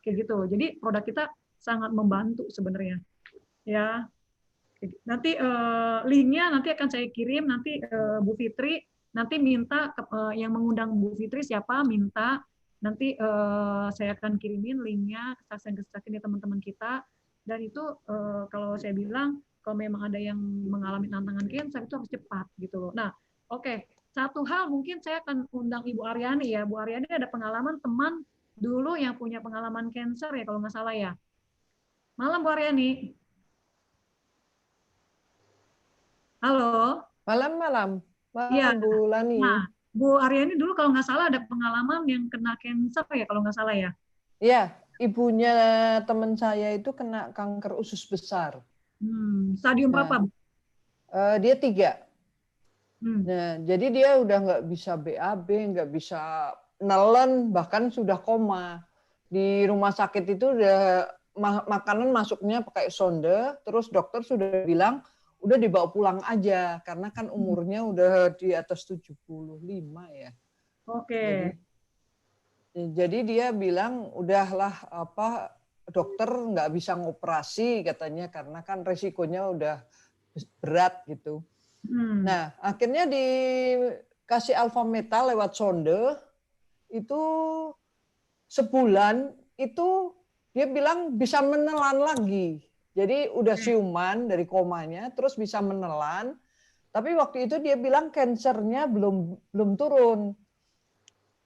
Speaker 2: kayak gitu. Jadi produk kita sangat membantu sebenarnya. Ya, nanti linknya nanti akan saya kirim, nanti Bu Fitri nanti minta yang mengundang Bu Fitri siapa, minta nanti saya akan kirimin linknya kesaksian-kesaksian teman-teman kita. Dan itu kalau saya bilang kalau memang ada yang mengalami tantangan cancer itu harus cepat gitu loh. Nah, oke. Satu hal mungkin saya akan undang Ibu Aryani ya. Bu Aryani ada pengalaman teman dulu yang punya pengalaman cancer ya kalau nggak salah ya. Malam Bu Aryani. Halo.
Speaker 12: Malam.
Speaker 2: Iya,
Speaker 12: Bu Lani.
Speaker 2: Nah, Bu Aryani dulu kalau nggak salah ada pengalaman yang kena cancer ya kalau nggak salah ya?
Speaker 12: Iya, ibunya teman saya itu kena kanker usus besar.
Speaker 2: Stadium berapa?
Speaker 12: Dia 3. Nah, jadi dia udah nggak bisa BAB, nggak bisa nelen, bahkan sudah koma. Di rumah sakit itu udah makanan masuknya pakai sonde, terus dokter sudah bilang udah dibawa pulang aja karena kan umurnya udah di atas 75 ya.
Speaker 2: Oke.
Speaker 12: Jadi dia bilang udahlah dokter nggak bisa ngoperasi katanya karena kan resikonya udah berat gitu. Nah, akhirnya dikasih alfameta lewat sonde itu sebulan itu dia bilang bisa menelan lagi. Jadi udah siuman dari komanya, terus bisa menelan. Tapi waktu itu dia bilang kansernya belum turun.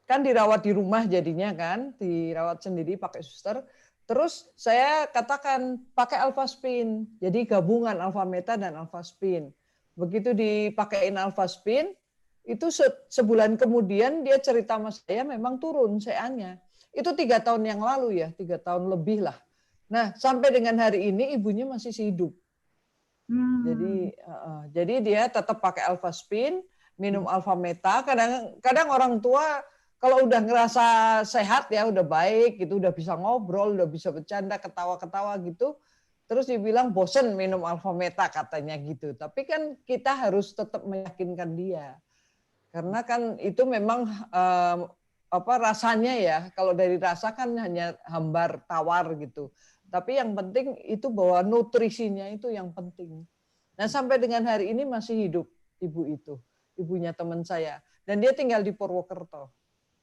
Speaker 12: Kan dirawat di rumah jadinya kan, dirawat sendiri pakai suster. Terus saya katakan pakai alfaspin. Jadi gabungan alfameta dan alfaspin. Begitu dipakein alfaspin, itu sebulan kemudian dia cerita sama saya memang turun CA-nya. Itu 3 tahun yang lalu ya, 3 tahun lebih lah. Nah, sampai dengan hari ini ibunya masih hidup. Jadi dia tetap pakai Alphaspin, minum Alphameta. Kadang orang tua kalau udah ngerasa sehat ya, udah baik gitu, udah bisa ngobrol, udah bisa bercanda, ketawa-ketawa gitu, terus dibilang bosen minum Alphameta katanya gitu. Tapi kan kita harus tetap meyakinkan dia, karena kan itu memang rasanya ya. Kalau dari rasa kan hanya hambar tawar gitu. Tapi yang penting itu bahwa nutrisinya itu yang penting. Nah, sampai dengan hari ini masih hidup ibu itu, ibunya teman saya, dan dia tinggal di Purwokerto.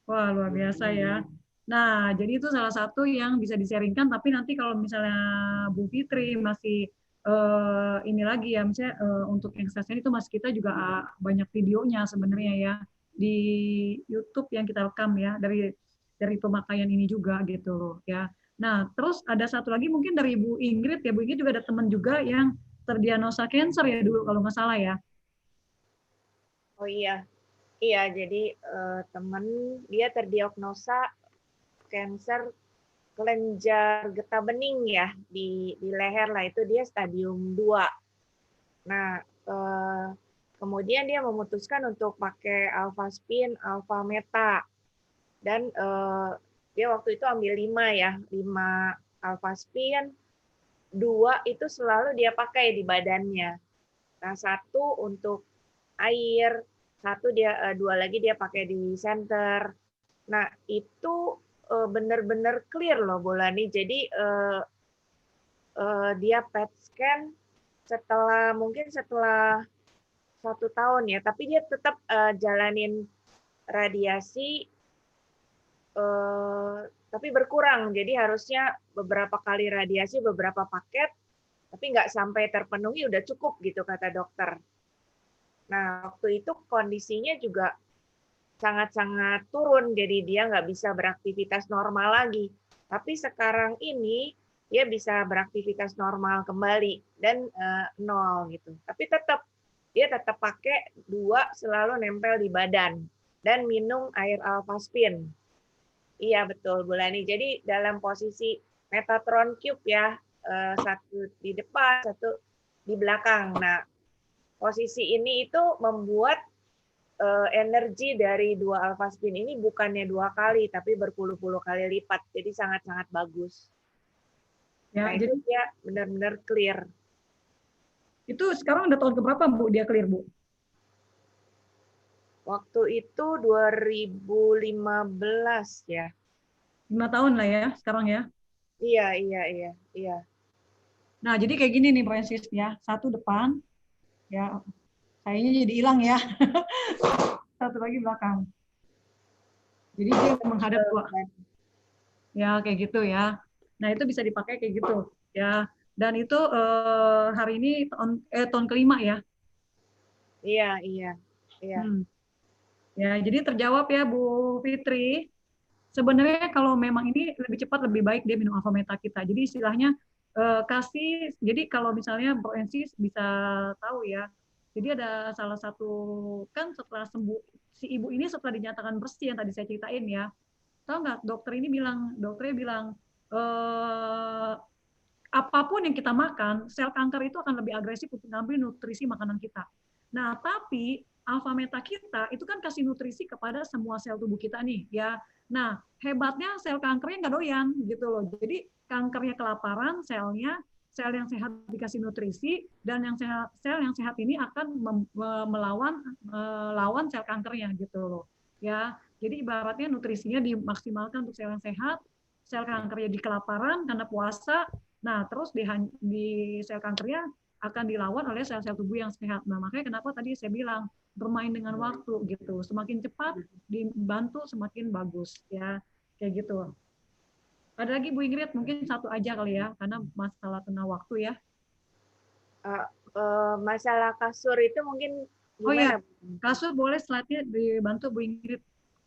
Speaker 2: Wah, luar biasa ya. Nah, jadi itu salah satu yang bisa di-sharingkan, tapi nanti kalau misalnya Bu Fitri masih ini lagi ya, misalnya untuk yang session itu Mas kita juga banyak videonya sebenarnya ya di YouTube yang kita rekam ya dari pemakaian ini juga gitu loh ya. Nah, terus ada satu lagi mungkin dari Bu Ingrid ya. Bu Ingrid juga ada teman juga yang terdiagnosa kanker ya dulu kalau nggak salah ya.
Speaker 1: Oh iya, iya. Jadi teman dia terdiagnosa kanker kelenjar getah bening ya di leher lah, itu dia stadium 2. Nah, kemudian dia memutuskan untuk pakai Alphaspin, Alphameta, dan dia waktu itu ambil 5 Alphaspin, 2 itu selalu dia pakai di badannya. Nah, 1 untuk air, 2 lagi dia pakai di center. Nah, itu benar-benar clear loh, Bolani. Jadi dia PET scan mungkin setelah 1 tahun ya, tapi dia tetap jalanin radiasi, tapi berkurang. Jadi harusnya beberapa kali radiasi, beberapa paket, tapi nggak sampai terpenuhi, udah cukup gitu kata dokter. Nah, waktu itu kondisinya juga sangat-sangat turun, jadi dia nggak bisa beraktivitas normal lagi. Tapi sekarang ini dia bisa beraktivitas normal kembali dan 0 gitu. Tapi dia tetap pakai 2 selalu nempel di badan dan minum air Alphaspin. Iya betul, Bulani. Jadi dalam posisi Metatron Cube ya, 1 di depan, 1 di belakang. Nah, posisi ini itu membuat energi dari 2 Alphaspin ini bukannya 2 kali, tapi berpuluh-puluh kali lipat. Jadi sangat-sangat bagus.
Speaker 2: Ya,
Speaker 1: nah,
Speaker 2: jadi
Speaker 1: itu dia benar-benar clear.
Speaker 2: Itu sekarang udah tahun keberapa Bu dia clear Bu?
Speaker 1: Waktu itu 2015 ya.
Speaker 2: 5 tahun lah ya sekarang ya.
Speaker 1: Iya.
Speaker 2: Nah, jadi kayak gini nih Francis ya. 1 depan ya. Kayaknya jadi hilang ya. 1 lagi belakang. Jadi dia menghadap 2. Ya, kayak gitu ya. Nah, itu bisa dipakai kayak gitu ya. Dan itu hari ini tahun ke-5 ya.
Speaker 1: Iya.
Speaker 2: Ya, jadi terjawab ya Bu Fitri. Sebenarnya kalau memang ini lebih cepat lebih baik dia minum Alphameta kita. Jadi istilahnya jadi kalau misalnya Bro Ensis bisa tahu ya. Jadi ada salah satu kan setelah sembuh si ibu ini setelah dinyatakan bersih yang tadi saya ceritain ya. Tahu nggak dokternya bilang apapun yang kita makan, sel kanker itu akan lebih agresif untuk ngambil nutrisi makanan kita. Nah, tapi Alphameta kita itu kan kasih nutrisi kepada semua sel tubuh kita nih, ya. Nah, hebatnya sel kankernya nggak doyan gitu loh. Jadi kankernya kelaparan, sel yang sehat dikasih nutrisi, dan sel yang sehat ini akan melawan sel kankernya gitu loh. Ya, jadi ibaratnya nutrisinya dimaksimalkan untuk sel yang sehat, sel kankernya di kelaparan karena puasa. Nah, terus di sel kankernya akan dilawan oleh sel-sel tubuh yang sehat. Nah, makanya kenapa tadi saya bilang bermain dengan waktu gitu. Semakin cepat dibantu semakin bagus ya. Kayak gitu. Ada lagi Bu Ingrid, mungkin 1 aja kali ya, karena masalah tengah waktu ya.
Speaker 1: Masalah kasur itu mungkin gimana?
Speaker 2: Oh iya, kasur boleh slide-nya dibantu Bu Ingrid.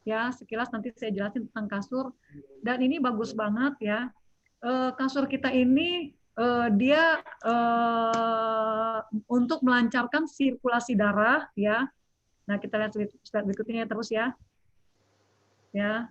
Speaker 2: Ya, sekilas nanti saya jelasin tentang kasur. Dan ini bagus banget ya. Kasur kita ini dia untuk melancarkan sirkulasi darah ya. Nah, kita lihat slide berikutnya terus ya. Ya.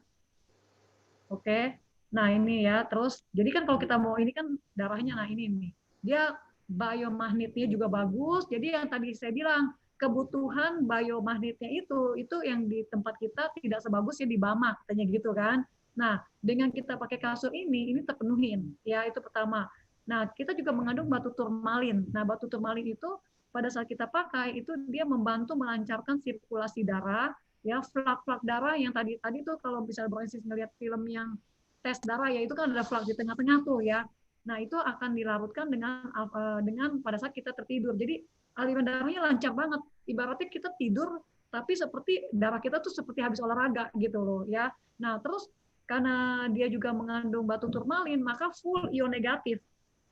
Speaker 2: Oke. Nah ini ya, terus jadi kan kalau kita mau ini kan darahnya, nah ini nih, dia biomagnetnya juga bagus. Jadi yang tadi saya bilang kebutuhan biomagnetnya itu yang di tempat kita tidak sebagus ya di Bama katanya gitu kan. Nah dengan kita pakai kasur ini terpenuhin ya, itu pertama. Nah kita juga mengandung batu turmalin. Nah batu turmalin itu pada saat kita pakai itu dia membantu melancarkan sirkulasi darah ya, flak-flak darah yang tadi tuh kalau bisa Broensis ngelihat film yang tes darah ya, itu kan ada flak di tengah-tengah tuh ya. Nah itu akan dilarutkan dengan pada saat kita tertidur. Jadi aliran darahnya lancar banget. Ibaratnya kita tidur tapi seperti darah kita tuh seperti habis olahraga gitu loh ya. Nah terus karena dia juga mengandung batu turmalin maka full ion negatif.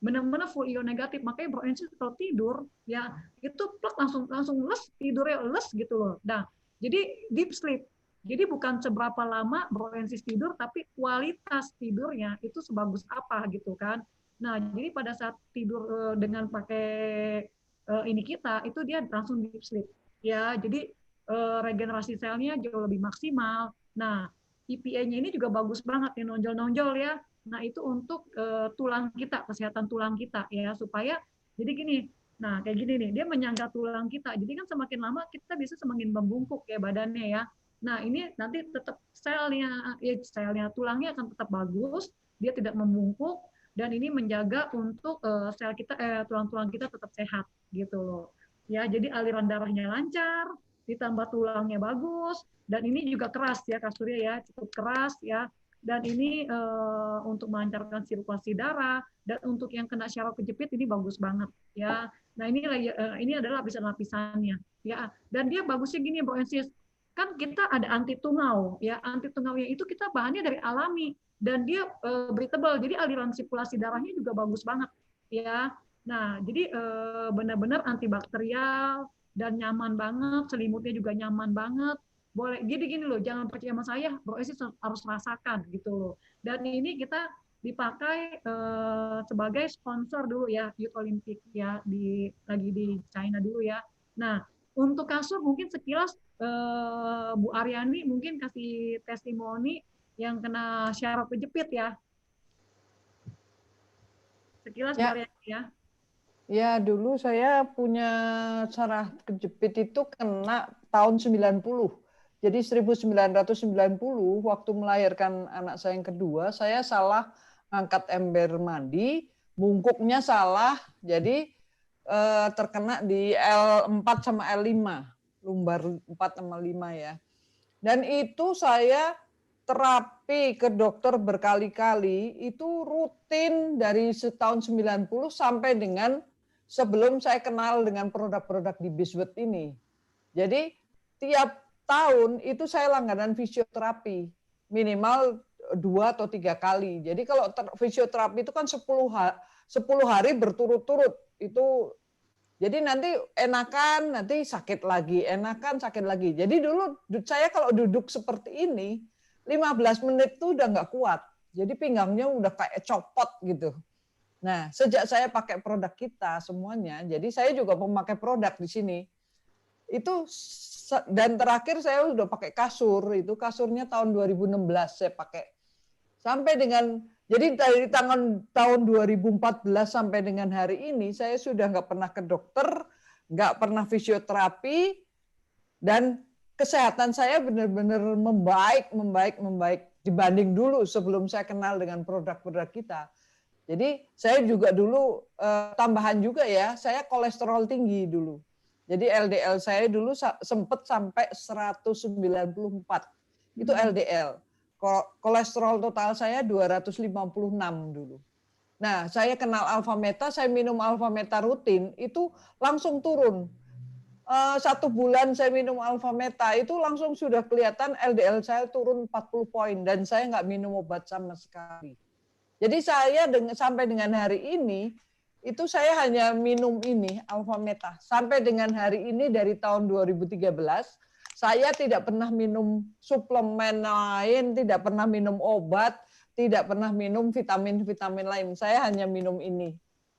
Speaker 2: Benar-benar full ion negatif. Makanya Broensis kalau tidur ya itu plak langsung les, tidurnya les gitu loh. Nah jadi deep sleep. Jadi bukan seberapa lama Broensis tidur, tapi kualitas tidurnya itu sebagus apa gitu kan. Nah, jadi pada saat tidur dengan pakai ini kita, itu dia langsung deep sleep. Ya, jadi regenerasi selnya jauh lebih maksimal. Nah, EPA-nya ini juga bagus banget, nih nonjol-nonjol ya. Nah, itu untuk tulang kita, kesehatan tulang kita ya, supaya jadi gini. Nah, kayak gini nih, dia menyangga tulang kita. Jadi kan semakin lama kita bisa semakin membungkuk ya badannya ya. Nah, ini nanti tetap selnya tulangnya akan tetap bagus, dia tidak membungkuk, dan ini menjaga untuk sel kita, tulang-tulang kita tetap sehat gitu loh. Ya, jadi aliran darahnya lancar, ditambah tulangnya bagus, dan ini juga keras ya kasurnya ya, cukup keras ya. Dan ini untuk melancarkan sirkulasi darah, dan untuk yang kena syaraf kejepit ini bagus banget ya. Nah ini adalah lapisan-lapisannya ya. Dan dia bagusnya gini Broensis, kan kita ada anti tungau ya, anti tungaunya itu kita bahannya dari alami dan dia breathable, jadi aliran sirkulasi darahnya juga bagus banget ya. Nah jadi benar-benar antibakterial dan nyaman banget, selimutnya juga nyaman banget. Boleh jadi gini loh, jangan percaya sama saya, Broensis harus rasakan gitu loh. Dan ini kita dipakai sebagai sponsor dulu ya Youth Olympic ya, lagi di China dulu ya. Nah untuk kasur mungkin sekilas Bu Aryani mungkin kasih testimoni yang kena syaraf kejepit ya. Sekilas Bu Aryani ya.
Speaker 12: Ya, dulu saya punya syaraf kejepit itu kena tahun 90. Jadi 1990 waktu melahirkan anak saya yang kedua, saya salah angkat ember mandi, bungkuknya salah, jadi terkena di L4 sama L5. Lumbar 4 sama 5 ya. Dan itu saya terapi ke dokter berkali-kali, itu rutin dari tahun 90 sampai dengan sebelum saya kenal dengan produk-produk di Biswet ini. Jadi tiap tahun itu saya langganan fisioterapi, minimal 2 atau 3 kali. Jadi kalau fisioterapi itu kan 10 hari berturut-turut, itu jadi nanti enakan, nanti sakit lagi, enakan, sakit lagi. Jadi dulu saya kalau duduk seperti ini, 15 menit tuh udah nggak kuat. Jadi pinggangnya udah kayak copot gitu. Nah, sejak saya pakai produk kita semuanya, jadi saya juga memakai produk di sini. Itu dan terakhir saya udah pakai kasur, itu kasurnya tahun 2016 saya pakai. Sampai dengan jadi dari tahun 2014 sampai dengan hari ini, saya sudah nggak pernah ke dokter, nggak pernah fisioterapi, dan kesehatan saya benar-benar membaik dibanding dulu sebelum saya kenal dengan produk-produk kita. Jadi saya juga dulu tambahan juga ya, saya kolesterol tinggi dulu. Jadi LDL saya dulu sempat sampai 194, itu LDL. Kolesterol total saya 256 dulu. Nah, saya kenal Alpha Meta, saya minum Alpha Meta rutin, itu langsung turun. 1 bulan saya minum Alpha Meta, itu langsung sudah kelihatan LDL saya turun 40 poin, dan saya nggak minum obat sama sekali. Jadi saya sampai dengan hari ini, itu saya hanya minum ini, Alpha Meta. Sampai dengan hari ini dari tahun 2013, saya tidak pernah minum suplemen lain, tidak pernah minum obat, tidak pernah minum vitamin-vitamin lain. Saya hanya minum ini.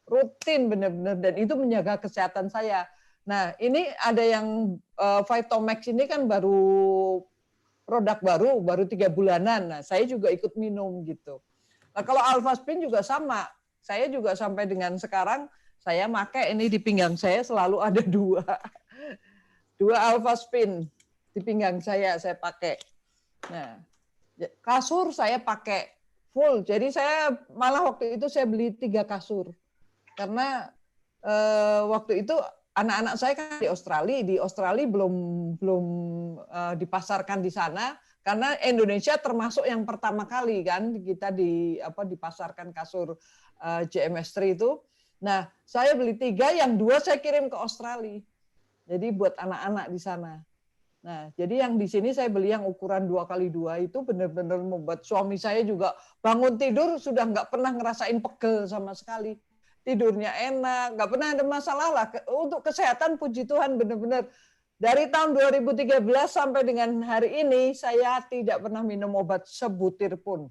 Speaker 12: Rutin benar-benar, dan itu menjaga kesehatan saya. Nah, ini ada yang Vitomax ini kan baru produk baru 3 bulanan. Nah, saya juga ikut minum gitu. Nah, kalau Alphaspin juga sama. Saya juga sampai dengan sekarang saya pakai ini di pinggang saya selalu ada dua Alphaspin di pinggang saya pakai. Nah, kasur saya pakai full. Jadi saya malah waktu itu saya beli 3 kasur karena waktu itu anak-anak saya kan di Australia belum dipasarkan di sana. Karena Indonesia termasuk yang pertama kali kan kita dipasarkan kasur JMS3 itu. Nah, saya beli 3, yang 2 saya kirim ke Australia. Jadi buat anak-anak di sana. Nah, jadi yang di sini saya beli yang ukuran 2x2 itu benar-benar membuat suami saya juga bangun tidur sudah nggak pernah ngerasain pegel sama sekali. Tidurnya enak, nggak pernah ada masalah lah. Untuk kesehatan puji Tuhan benar-benar. Dari tahun 2013 sampai dengan hari ini, saya tidak pernah minum obat sebutir pun.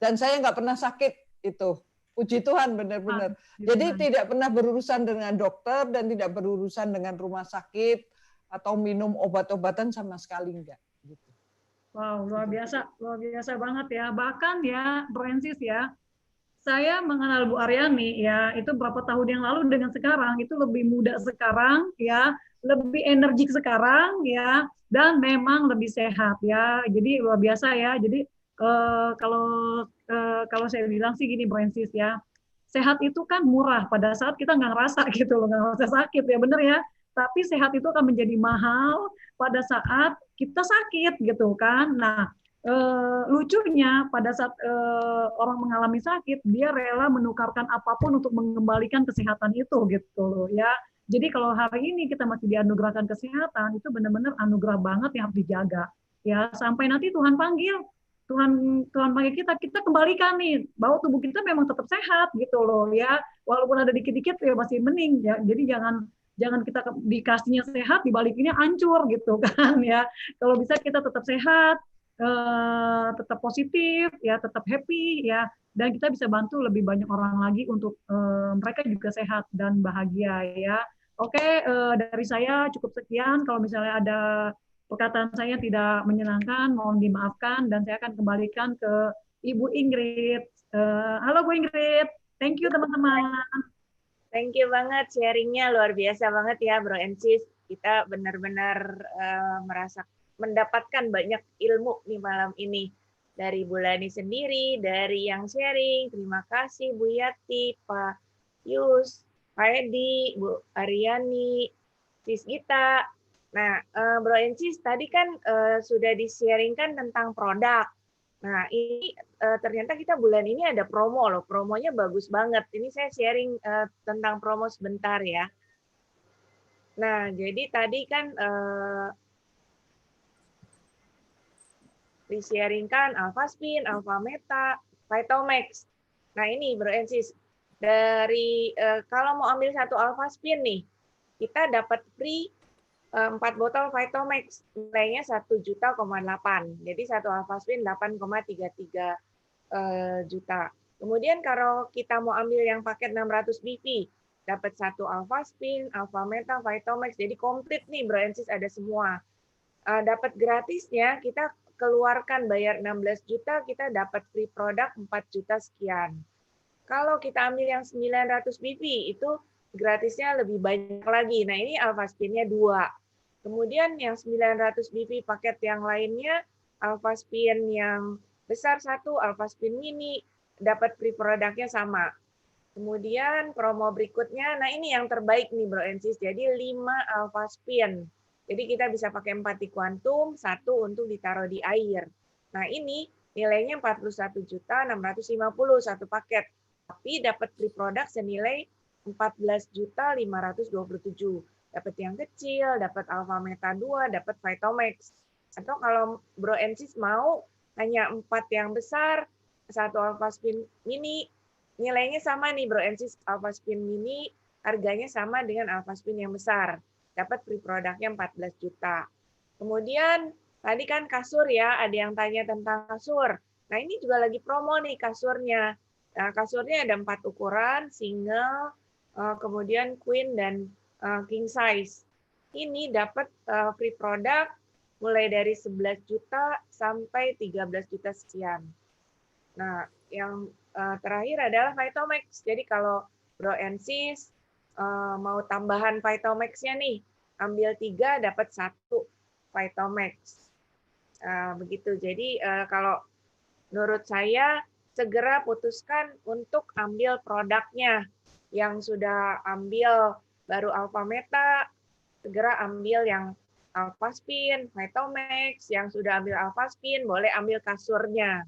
Speaker 12: Dan saya nggak pernah sakit itu. Puji Tuhan benar-benar. Jadi tidak pernah berurusan dengan dokter dan tidak berurusan dengan rumah sakit atau minum obat-obatan sama sekali enggak. Gitu.
Speaker 2: Wow, luar biasa banget ya. Bahkan ya, Francis ya, saya mengenal Bu Aryani ya, itu berapa tahun yang lalu dengan sekarang, itu lebih muda sekarang ya, lebih energik sekarang ya, dan memang lebih sehat ya. Jadi luar biasa ya. Jadi kalau saya bilang sih gini, Francis ya, sehat itu kan murah pada saat kita nggak ngerasa gitu loh, nggak ngerasa sakit ya, bener ya. Tapi sehat itu akan menjadi mahal pada saat kita sakit gitu kan. Nah, lucunya pada saat orang mengalami sakit, dia rela menukarkan apapun untuk mengembalikan kesehatan itu gitu loh ya. Jadi kalau hari ini kita masih dianugerahkan kesehatan, itu benar-benar anugerah banget yang harus dijaga ya, sampai nanti Tuhan panggil kita kembalikan nih bahwa tubuh kita memang tetap sehat gitu loh ya, walaupun ada dikit-dikit ya masih mending ya. Jadi jangan kita dikasihnya sehat dibalikinnya hancur gitu kan ya. Kalau bisa kita tetap sehat, tetap positif ya, tetap happy ya, dan kita bisa bantu lebih banyak orang lagi untuk mereka juga sehat dan bahagia ya. Oke, dari saya cukup sekian. Kalau misalnya ada perkataan saya tidak menyenangkan, mohon dimaafkan, dan saya akan kembalikan ke Ibu Ingrid. Halo Bu Ingrid, thank you teman-teman.
Speaker 1: Thank you banget sharingnya, luar biasa banget ya Bro and Sis. Kita benar-benar merasa mendapatkan banyak ilmu nih malam ini. Dari Bu Lani sendiri, dari yang sharing, terima kasih Bu Yati, Pak Yus, Pak Edi, Bu Aryani, Sis Gita. Nah, Bro and Sis tadi kan sudah di-sharingkan tentang produk. Nah, ini ternyata kita bulan ini ada promo loh. Promonya bagus banget. Ini saya sharing tentang promo sebentar ya. Nah, jadi tadi kan di-sharingkan Alphaspin, Alphameta, Vitomax. Nah, ini Bro and Sis, dari kalau mau ambil 1 Alphaspin nih, kita dapat free 4 botol Vitomax, nilainya 1,8 juta. Jadi 1 Alphaspin 8,33 juta. Kemudian kalau kita mau ambil yang paket 600 BV, dapat 1 Alphaspin, Alphameta, Vitomax. Jadi komplit nih Bro and Sis, ada semua. Dapat gratisnya, kita keluarkan bayar 16 juta, kita dapat free produk 4 juta sekian. Kalau kita ambil yang 900 BV, itu gratisnya lebih banyak lagi. Nah, ini Alphaspin-nya 2. Kemudian yang 900 BV paket yang lainnya, Alphaspin yang besar 1, Alphaspin mini, dapat free produknya sama. Kemudian promo berikutnya, nah ini yang terbaik nih Bro and Sis, jadi 5 Alphaspin. Jadi kita bisa pakai 4 di Quantum, 1 untuk ditaruh di air. Nah ini nilainya 41.650 satu paket. Tapi dapat free produk senilai 14.527. Dapat yang kecil, dapat Alphameta 2, dapat Vitomax. Atau kalau Bro and Sis mau hanya 4 yang besar, 1 Alphaspin mini, nilainya sama nih Bro and Sis, Alphaspin mini harganya sama dengan Alphaspin yang besar. Dapat free produknya 14 juta. Kemudian tadi kan kasur ya, ada yang tanya tentang kasur. Nah ini juga lagi promo nih kasurnya. Nah, kasurnya ada 4 ukuran, single, kemudian queen dan king size. Ini dapat free produk mulai dari 11 juta sampai 13 juta sekian. Nah, yang terakhir adalah Vitomax. Jadi kalau Bro and Sis mau tambahan Vitomax-nya nih, ambil 3 dapat 1 Vitomax. Begitu. Jadi kalau menurut saya segera putuskan untuk ambil produknya. Yang sudah ambil baru Alpha Meta, segera ambil yang Alphaspin, Vitomax. Yang sudah ambil Alphaspin, boleh ambil kasurnya.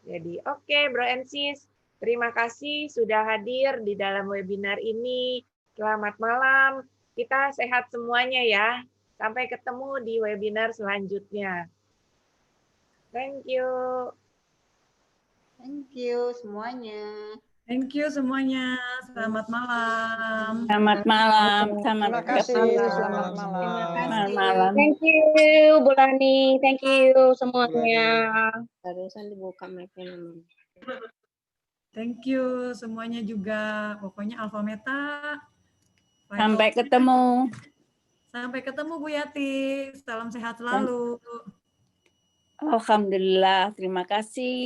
Speaker 1: Jadi oke, Bro and Sis, terima kasih sudah hadir di dalam webinar ini. Selamat malam, kita sehat semuanya ya. Sampai ketemu di webinar selanjutnya. Thank you.
Speaker 13: Thank you semuanya.
Speaker 2: Thank you semuanya. Selamat malam.
Speaker 11: Selamat malam.
Speaker 12: Terima kasih. Selamat malam.
Speaker 11: Selamat malam.
Speaker 14: Thank you, Bu Lani. Thank you semuanya.
Speaker 4: Barusan dibuka mic-nya namanya.
Speaker 2: Thank you semuanya juga. Pokoknya Alpha Meta.
Speaker 11: Sampai ketemu.
Speaker 2: Sampai ketemu Bu Yati. Salam sehat selalu.
Speaker 11: Alhamdulillah. Terima kasih.